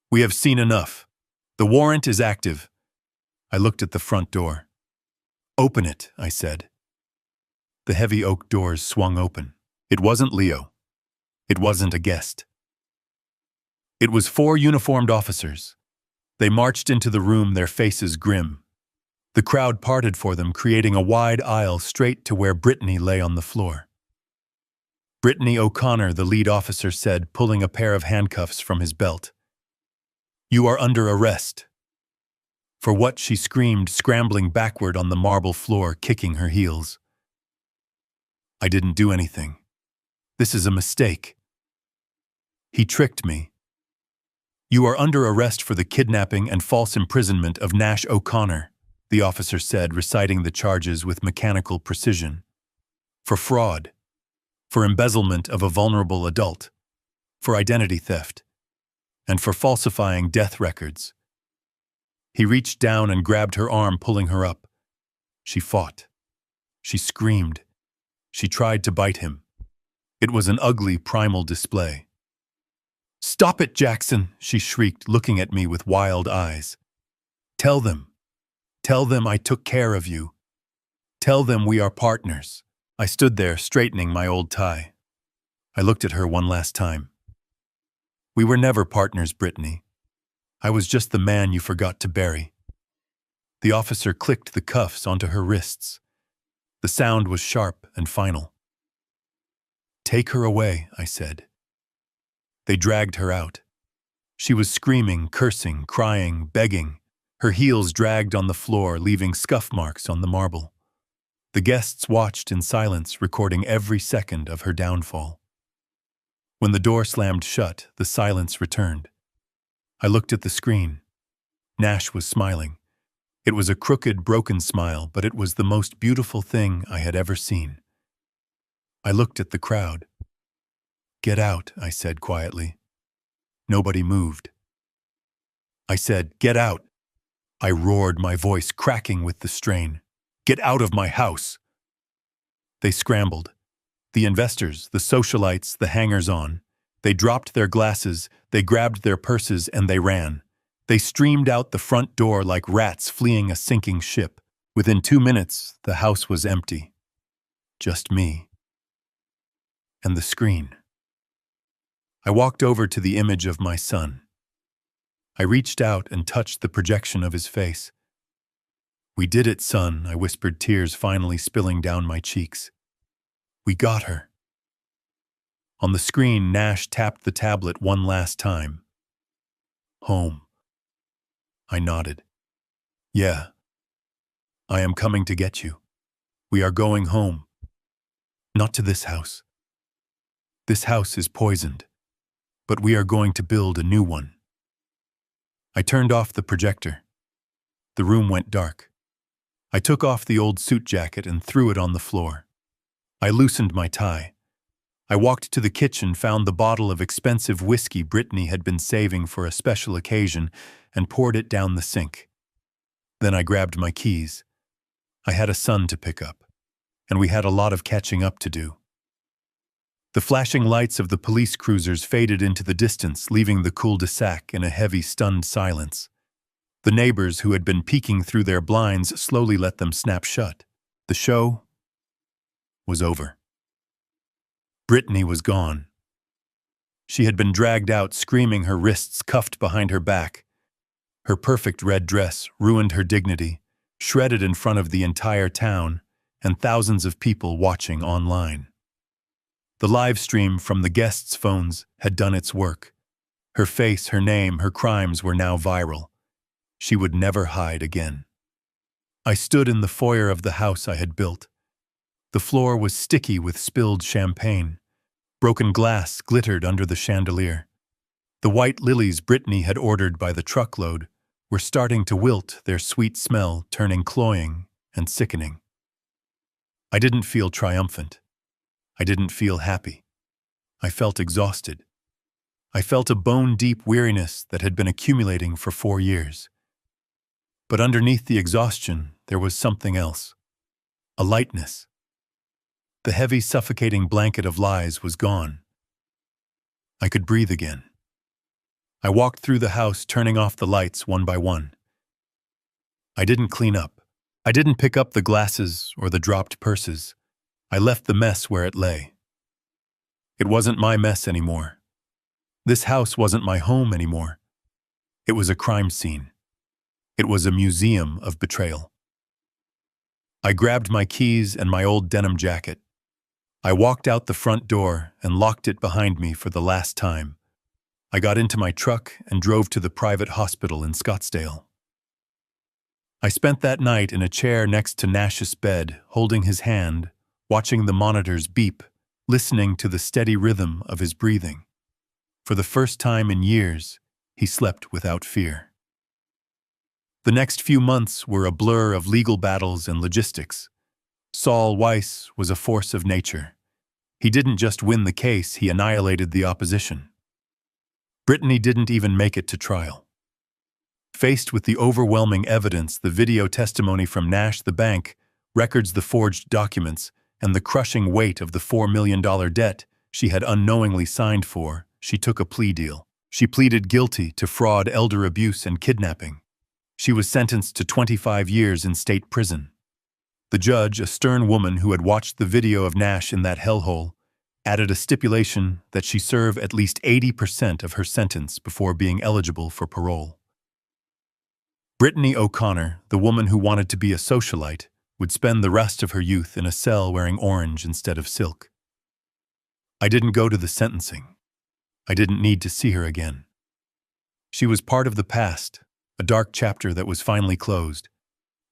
We have seen enough. The warrant is active. I looked at the front door. Open it, I said. The heavy oak doors swung open. It wasn't Leo. It wasn't a guest. It was 4 uniformed officers. They marched into the room, their faces grim. The crowd parted for them, creating a wide aisle straight to where Brittany lay on the floor. Brittany O'Connor, the lead officer said, pulling a pair of handcuffs from his belt. You are under arrest. For what, she screamed, scrambling backward on the marble floor, kicking her heels. I didn't do anything. This is a mistake. He tricked me. You are under arrest for the kidnapping and false imprisonment of Nash O'Connor, the officer said, reciting the charges with mechanical precision. For fraud, for embezzlement of a vulnerable adult, for identity theft, and for falsifying death records. He reached down and grabbed her arm, pulling her up. She fought. She screamed. She tried to bite him. It was an ugly, primal display. "Stop it, Jackson," she shrieked, looking at me with wild eyes. Tell them I took care of you. Tell them we are partners." I stood there, straightening my old tie. I looked at her one last time. "We were never partners, Brittany. I was just the man you forgot to bury." The officer clicked the cuffs onto her wrists. The sound was sharp and final. "Take her away," I said. They dragged her out. She was screaming, cursing, crying, begging. Her heels dragged on the floor, leaving scuff marks on the marble. The guests watched in silence, recording every second of her downfall. When the door slammed shut, the silence returned. I looked at the screen. Nash was smiling. It was a crooked, broken smile, but it was the most beautiful thing I had ever seen. I looked at the crowd. "Get out," I said quietly. Nobody moved. I said, "Get out." I roared, my voice cracking with the strain. "Get out of my house." They scrambled. The investors, the socialites, the hangers-on. They dropped their glasses, they grabbed their purses, and they ran. They streamed out the front door like rats fleeing a sinking ship. Within 2 minutes, the house was empty. Just me. And the screen. I walked over to the image of my son. I reached out and touched the projection of his face. "We did it, son," I whispered, tears finally spilling down my cheeks. "We got her." On the screen, Nash tapped the tablet one last time. "Home." I nodded. "Yeah. I am coming to get you. We are going home. Not to this house. This house is poisoned, but we are going to build a new one." I turned off the projector. The room went dark. I took off the old suit jacket and threw it on the floor. I loosened my tie. I walked to the kitchen, found the bottle of expensive whiskey Brittany had been saving for a special occasion, and poured it down the sink. Then I grabbed my keys. I had a son to pick up, and we had a lot of catching up to do. The flashing lights of the police cruisers faded into the distance, leaving the cul-de-sac in a heavy, stunned silence. The neighbors who had been peeking through their blinds slowly let them snap shut. The show was over. Brittany was gone. She had been dragged out, screaming, her wrists cuffed behind her back. Her perfect red dress ruined her dignity, shredded in front of the entire town and thousands of people watching online. The live stream from the guests' phones had done its work. Her face, her name, her crimes were now viral. She would never hide again. I stood in the foyer of the house I had built. The floor was sticky with spilled champagne. Broken glass glittered under the chandelier. The white lilies Brittany had ordered by the truckload were starting to wilt, their sweet smell turning cloying and sickening. I didn't feel triumphant. I didn't feel happy. I felt exhausted. I felt a bone-deep weariness that had been accumulating for 4 years. But underneath the exhaustion, there was something else. A lightness. The heavy, suffocating blanket of lies was gone. I could breathe again. I walked through the house, turning off the lights one by one. I didn't clean up. I didn't pick up the glasses or the dropped purses. I left the mess where it lay. It wasn't my mess anymore. This house wasn't my home anymore. It was a crime scene. It was a museum of betrayal. I grabbed my keys and my old denim jacket. I walked out the front door and locked it behind me for the last time. I got into my truck and drove to the private hospital in Scottsdale. I spent that night in a chair next to Nash's bed, holding his hand, watching the monitors beep listening to the steady rhythm of his breathing. For the first time in years, he slept without fear. The next few months were a blur of legal battles and logistics. Saul Weiss was a force of nature. He didn't just win the case, he annihilated the opposition. Brittany didn't even make it to trial. Faced with the overwhelming evidence, the video testimony from Nash, the bank, records, the forged documents, and the crushing weight of the $4 million debt she had unknowingly signed for, she took a plea deal. She pleaded guilty to fraud, elder abuse, and kidnapping. She was sentenced to 25 years in state prison. The judge, a stern woman who had watched the video of Nash in that hellhole, added a stipulation that she serve at least 80% of her sentence before being eligible for parole. Brittany O'Connor, the woman who wanted to be a socialite, would spend the rest of her youth in a cell wearing orange instead of silk. I didn't go to the sentencing. I didn't need to see her again. She was part of the past, a dark chapter that was finally closed.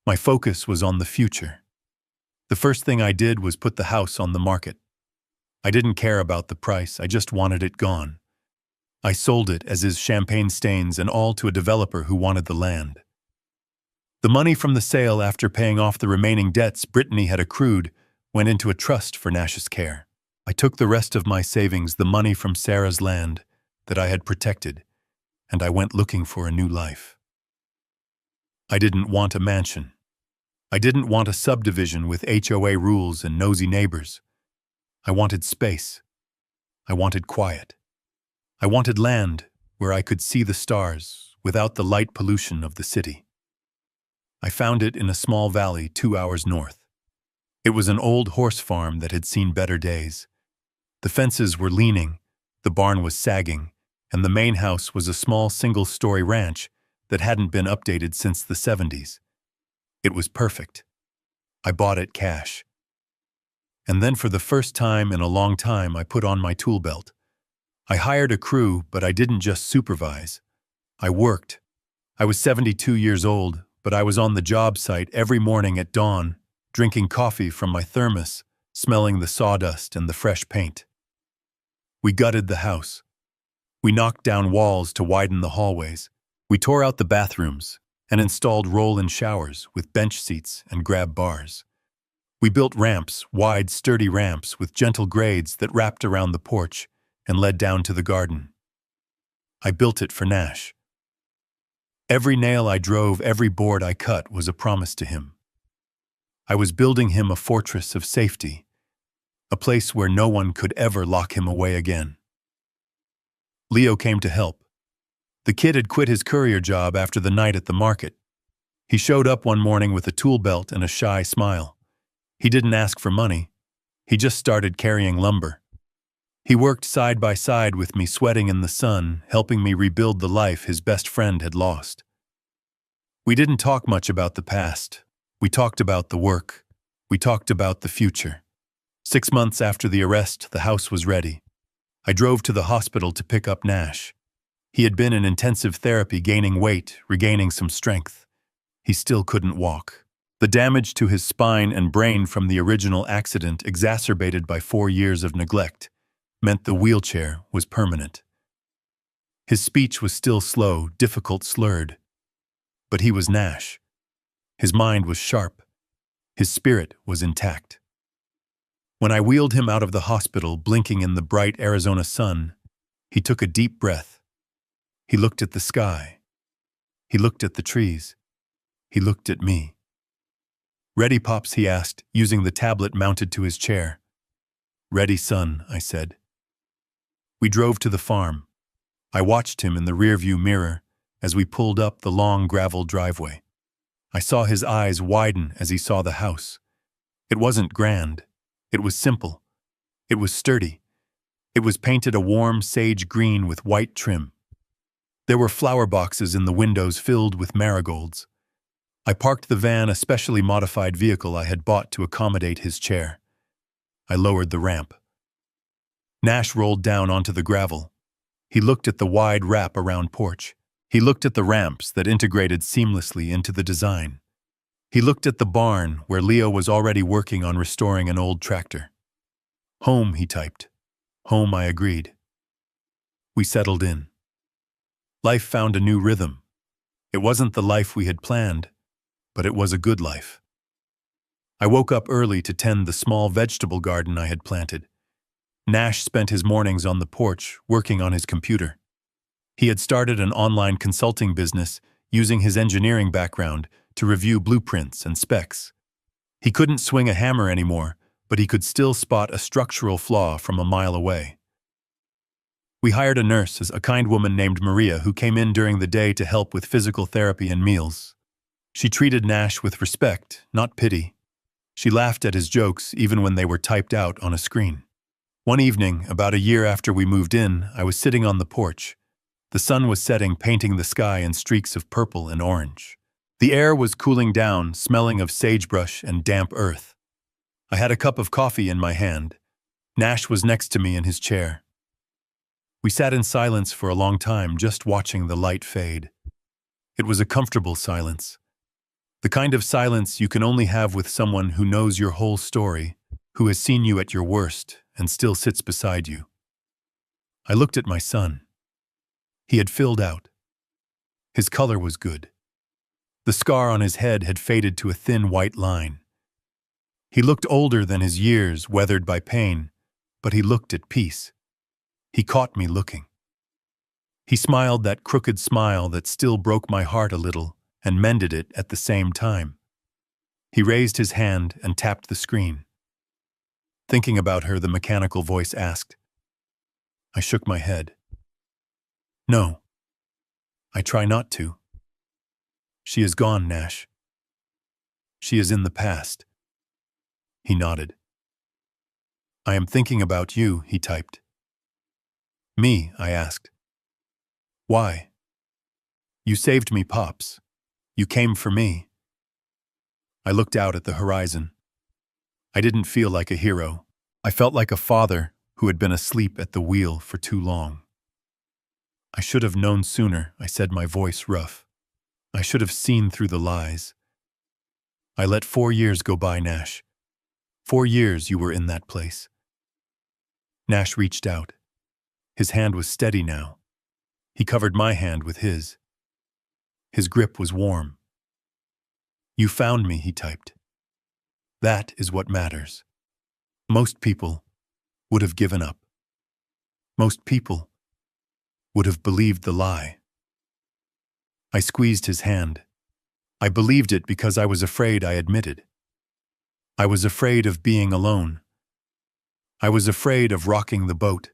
My focus was on the future. The first thing I did was put the house on the market. I didn't care about the price, I just wanted it gone. I sold it as is champagne stains and all to a developer who wanted the land. The money from the sale, after paying off the remaining debts Brittany had accrued, went into a trust for Nash's care. I took the rest of my savings, the money from Sarah's land that I had protected, and I went looking for a new life. I didn't want a mansion. I didn't want a subdivision with HOA rules and nosy neighbors. I wanted space. I wanted quiet. I wanted land where I could see the stars without the light pollution of the city. I found it in a small valley 2 hours north. It was an old horse farm that had seen better days. The fences were leaning, the barn was sagging, and the main house was a small single-story ranch that hadn't been updated since the 70s. It was perfect. I bought it cash. And then for the first time in a long time, I put on my tool belt. I hired a crew, but I didn't just supervise. I worked. I was 72 years old, but I was on the job site every morning at dawn, drinking coffee from my thermos, smelling the sawdust and the fresh paint. We gutted the house. We knocked down walls to widen the hallways. We tore out the bathrooms and installed roll-in showers with bench seats and grab bars. We built ramps, wide, sturdy ramps with gentle grades that wrapped around the porch and led down to the garden. I built it for Nash. Every nail I drove, every board I cut was a promise to him. I was building him a fortress of safety, a place where no one could ever lock him away again. Leo came to help. The kid had quit his courier job after the night at the market. He showed up one morning with a tool belt and a shy smile. He didn't ask for money. He just started carrying lumber. He worked side by side with me, sweating in the sun, helping me rebuild the life his best friend had lost. We didn't talk much about the past. We talked about the work. We talked about the future. 6 months after the arrest, the house was ready. I drove to the hospital to pick up Nash. He had been in intensive therapy, gaining weight, regaining some strength. He still couldn't walk. The damage to his spine and brain from the original accident, exacerbated by 4 years of neglect, meant the wheelchair was permanent. His speech was still slow, difficult, slurred. But he was Nash. His mind was sharp. His spirit was intact. When I wheeled him out of the hospital, blinking in the bright Arizona sun, he took a deep breath. He looked at the sky. He looked at the trees. He looked at me. "Ready, Pops?" he asked, using the tablet mounted to his chair. "Ready, son," I said. We drove to the farm. I watched him in the rearview mirror as we pulled up the long gravel driveway. I saw his eyes widen as he saw the house. It wasn't grand. It was simple. It was sturdy. It was painted a warm sage green with white trim. There were flower boxes in the windows filled with marigolds. I parked the van, a specially modified vehicle I had bought to accommodate his chair. I lowered the ramp. Nash rolled down onto the gravel. He looked at the wide wrap-around porch. He looked at the ramps that integrated seamlessly into the design. He looked at the barn where Leo was already working on restoring an old tractor. Home, he typed. Home, I agreed. We settled in. Life found a new rhythm. It wasn't the life we had planned, but it was a good life. I woke up early to tend the small vegetable garden I had planted. Nash spent his mornings on the porch, working on his computer. He had started an online consulting business using his engineering background to review blueprints and specs. He couldn't swing a hammer anymore, but he could still spot a structural flaw from a mile away. We hired a nurse, a kind woman named Maria, who came in during the day to help with physical therapy and meals. She treated Nash with respect, not pity. She laughed at his jokes even when they were typed out on a screen. One evening, about a year after we moved in, I was sitting on the porch. The sun was setting, painting the sky in streaks of purple and orange. The air was cooling down, smelling of sagebrush and damp earth. I had a cup of coffee in my hand. Nash was next to me in his chair. We sat in silence for a long time, just watching the light fade. It was a comfortable silence. The kind of silence you can only have with someone who knows your whole story, who has seen you at your worst and still sits beside you. I looked at my son. He had filled out. His color was good. The scar on his head had faded to a thin white line. He looked older than his years, weathered by pain, but he looked at peace. He caught me looking. He smiled that crooked smile that still broke my heart a little and mended it at the same time. He raised his hand and tapped the screen. Thinking about her, the mechanical voice asked. I shook my head. No. I try not to. She is gone, Nash. She is in the past. He nodded. I am thinking about you, he typed. Me, I asked. Why? You saved me, Pops. You came for me. I looked out at the horizon. I didn't feel like a hero. I felt like a father who had been asleep at the wheel for too long. I should have known sooner, I said, my voice rough. I should have seen through the lies. I let 4 years go by, Nash. 4 years you were in that place. Nash reached out. His hand was steady now. He covered my hand with his. His grip was warm. You found me, he typed. That is what matters. Most people would have given up. Most people would have believed the lie. I squeezed his hand. I believed it because I was afraid, I admitted. I was afraid of being alone. I was afraid of rocking the boat.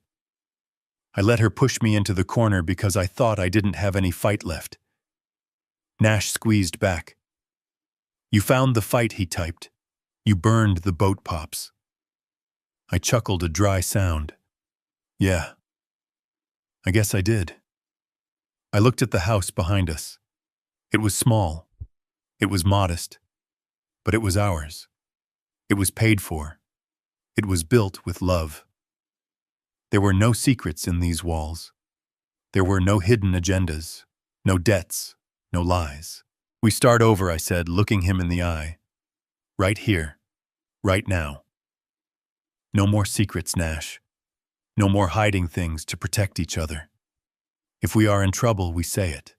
I let her push me into the corner because I thought I didn't have any fight left. Nash squeezed back. You found the fight, he typed. You burned the boat, Pops. I chuckled a dry sound. Yeah. I guess I did. I looked at the house behind us. It was small. It was modest. But it was ours. It was paid for. It was built with love. There were no secrets in these walls. There were no hidden agendas, no debts, no lies. We start over, I said, looking him in the eye. Right here. Right now. No more secrets, Nash. No more hiding things to protect each other. If we are in trouble, we say it.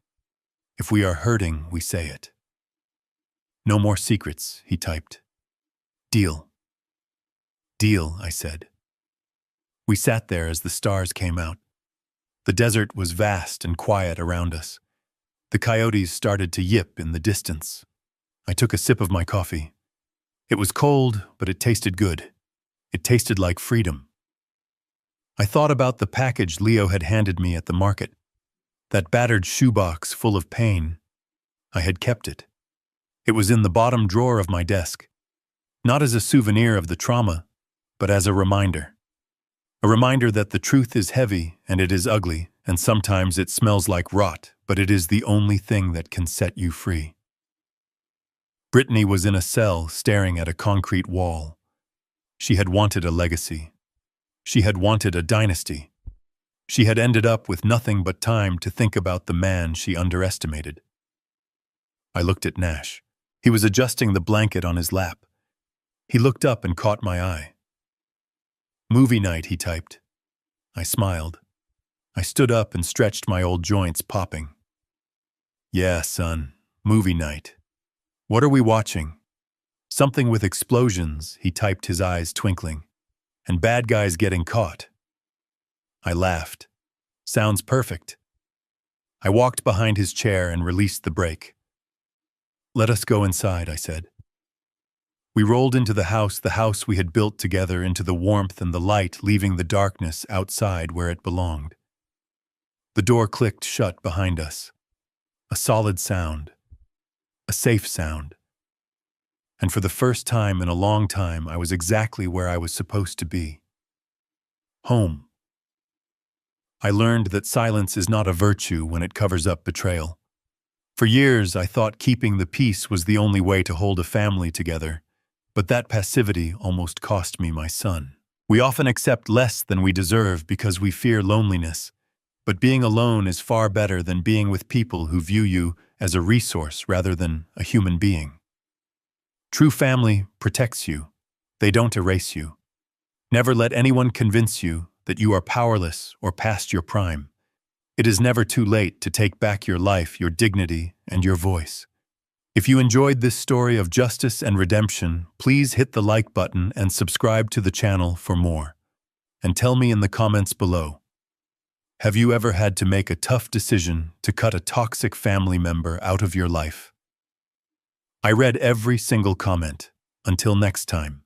If we are hurting, we say it. No more secrets, he typed. Deal. Deal, I said. We sat there as the stars came out. The desert was vast and quiet around us. The coyotes started to yip in the distance. I took a sip of my coffee. It was cold, but it tasted good. It tasted like freedom. I thought about the package Leo had handed me at the market. That battered shoebox full of pain. I had kept it. It was in the bottom drawer of my desk. Not as a souvenir of the trauma, but as a reminder. A reminder that the truth is heavy and it is ugly, and sometimes it smells like rot, but it is the only thing that can set you free. Brittany was in a cell staring at a concrete wall. She had wanted a legacy. She had wanted a dynasty. She had ended up with nothing but time to think about the man she underestimated. I looked at Nash. He was adjusting the blanket on his lap. He looked up and caught my eye. Movie night, he typed. I smiled. I stood up and stretched my old joints, popping. Yeah, son, movie night. What are we watching? Something with explosions, he typed, his eyes twinkling. And bad guys getting caught. I laughed. Sounds perfect. I walked behind his chair and released the brake. Let us go inside, I said. We rolled into the house we had built together, into the warmth and the light, leaving the darkness outside where it belonged. The door clicked shut behind us. A solid sound. A safe sound. And for the first time in a long time, I was exactly where I was supposed to be. Home. I learned that silence is not a virtue when it covers up betrayal. For years, I thought keeping the peace was the only way to hold a family together, but that passivity almost cost me my son. We often accept less than we deserve because we fear loneliness, but being alone is far better than being with people who view you as a resource rather than a human being. True family protects you. They don't erase you. Never let anyone convince you that you are powerless or past your prime. It is never too late to take back your life, your dignity, and your voice. If you enjoyed this story of justice and redemption, please hit the like button and subscribe to the channel for more. And tell me in the comments below, have you ever had to make a tough decision to cut a toxic family member out of your life? I read every single comment. Until next time.